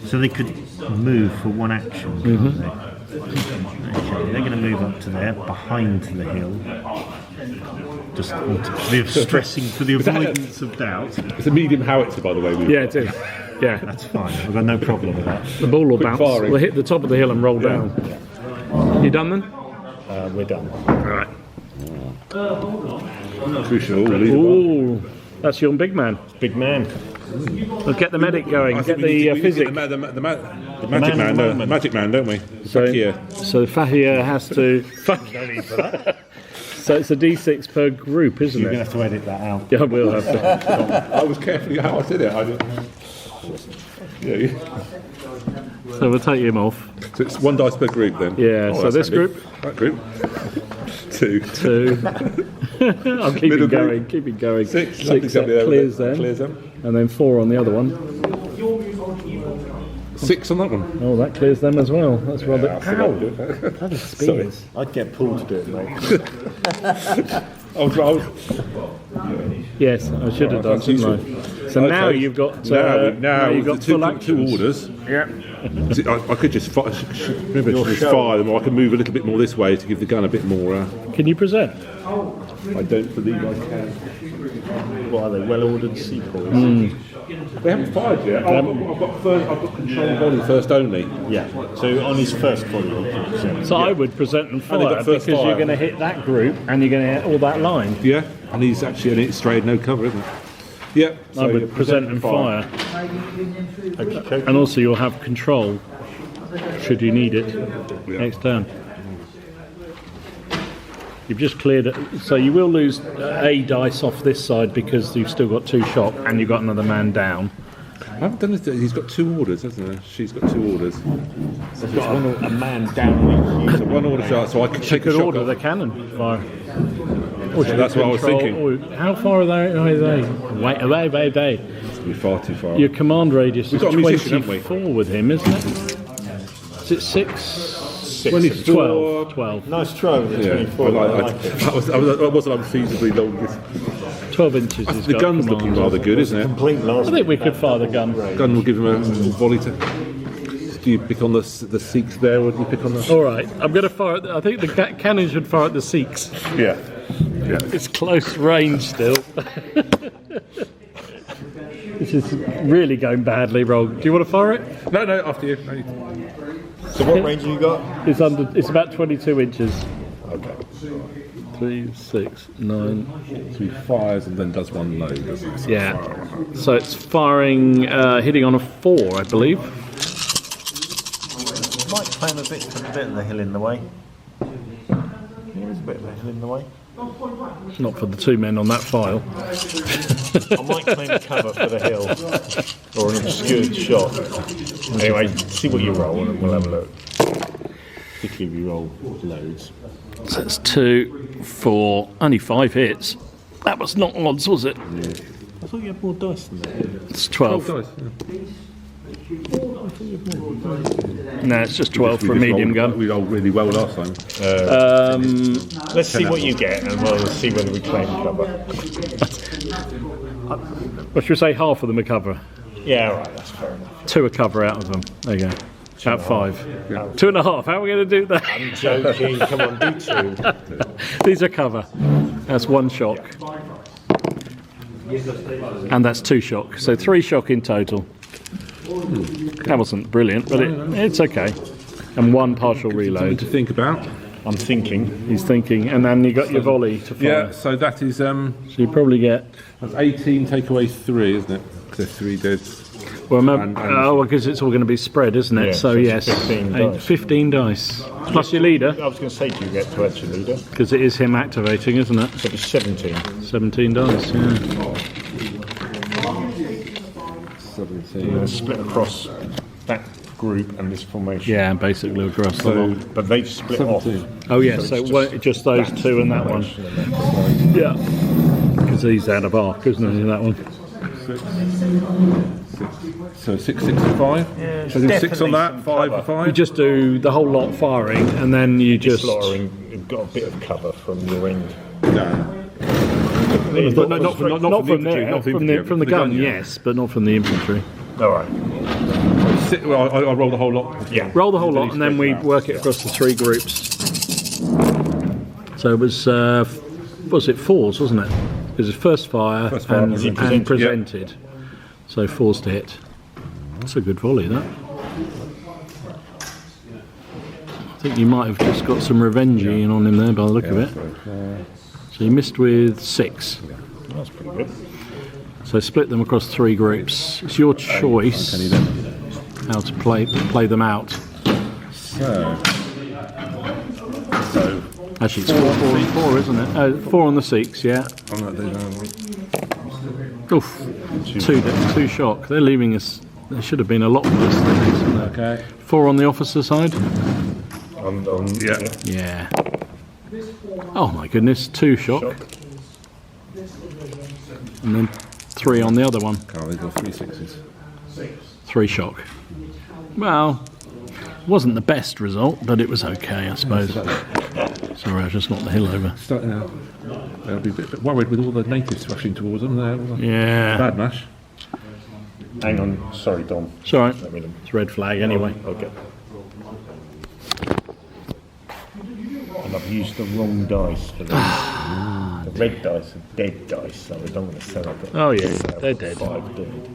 Speaker 4: So they could move for 1 action, can't they? Okay, they're going to move up to there, behind the hill. Just for the stressing, for the avoidance of doubt.
Speaker 3: It's a medium howitzer, by the way.
Speaker 1: Yeah, it is. Yeah,
Speaker 4: That's fine. I've got no problem with that.
Speaker 1: the ball will bounce.
Speaker 3: firing.
Speaker 1: We'll hit the top of the hill and roll down. You done then?
Speaker 4: we're done.
Speaker 1: Right.
Speaker 3: Crucial. Leader one.
Speaker 1: Ooh, that's your big man.
Speaker 4: Big man.
Speaker 1: We'll get the medic going.
Speaker 3: I
Speaker 1: Get
Speaker 3: think we need
Speaker 1: the
Speaker 3: to
Speaker 1: physic.
Speaker 3: get the magic man. The magic man, don't we?
Speaker 1: So,
Speaker 3: Fakir.
Speaker 1: so Fahir has to.
Speaker 4: No need for that.
Speaker 1: So it's a D6 per group, isn't
Speaker 4: You're
Speaker 1: it?
Speaker 4: going to have to edit that out.
Speaker 1: Yeah, we'll have to.
Speaker 3: I was carefully how I did it. I didn't. Yeah.
Speaker 1: So we'll take him off.
Speaker 3: So it's 1 dice per group then.
Speaker 1: Yeah. So
Speaker 3: that's
Speaker 1: this
Speaker 3: handy.
Speaker 1: group,
Speaker 3: That group. 2.
Speaker 1: 2. I'll keep
Speaker 3: Middle
Speaker 1: it going.
Speaker 3: group.
Speaker 1: Keep it going.
Speaker 3: 6.
Speaker 1: 6 that clears them,
Speaker 3: Clears them.
Speaker 1: and then 4 on the other one.
Speaker 3: 6 on that one.
Speaker 1: Oh, that clears them as well. That's rather.
Speaker 3: I forgot to do it.
Speaker 1: Bloody spears.
Speaker 4: I'd get Paul to do it, mate.
Speaker 3: I was
Speaker 1: Yes, I should have done,
Speaker 3: that's
Speaker 1: shouldn't I? So now
Speaker 3: Okay.
Speaker 1: you've got.
Speaker 3: now
Speaker 1: you've got full
Speaker 3: two
Speaker 1: actions.
Speaker 3: orders.
Speaker 1: Yeah.
Speaker 3: See, I could just fire them, or I can move a little bit more this way to give the gun a bit more.
Speaker 1: Can you present?
Speaker 3: I don't believe I can.
Speaker 4: What are they? Well-ordered sequels.
Speaker 3: They haven't fired yet. I've got control volley first only.
Speaker 4: Yeah. So on his first volley, he can present.
Speaker 1: So I would present and
Speaker 3: they
Speaker 1: fire
Speaker 3: got first
Speaker 1: because
Speaker 3: fire.'re
Speaker 1: going to hit that group and you're going to hit all that line.
Speaker 3: Yeah, and he's actually only straight, no cover, isn't it? Yeah.
Speaker 1: I would present and fire. And also you'll have control should you need it next turn. You've just cleared it, so you will lose a dice off this side because you've still got 2 shock and you've got another man down.
Speaker 3: I haven't done it. He's got 2 orders, hasn't he? She's got 2 orders.
Speaker 4: They've got a man down.
Speaker 3: So 1 order shot, so I could take
Speaker 1: Could
Speaker 3: a shot.
Speaker 1: order the cannon fire. Or
Speaker 3: Yeah, that's what I was thinking.
Speaker 1: How far are they? Wait, away.
Speaker 3: It's be far too far.
Speaker 1: Your command radius
Speaker 3: We've
Speaker 1: is
Speaker 3: got a musician, haven't we?
Speaker 1: 24 with him, isn't it? Is it 6? 12. 12.
Speaker 4: Nice try with the
Speaker 3: Yeah,
Speaker 4: 24. I like it.
Speaker 3: that wasn't unfeasibly long.
Speaker 1: 12 inches is
Speaker 3: The gun's looking rather good, isn't it?
Speaker 4: Complete last.
Speaker 1: I think we could fire the gun.
Speaker 3: Gun will give him a volley to. Do you pick on the Sikhs there, or do you pick on the?
Speaker 1: All right, I'm going to fire. I think the cannon should fire at the Sikhs.
Speaker 3: Yeah.
Speaker 1: It's close range still. This is really going badly wrong. Do you want to fire it?
Speaker 3: No, after you. No,
Speaker 4: So what range you got?
Speaker 1: It's under. It's about 22 inches.
Speaker 4: Okay.
Speaker 1: 3, 6, 9.
Speaker 3: So he fires and then does 1 load, doesn't he?
Speaker 1: Yeah. So it's firing, hitting on a 4, I believe.
Speaker 4: Might claim a bit of the hill in the way. There is a bit of a hill in the way.
Speaker 1: Not for the 2 men on that file.
Speaker 4: I might claim cover for the hill or an obscured shot. Anyway, see what you roll and we'll have a look. Particularly if you roll loads.
Speaker 1: So it's 2, 4, only 5 hits. That was not odds, was it?
Speaker 4: I thought you had more dice than that.
Speaker 1: It's 12. No, it's just 12 for a medium gun.
Speaker 3: We rolled really well last time.
Speaker 4: Let's see what you get and we'll see whether we claim cover.
Speaker 1: What should we say? Half of them are cover.
Speaker 4: Yeah, alright, that's fair enough.
Speaker 1: 2 are cover out of them. There you go. Out 5. 2.5. How are we going to do that?
Speaker 4: I'm joking, come on, do 2.
Speaker 1: These are cover. That's 1 shock. And that's 2 shock. So 3 shock in total. That wasn't brilliant, but it's okay. And 1 partial
Speaker 3: Something
Speaker 1: reload.
Speaker 3: to think about.
Speaker 4: I'm thinking.
Speaker 1: He's thinking, and then you got your volley to fire.
Speaker 3: Yeah, so that is
Speaker 1: So you probably get.
Speaker 3: that's 18 take away 3, isn't it? Because 3 deads.
Speaker 1: Well, remember, because it's all going to be spread, isn't it?
Speaker 4: Yeah,
Speaker 1: so
Speaker 4: so it's
Speaker 1: yes,
Speaker 4: 15 dice.
Speaker 1: 15 dice plus your leader,
Speaker 4: I was going to say, do you get to add your leader?
Speaker 1: because it is him activating, isn't it?
Speaker 4: So it's 17.
Speaker 1: 17 dice. Yeah.
Speaker 3: 17.
Speaker 4: Split across that group and this formation.
Speaker 1: Yeah, basically across the
Speaker 3: So,
Speaker 1: lot.
Speaker 4: But they've split off.
Speaker 3: 17.
Speaker 1: Oh yeah, so it won't- just those 2 and that one. Yeah, because he's out of arc, isn't he? That one.
Speaker 3: So 6, 6 and 5.
Speaker 4: Yeah,
Speaker 3: So do 6 on that, 5
Speaker 4: cover.
Speaker 3: for 5.
Speaker 1: You just do the whole lot firing, and then you just.
Speaker 4: Slaughtering, you've got a bit of cover from your end.
Speaker 1: But not from
Speaker 3: infantry,
Speaker 1: there.
Speaker 3: not
Speaker 1: From the gun,
Speaker 3: yeah.
Speaker 1: yes, but not from the infantry.
Speaker 4: Alright.
Speaker 3: Well, I roll the whole lot.
Speaker 4: Yeah.
Speaker 1: Roll the whole lot, and then we work it across the 3 groups. So it was, was it 4s, wasn't it? It was his first fire, and
Speaker 4: presented.
Speaker 1: presented. So 4s to hit. That's a good volley, that. think you might have just got some revenge in on him there by the look of it. So you missed with 6.
Speaker 4: That's pretty good.
Speaker 1: So split them across 3 groups. It's your choice how to play them out.
Speaker 2: So
Speaker 1: Actually, it's 4 and 4, isn't it? 4 on the 6, yeah.
Speaker 3: I'm not doing that.
Speaker 1: Oof. 2 shock. They're leaving us. There should have been a lot worse than this.
Speaker 3: Okay.
Speaker 1: 4 on the officer side.
Speaker 3: Yeah.
Speaker 1: Yeah. Oh my goodness, 2 shock. And then 3 on the other one.
Speaker 3: Carl, they've got 3 6s.
Speaker 1: 3 shock. Well, it wasn't the best result, but it was okay, I suppose. Sorry, I just knocked the hill over.
Speaker 3: Starting out. They'll be a bit worried with all the natives rushing towards them.
Speaker 1: Yeah.
Speaker 3: Bad mash.
Speaker 4: Hang on, sorry, Dom.
Speaker 1: It's alright. It's red flag anyway.
Speaker 4: Okay. And I've used the wrong dice for this. The red dice are dead dice, so I don't want to sell it.
Speaker 1: Oh yeah, they're dead.
Speaker 4: 5 dead.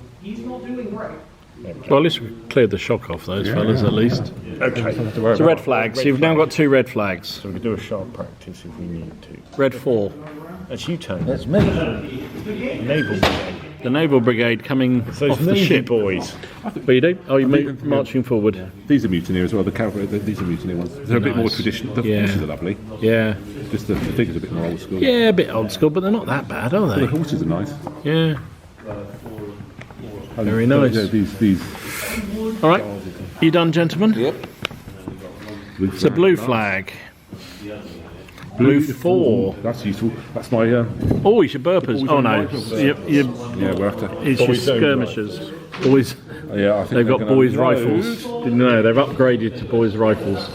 Speaker 1: Well, at least we cleared the shock off those fellas, at least.
Speaker 4: Okay.
Speaker 1: It's a red flag, so you've now got 2 red flags.
Speaker 4: So we can do a sharp practice if we need to.
Speaker 1: Red 4.
Speaker 4: That's you, Tony.
Speaker 2: that's me.
Speaker 4: Naval Brigade.
Speaker 1: The Naval Brigade coming
Speaker 4: Those
Speaker 1: off the
Speaker 4: Navy
Speaker 1: ship.
Speaker 4: boys.
Speaker 1: What you do? Oh, you're marching forward.
Speaker 3: These are mutineers as well. The cavalry. These are mutineer ones. They're a bit more
Speaker 1: Nice.
Speaker 3: traditional. The
Speaker 1: Yeah.
Speaker 3: horses are lovely.
Speaker 1: Yeah.
Speaker 3: Just the figures are a bit more old school.
Speaker 1: Yeah, a bit old school, but they're not that bad, are
Speaker 3: The
Speaker 1: they?
Speaker 3: horses are nice.
Speaker 1: Yeah.
Speaker 3: And
Speaker 1: Very nice.
Speaker 3: Yeah, these.
Speaker 1: All right. You done, gentlemen?
Speaker 2: Yep.
Speaker 1: It's a blue flag. Blue 4.
Speaker 3: That's useful. That's my.
Speaker 1: Oh, it's your burpers. Oh no,
Speaker 3: Yeah, we'll have to.
Speaker 1: it's your
Speaker 4: Boys' own
Speaker 1: skirmishers. Boys,
Speaker 3: Yeah, I think
Speaker 1: they've got
Speaker 3: they're gonna
Speaker 1: boys'
Speaker 3: load.
Speaker 1: rifles. Didn't know they've upgraded to boys' rifles,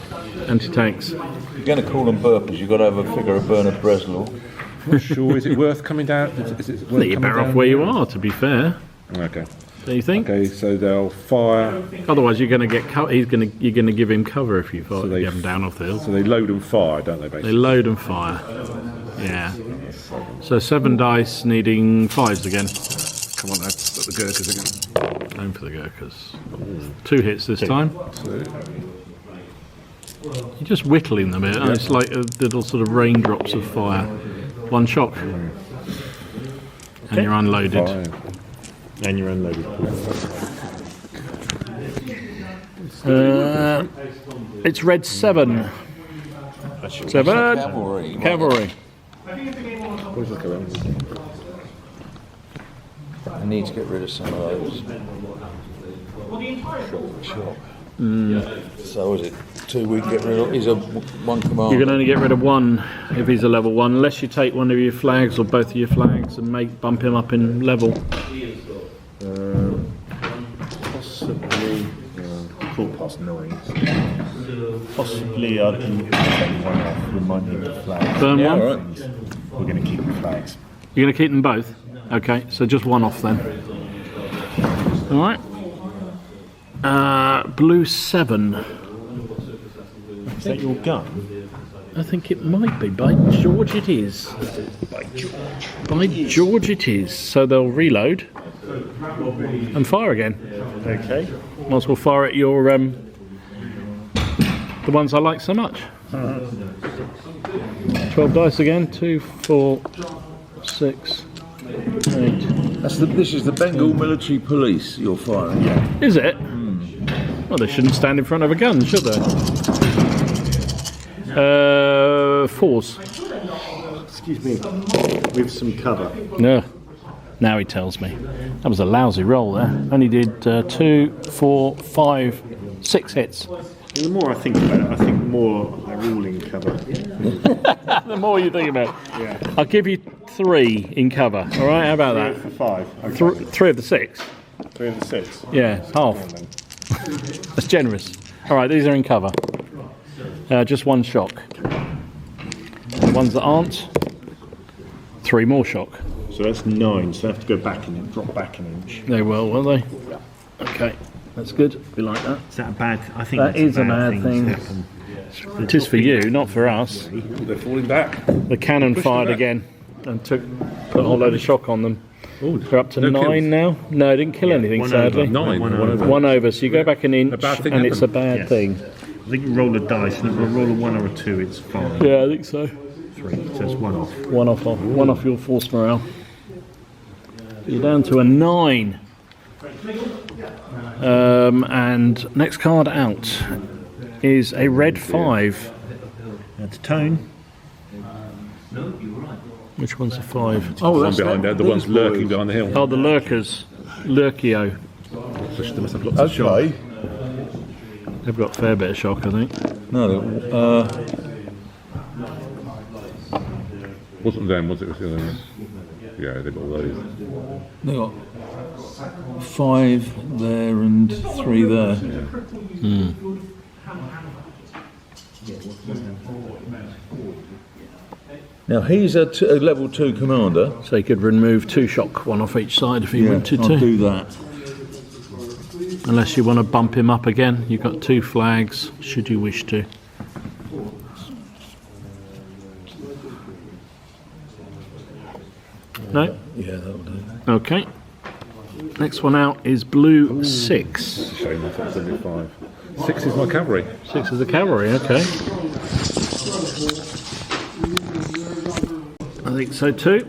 Speaker 1: anti-tanks.
Speaker 2: If you're going to call them burpers, you've got to have a figure of Bernard Breslau.
Speaker 3: Not sure. Is it worth coming down? Is it worth
Speaker 1: You're
Speaker 3: coming
Speaker 1: better off
Speaker 3: down?
Speaker 1: where you are, to be fair.
Speaker 3: Okay.
Speaker 1: Do you think?
Speaker 3: Okay, so they'll fire.
Speaker 1: Otherwise, you're going to get you're going to give him cover if you fire,
Speaker 3: they-
Speaker 1: get him down off the hill.
Speaker 3: So they load and fire, don't they?
Speaker 1: They
Speaker 3: Basically.
Speaker 1: load and fire. Yeah. So 7 dice, needing 5s again.
Speaker 3: Come on, that's the Gurkhas again.
Speaker 1: Going for the Gurkhas. 2 hits this time. You're just whittling them. It's like little sort of raindrops of fire. 1 shock. And you're unloaded.
Speaker 3: Fire.
Speaker 4: And you're unloaded.
Speaker 1: It's red 7.
Speaker 4: That's your
Speaker 1: 7.
Speaker 2: Cavalry.
Speaker 1: Cavalry.
Speaker 3: Boys, look around.
Speaker 2: I need to get rid of some of those. Shock. So is it 2 we can get rid of? He's a 1 commander.
Speaker 1: You can only get rid of 1 if he's a level 1, unless you take one of your flags or both of your flags and bump him up in level.
Speaker 4: Possibly. Quarter past 9. Possibly I can take 1 off, remind me of the flag.
Speaker 1: Burn
Speaker 2: Yeah,
Speaker 1: 1.
Speaker 2: all right.
Speaker 4: We're going to keep the flags.
Speaker 1: You're going to keep them both? Okay, so just 1 off then. Alright. Blue 7.
Speaker 4: Is that your gun?
Speaker 1: I think it might be. By George it is. By George it is. So they'll reload and fire again.
Speaker 4: Okay.
Speaker 1: Might as well fire at your the ones I like so much. 12 dice again. 2, 4, 6, 8.
Speaker 2: This is the Bengal military police you're firing. Yeah.
Speaker 1: Is it? Well, they shouldn't stand in front of a gun, should they? 4s.
Speaker 4: Excuse me. With some cover.
Speaker 1: No. Now he tells me. That was a lousy roll there. Only did 2, 4, 5, 6 hits.
Speaker 4: The more I think about it, I think more they're all in cover.
Speaker 1: The more you think about it.
Speaker 4: Yeah.
Speaker 1: I'll give you 3 in cover. All right, how about that?
Speaker 4: For 5. Okay.
Speaker 1: 3 of the 6.
Speaker 4: 3 of the 6.
Speaker 1: Yeah, it's half. That's generous. All right, these are in cover. Just 1 shock. The ones that aren't, 3 more shock.
Speaker 4: So that's 9, so they have to go back and drop back an inch.
Speaker 1: They will they? Okay, that's good. We like that.
Speaker 4: Is that a bad? I think
Speaker 1: That is a bad thing. It is for you, not for us.
Speaker 3: They're falling back.
Speaker 1: The cannon fired again and put a whole load of shock on them. They're up to
Speaker 3: no
Speaker 1: 9
Speaker 3: kills.
Speaker 1: now. No, it didn't kill anything, sadly.
Speaker 3: 9.
Speaker 1: 1 over, so you go back an inch
Speaker 3: bad thing
Speaker 1: and it's a
Speaker 3: happened.
Speaker 1: bad thing.
Speaker 4: I think you roll a dice, and if you roll a 1 or a 2, it's fine.
Speaker 1: Yeah, I think so.
Speaker 4: 3, so it's 1 off.
Speaker 1: One off your force morale. You're down to a 9. And next card out is a red 5.
Speaker 4: That's tone.
Speaker 1: Which one's a 5?
Speaker 3: The one behind there, the one's lurking behind the hill.
Speaker 1: Oh, the lurkers. Lurkio.
Speaker 3: They must have lots of shock.
Speaker 2: Okay.
Speaker 1: They've got a fair bit of shock, I think.
Speaker 2: No,
Speaker 3: Wasn't them, was it? Was the other one? Yeah, they've got all those.
Speaker 2: they got 5 there and 3 there. Now he's a level 2 commander.
Speaker 1: So you could remove 2 shock, 1 off each side if you wanted
Speaker 2: I'll
Speaker 1: to.
Speaker 2: do that.
Speaker 1: Unless you want to bump him up again. You've got 2 flags, should you wish to. No?
Speaker 2: Yeah, that'll do.
Speaker 1: Okay. Next one out is blue 6.
Speaker 3: Shame, I thought it was only 5. 6 is my cavalry.
Speaker 1: 6 is the cavalry, okay. I think so too.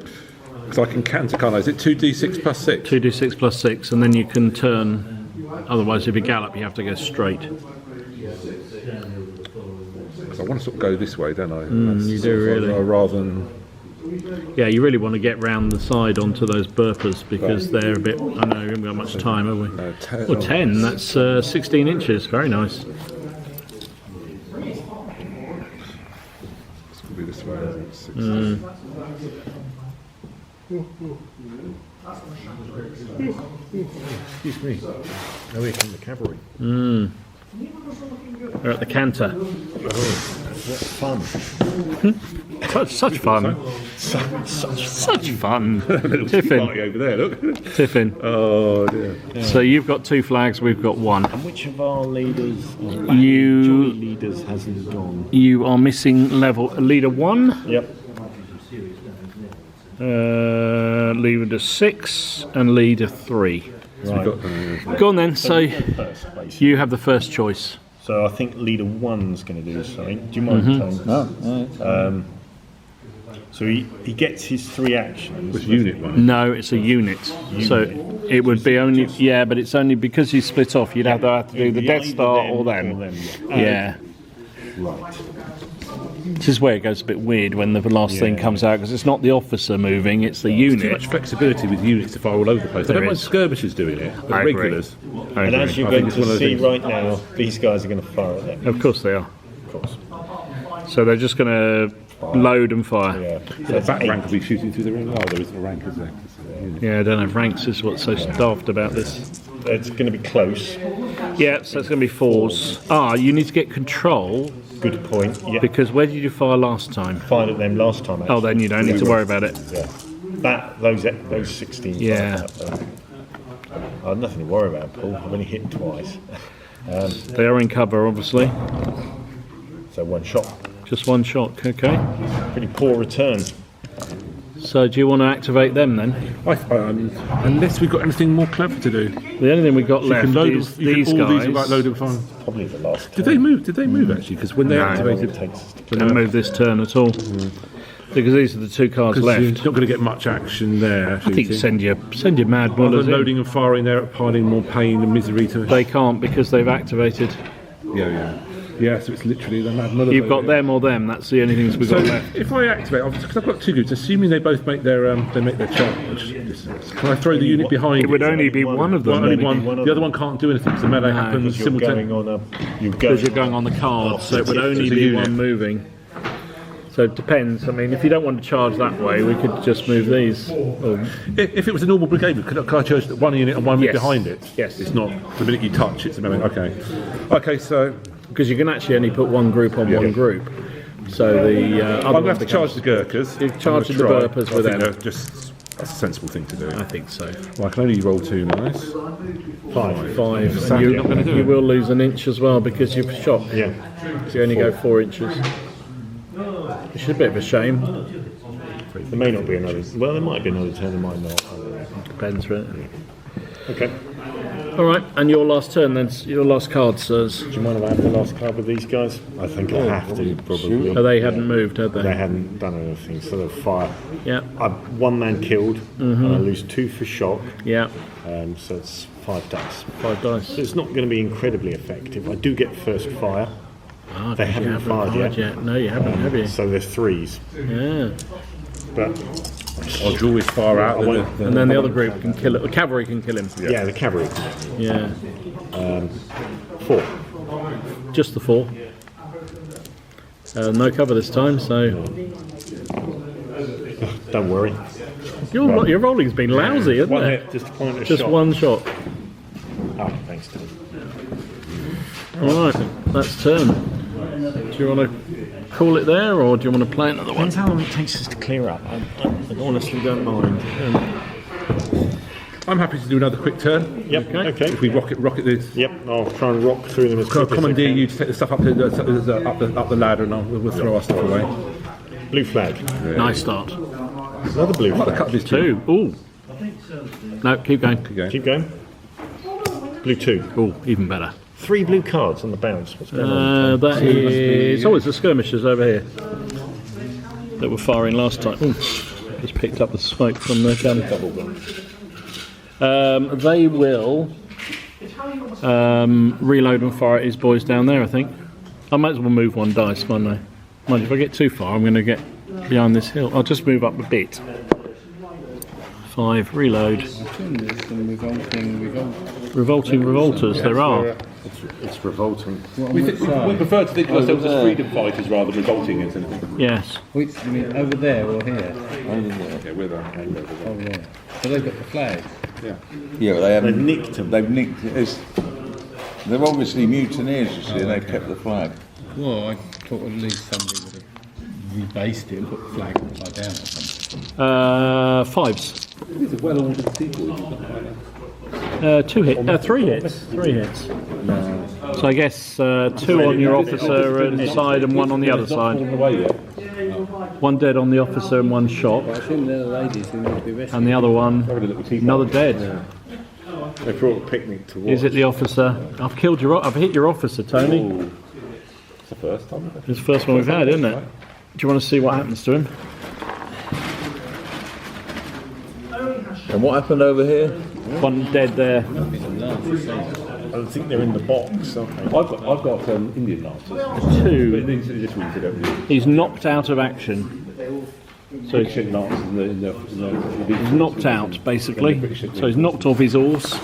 Speaker 3: Because I can canter, can't I? Is it 2d6 plus 6?
Speaker 1: 2d6 plus 6, and then you can turn. Otherwise, if you gallop, you have to go straight.
Speaker 3: Because I want to sort of go this way, don't I?
Speaker 1: You do really.
Speaker 3: Rather than...
Speaker 1: Yeah, you really want to get round the side onto those burpers because they're a bit. I know we haven't got much time, have we?
Speaker 3: No, 10.
Speaker 1: Well, 10. That's 16 inches. Very nice.
Speaker 3: This could be this way, isn't it? 6.
Speaker 4: Excuse me. Oh, here come the cavalry.
Speaker 1: We're at the canter.
Speaker 4: What fun.
Speaker 1: Such fun. Such fun. Tiffin.
Speaker 3: Party over there, look.
Speaker 1: Tiffin.
Speaker 3: Oh dear.
Speaker 1: So you've got 2 flags, we've got 1.
Speaker 4: And which of our leaders,
Speaker 1: You-
Speaker 4: joint leaders, hasn't gone?
Speaker 1: You are missing leader 1,
Speaker 4: Yep.
Speaker 1: leader 6, and leader 3.
Speaker 4: Right.
Speaker 1: Go on then. So
Speaker 4: First, basically.
Speaker 1: you have the first choice.
Speaker 4: So I think leader 1's going to do something. Do you mind, Tony?
Speaker 2: No.
Speaker 4: So he gets his 3 actions.
Speaker 3: This unit one.
Speaker 1: No, it's a unit. So it would be only, yeah, but it's only because you split off. You'd have to do the Death Star or them. Yeah.
Speaker 4: Right.
Speaker 1: This is where it goes a bit weird when the last thing comes out because it's not the officer moving, it's the
Speaker 3: Too
Speaker 1: unit.
Speaker 3: much flexibility with units to fire all over the place. I don't
Speaker 1: There
Speaker 3: mind
Speaker 1: is.
Speaker 3: skirmishers doing it, but
Speaker 1: I agree.
Speaker 3: regulars.
Speaker 1: I
Speaker 4: And
Speaker 1: agree.
Speaker 4: as you're
Speaker 3: I
Speaker 4: going
Speaker 3: think it's one
Speaker 4: to
Speaker 3: of those
Speaker 4: see
Speaker 3: things.
Speaker 4: right now, these guys are going to fire at them.
Speaker 1: Of course they are.
Speaker 4: Of course.
Speaker 1: So they're just going to load and fire.
Speaker 4: Yeah.
Speaker 3: So the back rank will be shooting through the ring. Oh, there isn't a rank, is there? It's a unit.
Speaker 1: Yeah, I don't have ranks is what's so daft about this.
Speaker 4: It's going to be close.
Speaker 1: Yeah, so it's going to be 4s. You need to get control
Speaker 4: Good point. Yeah.
Speaker 1: because where did you fire last time?
Speaker 4: Fired at them last time.
Speaker 1: Oh, then you don't need to worry about it.
Speaker 4: Yeah. Those 16.
Speaker 1: Yeah.
Speaker 4: fired at them. I have nothing to worry about, Paul. I've only hit twice.
Speaker 1: They are in cover, obviously.
Speaker 4: So 1 shot.
Speaker 1: Just 1 shot, okay.
Speaker 4: Pretty poor return.
Speaker 1: So do you want to activate them then?
Speaker 3: Unless we've got anything more clever to do.
Speaker 1: The only thing we've got
Speaker 3: You
Speaker 1: left
Speaker 3: can load
Speaker 1: is
Speaker 3: them, you
Speaker 1: these
Speaker 3: can, all
Speaker 1: guys.
Speaker 3: these are like load and fire.
Speaker 4: Probably the last.
Speaker 3: Did they move? Did they move actually? Because when they activated,
Speaker 4: Takes us to
Speaker 1: We don't move this turn at all. Because these are the 2 cards
Speaker 3: because you're
Speaker 1: left.
Speaker 3: not going to get much action there.
Speaker 1: I think send your mad
Speaker 3: Other
Speaker 1: bullets
Speaker 3: than
Speaker 1: in.
Speaker 3: loading and firing there, piling more pain and misery to.
Speaker 1: They can't because they've activated.
Speaker 3: Yeah, so it's literally the mad mother.
Speaker 1: You've got them or them. That's the only things we've
Speaker 3: So
Speaker 1: got left.
Speaker 3: if I activate, because I've got 2 groups, assuming they both make their charge. Can I throw the unit behind?
Speaker 1: It would only be one of them.
Speaker 3: Only
Speaker 4: only
Speaker 3: one.
Speaker 4: one of
Speaker 3: The other one can't do anything. So the melee happens
Speaker 4: Because you're
Speaker 3: simultaneously.
Speaker 4: going on a.
Speaker 1: Because you're going on the card, so it would only
Speaker 3: It's a
Speaker 1: be
Speaker 3: unit.
Speaker 1: one moving. So it depends. I mean, if you don't want to charge that way, we could just move these. Or,
Speaker 3: If it was a normal brigade, could I charge one unit and one
Speaker 1: Yes.
Speaker 3: behind it?
Speaker 1: Yes.
Speaker 3: It's not the minute you touch, it's a melee. Okay. Okay, so
Speaker 1: because you can actually only put one group on one group. So the other
Speaker 3: I'm
Speaker 1: one
Speaker 3: going to have to
Speaker 1: becomes-
Speaker 3: charge the Gurkhas.
Speaker 1: You're charging the Burpers with them.
Speaker 3: That's a sensible thing to do.
Speaker 1: I think so.
Speaker 3: Well, I can only roll 2 nice.
Speaker 1: 5.
Speaker 3: Sadly,
Speaker 1: And
Speaker 3: not gonna do
Speaker 1: you
Speaker 3: it.
Speaker 1: will lose an inch as well because you've shot.
Speaker 4: Yeah.
Speaker 1: So you only go 4 inches. Which is a bit of a shame.
Speaker 4: There may not be another. Well, there might be another turn. There might not.
Speaker 1: Depends, right?
Speaker 4: Okay.
Speaker 1: All right, and your last turn then. Your last card, sirs.
Speaker 4: Do you mind if I have the last card with these guys? I think I have to, probably.
Speaker 1: Oh, they hadn't moved, had they?
Speaker 4: They hadn't done anything, so they'll fire.
Speaker 1: Yeah.
Speaker 4: I'm one man killed, and I lose 2 for shock,
Speaker 1: Yeah.
Speaker 4: so it's 5 dice.
Speaker 1: 5 dice.
Speaker 4: So it's not going to be incredibly effective. I do get first fire.
Speaker 1: Ah,
Speaker 4: They
Speaker 1: 'cause you
Speaker 4: haven't fired yet.
Speaker 1: No, you haven't, have you?
Speaker 4: So there's 3s.
Speaker 1: Yeah.
Speaker 4: But
Speaker 3: I'll draw his fire out.
Speaker 1: And then the other group can kill it. The cavalry can kill him.
Speaker 4: yeah, the cavalry.
Speaker 1: Yeah.
Speaker 4: 4.
Speaker 1: Just the 4. No cover this time, so
Speaker 4: Don't worry.
Speaker 1: your rolling's been lousy, hasn't
Speaker 4: One
Speaker 1: it?
Speaker 4: hit, just a point of
Speaker 1: Just
Speaker 4: shot.
Speaker 1: one shot.
Speaker 4: Oh, thanks, Tom.
Speaker 1: All right, that's turn. Do you want to call it there, or do you want to play another one?
Speaker 4: Depends how long it takes us to clear up. I honestly don't mind.
Speaker 3: I'm happy to do another quick turn.
Speaker 4: Yep. Okay.
Speaker 3: If we rocket this.
Speaker 4: Yep. I'll try and rock through them as
Speaker 3: I'll
Speaker 4: quick as I
Speaker 3: commandeer
Speaker 4: can.
Speaker 3: you to take the stuff up the ladder, and we'll throw our stuff away.
Speaker 4: Blue flag.
Speaker 1: Nice start.
Speaker 4: Another blue
Speaker 3: I'll
Speaker 4: flag.
Speaker 3: cut this
Speaker 1: 2. Ooh. No, keep going.
Speaker 4: Keep going. Blue 2.
Speaker 1: Ooh, even better.
Speaker 4: 3 blue cards on the bounce. What's going on?
Speaker 1: That is. Oh, it's the skirmishers over here that were firing last time. Ooh, just picked up the smoke from the gun. They will reload and fire at his boys down there, I think. I might as well move 1 dice, won't I? Mind if I get too far, I'm going to get behind this hill. I'll just move up a bit. 5, reload. Revolting revolters, there are.
Speaker 4: It's revolting.
Speaker 3: We prefer to think of ourselves as freedom fighters rather than revolting as anything.
Speaker 1: Yes.
Speaker 5: Which, you mean over there or here?
Speaker 3: Yeah, we're there.
Speaker 5: Oh, yeah. So they've got the flag.
Speaker 2: Yeah, but they haven't.
Speaker 4: They've nicked them.
Speaker 2: They've nicked it. They're obviously mutineers, you see, and they've kept the flag.
Speaker 5: Well, I thought at least somebody would have rebased it and put the flag upside down or something.
Speaker 1: 5s.
Speaker 3: These are well-ordered people.
Speaker 1: 2 hits. 3 hits. 3 hits. So I guess 2 on your officer and side and 1 on the other side.
Speaker 3: Away yet.
Speaker 1: 1 dead on the officer and 1 shot,
Speaker 5: I think they're the ladies who need to be rescued.
Speaker 1: and the other one another dead.
Speaker 4: They brought a picnic to watch.
Speaker 1: Is it the officer? I've hit your officer, Tony.
Speaker 3: It's the first time.
Speaker 1: It's the first one we've had, isn't it? Do you want to see what happens to him?
Speaker 2: And what happened over here?
Speaker 1: 1 dead there.
Speaker 4: I don't think they're in the box, are they?
Speaker 3: I've got Indian Lancers.
Speaker 1: 2.
Speaker 3: This one's about
Speaker 1: He's knocked out of action. So he's
Speaker 3: Lancers.
Speaker 1: knocked out, basically. So he's knocked off his horse.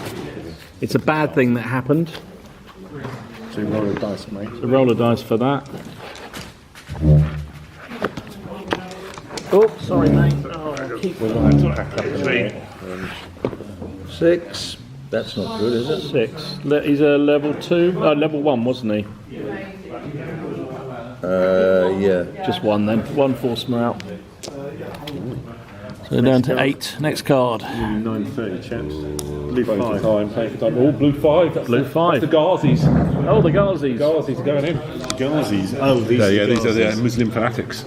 Speaker 1: It's a bad thing that happened.
Speaker 4: So you roll a dice, mate.
Speaker 1: So roll a dice for that. Oh, sorry, mate. Oh, keep
Speaker 4: We'll have to pack up in a minute.
Speaker 2: 6. That's not good, is it?
Speaker 1: 6. He's a level 2. Level 1, wasn't he?
Speaker 2: Yeah.
Speaker 1: Just 1 then. 1 force morale. So down to 8. Next card.
Speaker 4: 9:30, chaps. Blue
Speaker 3: Playing
Speaker 4: 5.
Speaker 3: for time, playing for time. Oh, blue 5. That's
Speaker 1: Blue 5.
Speaker 3: That's the Ghazis.
Speaker 1: Oh, the Ghazis.
Speaker 3: Ghazis are going in.
Speaker 4: Ghazis. Oh, these are
Speaker 3: These are the
Speaker 4: Ghazis.
Speaker 3: Muslim fanatics.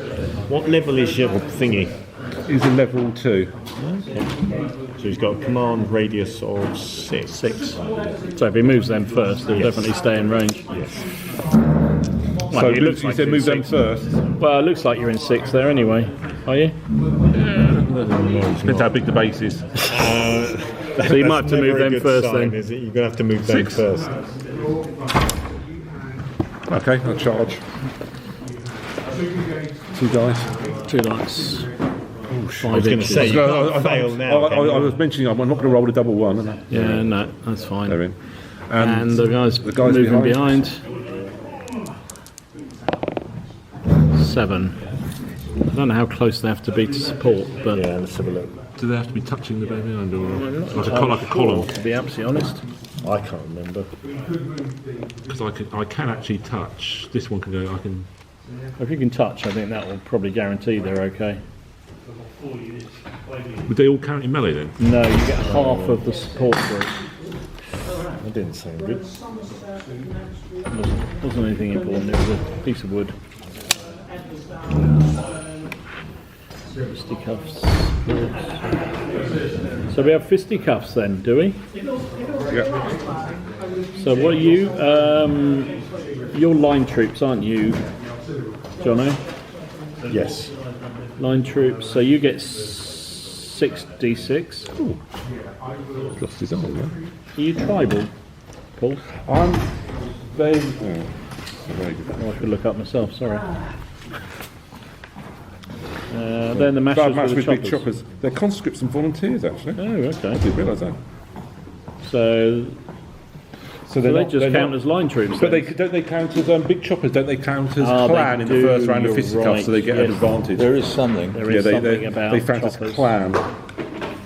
Speaker 4: What level is your thingy?
Speaker 3: He's in level 2.
Speaker 4: So he's got a command radius of 6.
Speaker 1: 6. So if he moves them first, they'll definitely stay in range.
Speaker 3: So
Speaker 1: it looks
Speaker 3: you
Speaker 1: like
Speaker 3: said
Speaker 1: you're
Speaker 3: move them
Speaker 1: in 6.
Speaker 3: first.
Speaker 1: Well, it looks like you're in 6 there anyway. Are you?
Speaker 3: Depends how big the base is.
Speaker 1: So you might have to move them first then.
Speaker 4: Is it? You're going to have to move them
Speaker 3: 6.
Speaker 4: first.
Speaker 3: Okay, I'll charge. 2 dice.
Speaker 1: 2 dice.
Speaker 4: I was going to say, you can't fail now.
Speaker 3: I was mentioning I'm not going to roll a double 1. And
Speaker 1: Yeah, no, that's fine.
Speaker 3: they're in.
Speaker 1: And the guys moving behind. 7. I don't know how close they have to be to support, but
Speaker 4: Yeah, let's have a look.
Speaker 3: Do they have to be touching the baby behind or like a column?
Speaker 1: to be absolutely honest.
Speaker 4: I can't remember.
Speaker 3: Because I can actually touch. This one can go. I can.
Speaker 1: If you can touch, I think that will probably guarantee they're okay.
Speaker 3: Would they all count in melee then?
Speaker 1: No, you get half of the support group.
Speaker 4: That didn't sound good.
Speaker 1: Wasn't anything important, it was a piece of wood. Fisticuffs. So we have fisticuffs then, do we?
Speaker 3: Yeah.
Speaker 1: So what are you? You're line troops, aren't you, Jono?
Speaker 4: Yes.
Speaker 1: Line troops. So you get 6d6.
Speaker 3: Lost his arm, yeah.
Speaker 1: Are you tribal, Paul?
Speaker 3: I'm very... Oh, very good.
Speaker 1: Oh, I could look up myself. Sorry. Then the mashers
Speaker 3: Bad match
Speaker 1: with
Speaker 3: with
Speaker 1: the
Speaker 3: big choppers. They're conscripts and volunteers, actually.
Speaker 1: Oh, okay.
Speaker 3: I didn't realise that.
Speaker 1: So
Speaker 3: they're
Speaker 1: they
Speaker 3: not-
Speaker 1: just
Speaker 3: they're
Speaker 1: count
Speaker 3: not-
Speaker 1: as line troops.
Speaker 3: But
Speaker 1: then?
Speaker 3: don't they count as big choppers? Don't they count as
Speaker 1: Ah, they
Speaker 3: clan in the
Speaker 1: do,
Speaker 3: first round of
Speaker 1: you're
Speaker 3: fisticuffs,
Speaker 1: right,
Speaker 3: so they get an
Speaker 1: yes.
Speaker 3: advantage?
Speaker 2: There is something.
Speaker 1: There is something about
Speaker 3: they count as
Speaker 1: choppers.
Speaker 3: clan.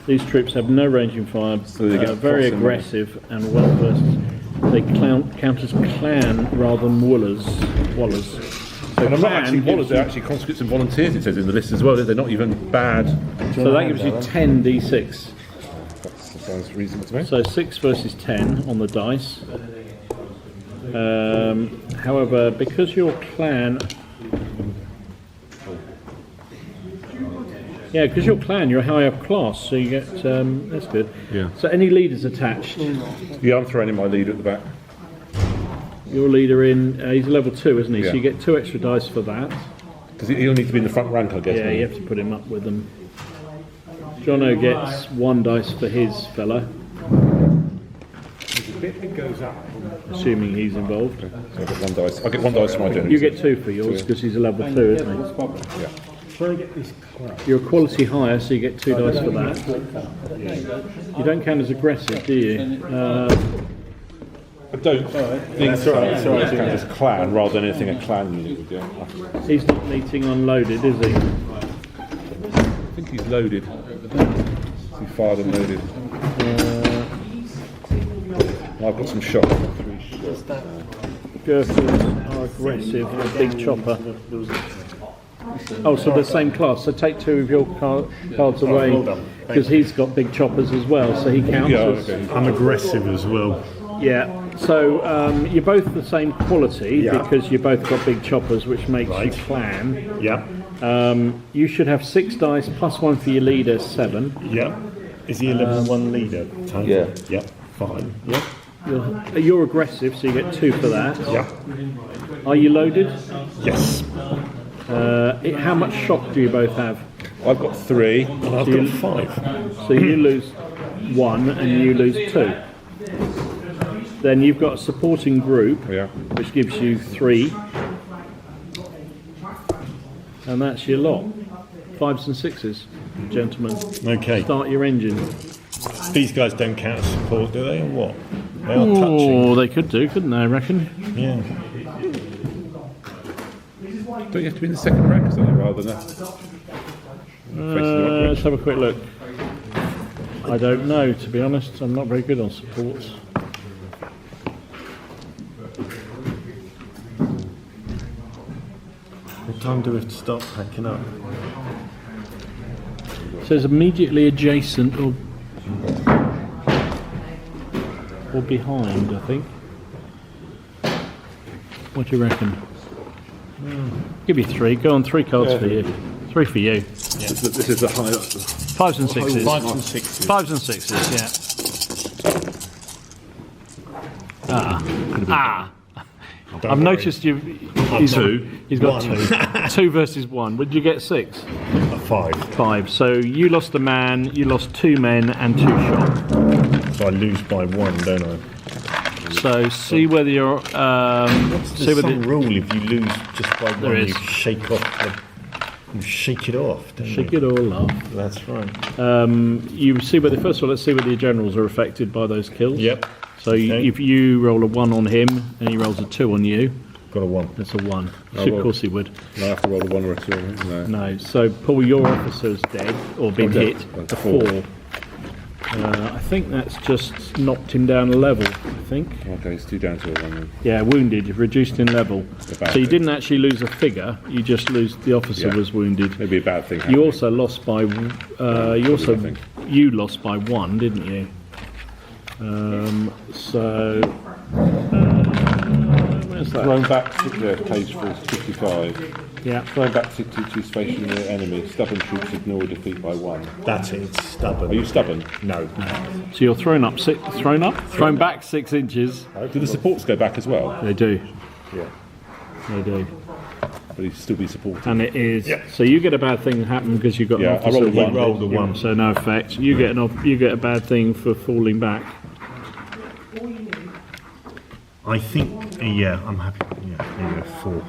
Speaker 1: These troops have no ranging fire,
Speaker 3: So they get
Speaker 1: very
Speaker 3: crossing.
Speaker 1: aggressive and well versed. They count as clan rather than wallers. So
Speaker 3: And I'm not
Speaker 1: clan
Speaker 3: actually
Speaker 1: gives
Speaker 3: wallers, they're actually conscripts and volunteers, it says in the list as well. They're not even bad.
Speaker 1: so that gives you 10d6.
Speaker 3: That sounds reasonable to me.
Speaker 1: So 6 versus 10 on the dice. However, because your clan... Yeah, because your clan, you're a high up class, so you get... that's good.
Speaker 3: Yeah.
Speaker 1: So any leaders attached?
Speaker 3: Yeah, I'm throwing in my leader at the back.
Speaker 1: Your leader in... he's level 2, isn't he?
Speaker 3: Yeah.
Speaker 1: So you get 2 extra dice for that.
Speaker 3: Because he'll need to be in the front rank, I guess.
Speaker 1: Yeah,
Speaker 3: won't he?
Speaker 1: you have to put him up with them. Jono gets 1 dice for his fella,
Speaker 4: The bit that goes up.
Speaker 1: assuming he's involved.
Speaker 3: So I'll get 1 dice. I'll get 1 dice for my general.
Speaker 1: You get 2 for yours because he's a level 2, isn't he?
Speaker 4: Trying to get this close.
Speaker 1: You're a quality higher, so you get 2 dice for that. You don't count as aggressive, do you?
Speaker 3: I don't think so. It's kind of just clan rather than anything a clan unit would do. I
Speaker 1: He's not meeting unloaded, is he?
Speaker 3: think he's loaded. He fired and loaded. I've got some shots. 3 shots.
Speaker 1: Gurkhas are aggressive, a big chopper. Oh, so the same class. So take 2 of your cards away
Speaker 4: well done.
Speaker 1: because he's got big choppers as well, so he counts
Speaker 3: Yeah,
Speaker 1: as...
Speaker 3: okay.
Speaker 4: I'm aggressive as well.
Speaker 1: Yeah, so you're both the same quality
Speaker 4: Yeah.
Speaker 1: because you both got big choppers, which makes
Speaker 4: Right.
Speaker 1: you clan.
Speaker 4: Yeah.
Speaker 1: You should have 6 dice plus 1 for your leader, 7.
Speaker 4: Yeah. Is he a level 1 leader? Total?
Speaker 2: Yeah.
Speaker 4: Yeah. Fine. Yeah.
Speaker 1: You're aggressive, so you get 2 for that.
Speaker 4: Yeah.
Speaker 1: Are you loaded?
Speaker 4: Yes.
Speaker 1: How much shock do you both have?
Speaker 3: I've got 3.
Speaker 4: And I've got 5.
Speaker 1: So you lose 1 and you lose 2. Then you've got a supporting group,
Speaker 3: Yeah.
Speaker 1: which gives you 3. And that's your lot. 5s and 6s, gentlemen.
Speaker 4: Okay.
Speaker 1: Start your engine.
Speaker 4: These guys don't count as support, do they, or what? They are touching.
Speaker 1: Oh, they could do, couldn't they, I reckon?
Speaker 4: Yeah.
Speaker 3: Don't you have to be in the second rank or something rather than that?
Speaker 1: Let's have a quick look. I don't know, to be honest. I'm not very good on supports.
Speaker 4: What time do we have to start packing up?
Speaker 1: It says immediately adjacent or behind, I think. What do you reckon? Give you 3. Go on, 3 cards for you. 3 for you.
Speaker 3: This is the high.
Speaker 1: 5s and 6s.
Speaker 4: 5s and 6s.
Speaker 1: 5s and 6s, yeah. I've noticed he's got 2. 2 versus 1. Would you get 6?
Speaker 4: 5.
Speaker 1: 5. So you lost a man, you lost 2 men and 2 shock.
Speaker 4: So I lose by 1, don't I?
Speaker 1: So see whether you're see
Speaker 4: There's
Speaker 1: whether
Speaker 4: some rule if you lose just by 1,
Speaker 1: There is.
Speaker 4: you shake it off, don't
Speaker 1: shake
Speaker 4: you?
Speaker 1: it all off.
Speaker 4: That's right.
Speaker 1: You see whether first of all, let's see whether your generals are affected by those kills.
Speaker 4: Yep.
Speaker 1: So
Speaker 4: Okay.
Speaker 1: if you roll a 1 on him and he rolls a 2 on you,
Speaker 4: Got a 1.
Speaker 1: that's a 1.
Speaker 3: Oh,
Speaker 1: Of
Speaker 3: well.
Speaker 1: course he would.
Speaker 3: No, I have to roll a 1 or a 2. I think. No.
Speaker 1: No. So Paul, your officer's dead or been
Speaker 3: dead.
Speaker 1: hit.
Speaker 3: That's
Speaker 1: A
Speaker 3: 4.
Speaker 1: 4. I think that's just knocked him down a level. I think.
Speaker 3: Okay, it's 2 down to a 1 then.
Speaker 1: Yeah, wounded, reduced in level.
Speaker 3: a bad
Speaker 1: So you
Speaker 3: thing.
Speaker 1: didn't actually lose a figure. You just lose the officer
Speaker 3: Yeah.
Speaker 1: was wounded.
Speaker 3: Maybe a bad thing.
Speaker 1: You
Speaker 3: happening.
Speaker 1: also lost by.
Speaker 3: think.
Speaker 1: You lost by 1, didn't you? Where's that?
Speaker 3: Thrown back to the page 55.
Speaker 1: Yeah.
Speaker 3: Flying back to stationary enemy. Stubborn troops ignore defeat by 1.
Speaker 4: That's it. It's stubborn.
Speaker 3: Are you stubborn?
Speaker 4: No.
Speaker 1: So you're thrown back 6 inches.
Speaker 3: Do the supports go back as well?
Speaker 1: They do.
Speaker 3: Yeah.
Speaker 1: They do.
Speaker 3: But he'd still be supported.
Speaker 1: And it is. So you get a bad thing happen because you got
Speaker 3: Yeah,
Speaker 1: an officer.
Speaker 3: I rolled a one.
Speaker 1: Rolled a 1, so no effect. You get you get a bad thing for falling back.
Speaker 4: I think, I'm happy. Yeah, there you go, 4.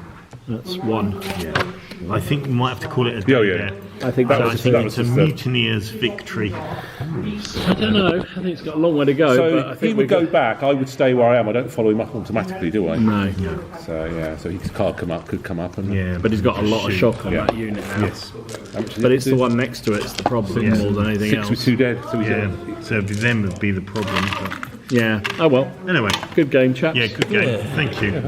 Speaker 1: That's 1.
Speaker 4: Yeah. I think we might have to call it a day
Speaker 3: Yeah.
Speaker 4: there.
Speaker 1: I think
Speaker 4: So
Speaker 1: that
Speaker 4: I
Speaker 1: was.
Speaker 4: think
Speaker 3: that
Speaker 4: it's
Speaker 3: was
Speaker 4: a
Speaker 3: just
Speaker 4: mutineer's victory.
Speaker 1: I don't know. I think it's got a long way to go.
Speaker 3: So
Speaker 1: but I
Speaker 3: if
Speaker 1: think
Speaker 3: he would go back, I would stay where I am. I don't follow him up automatically, do I?
Speaker 1: No.
Speaker 3: So yeah, so he could come up, and
Speaker 4: Yeah,
Speaker 1: But he's got a lot of shock on
Speaker 3: Yeah.
Speaker 1: that unit now.
Speaker 4: Yes.
Speaker 3: How much is
Speaker 1: But
Speaker 3: it?
Speaker 1: it's the one next to it's the problem more than anything
Speaker 3: 6 with
Speaker 1: else.
Speaker 3: 2 dead. So he's
Speaker 4: Yeah. So them would be the problem. But
Speaker 1: Yeah. Oh well.
Speaker 4: anyway,
Speaker 1: Good game, chaps.
Speaker 4: yeah, good game. Thank you.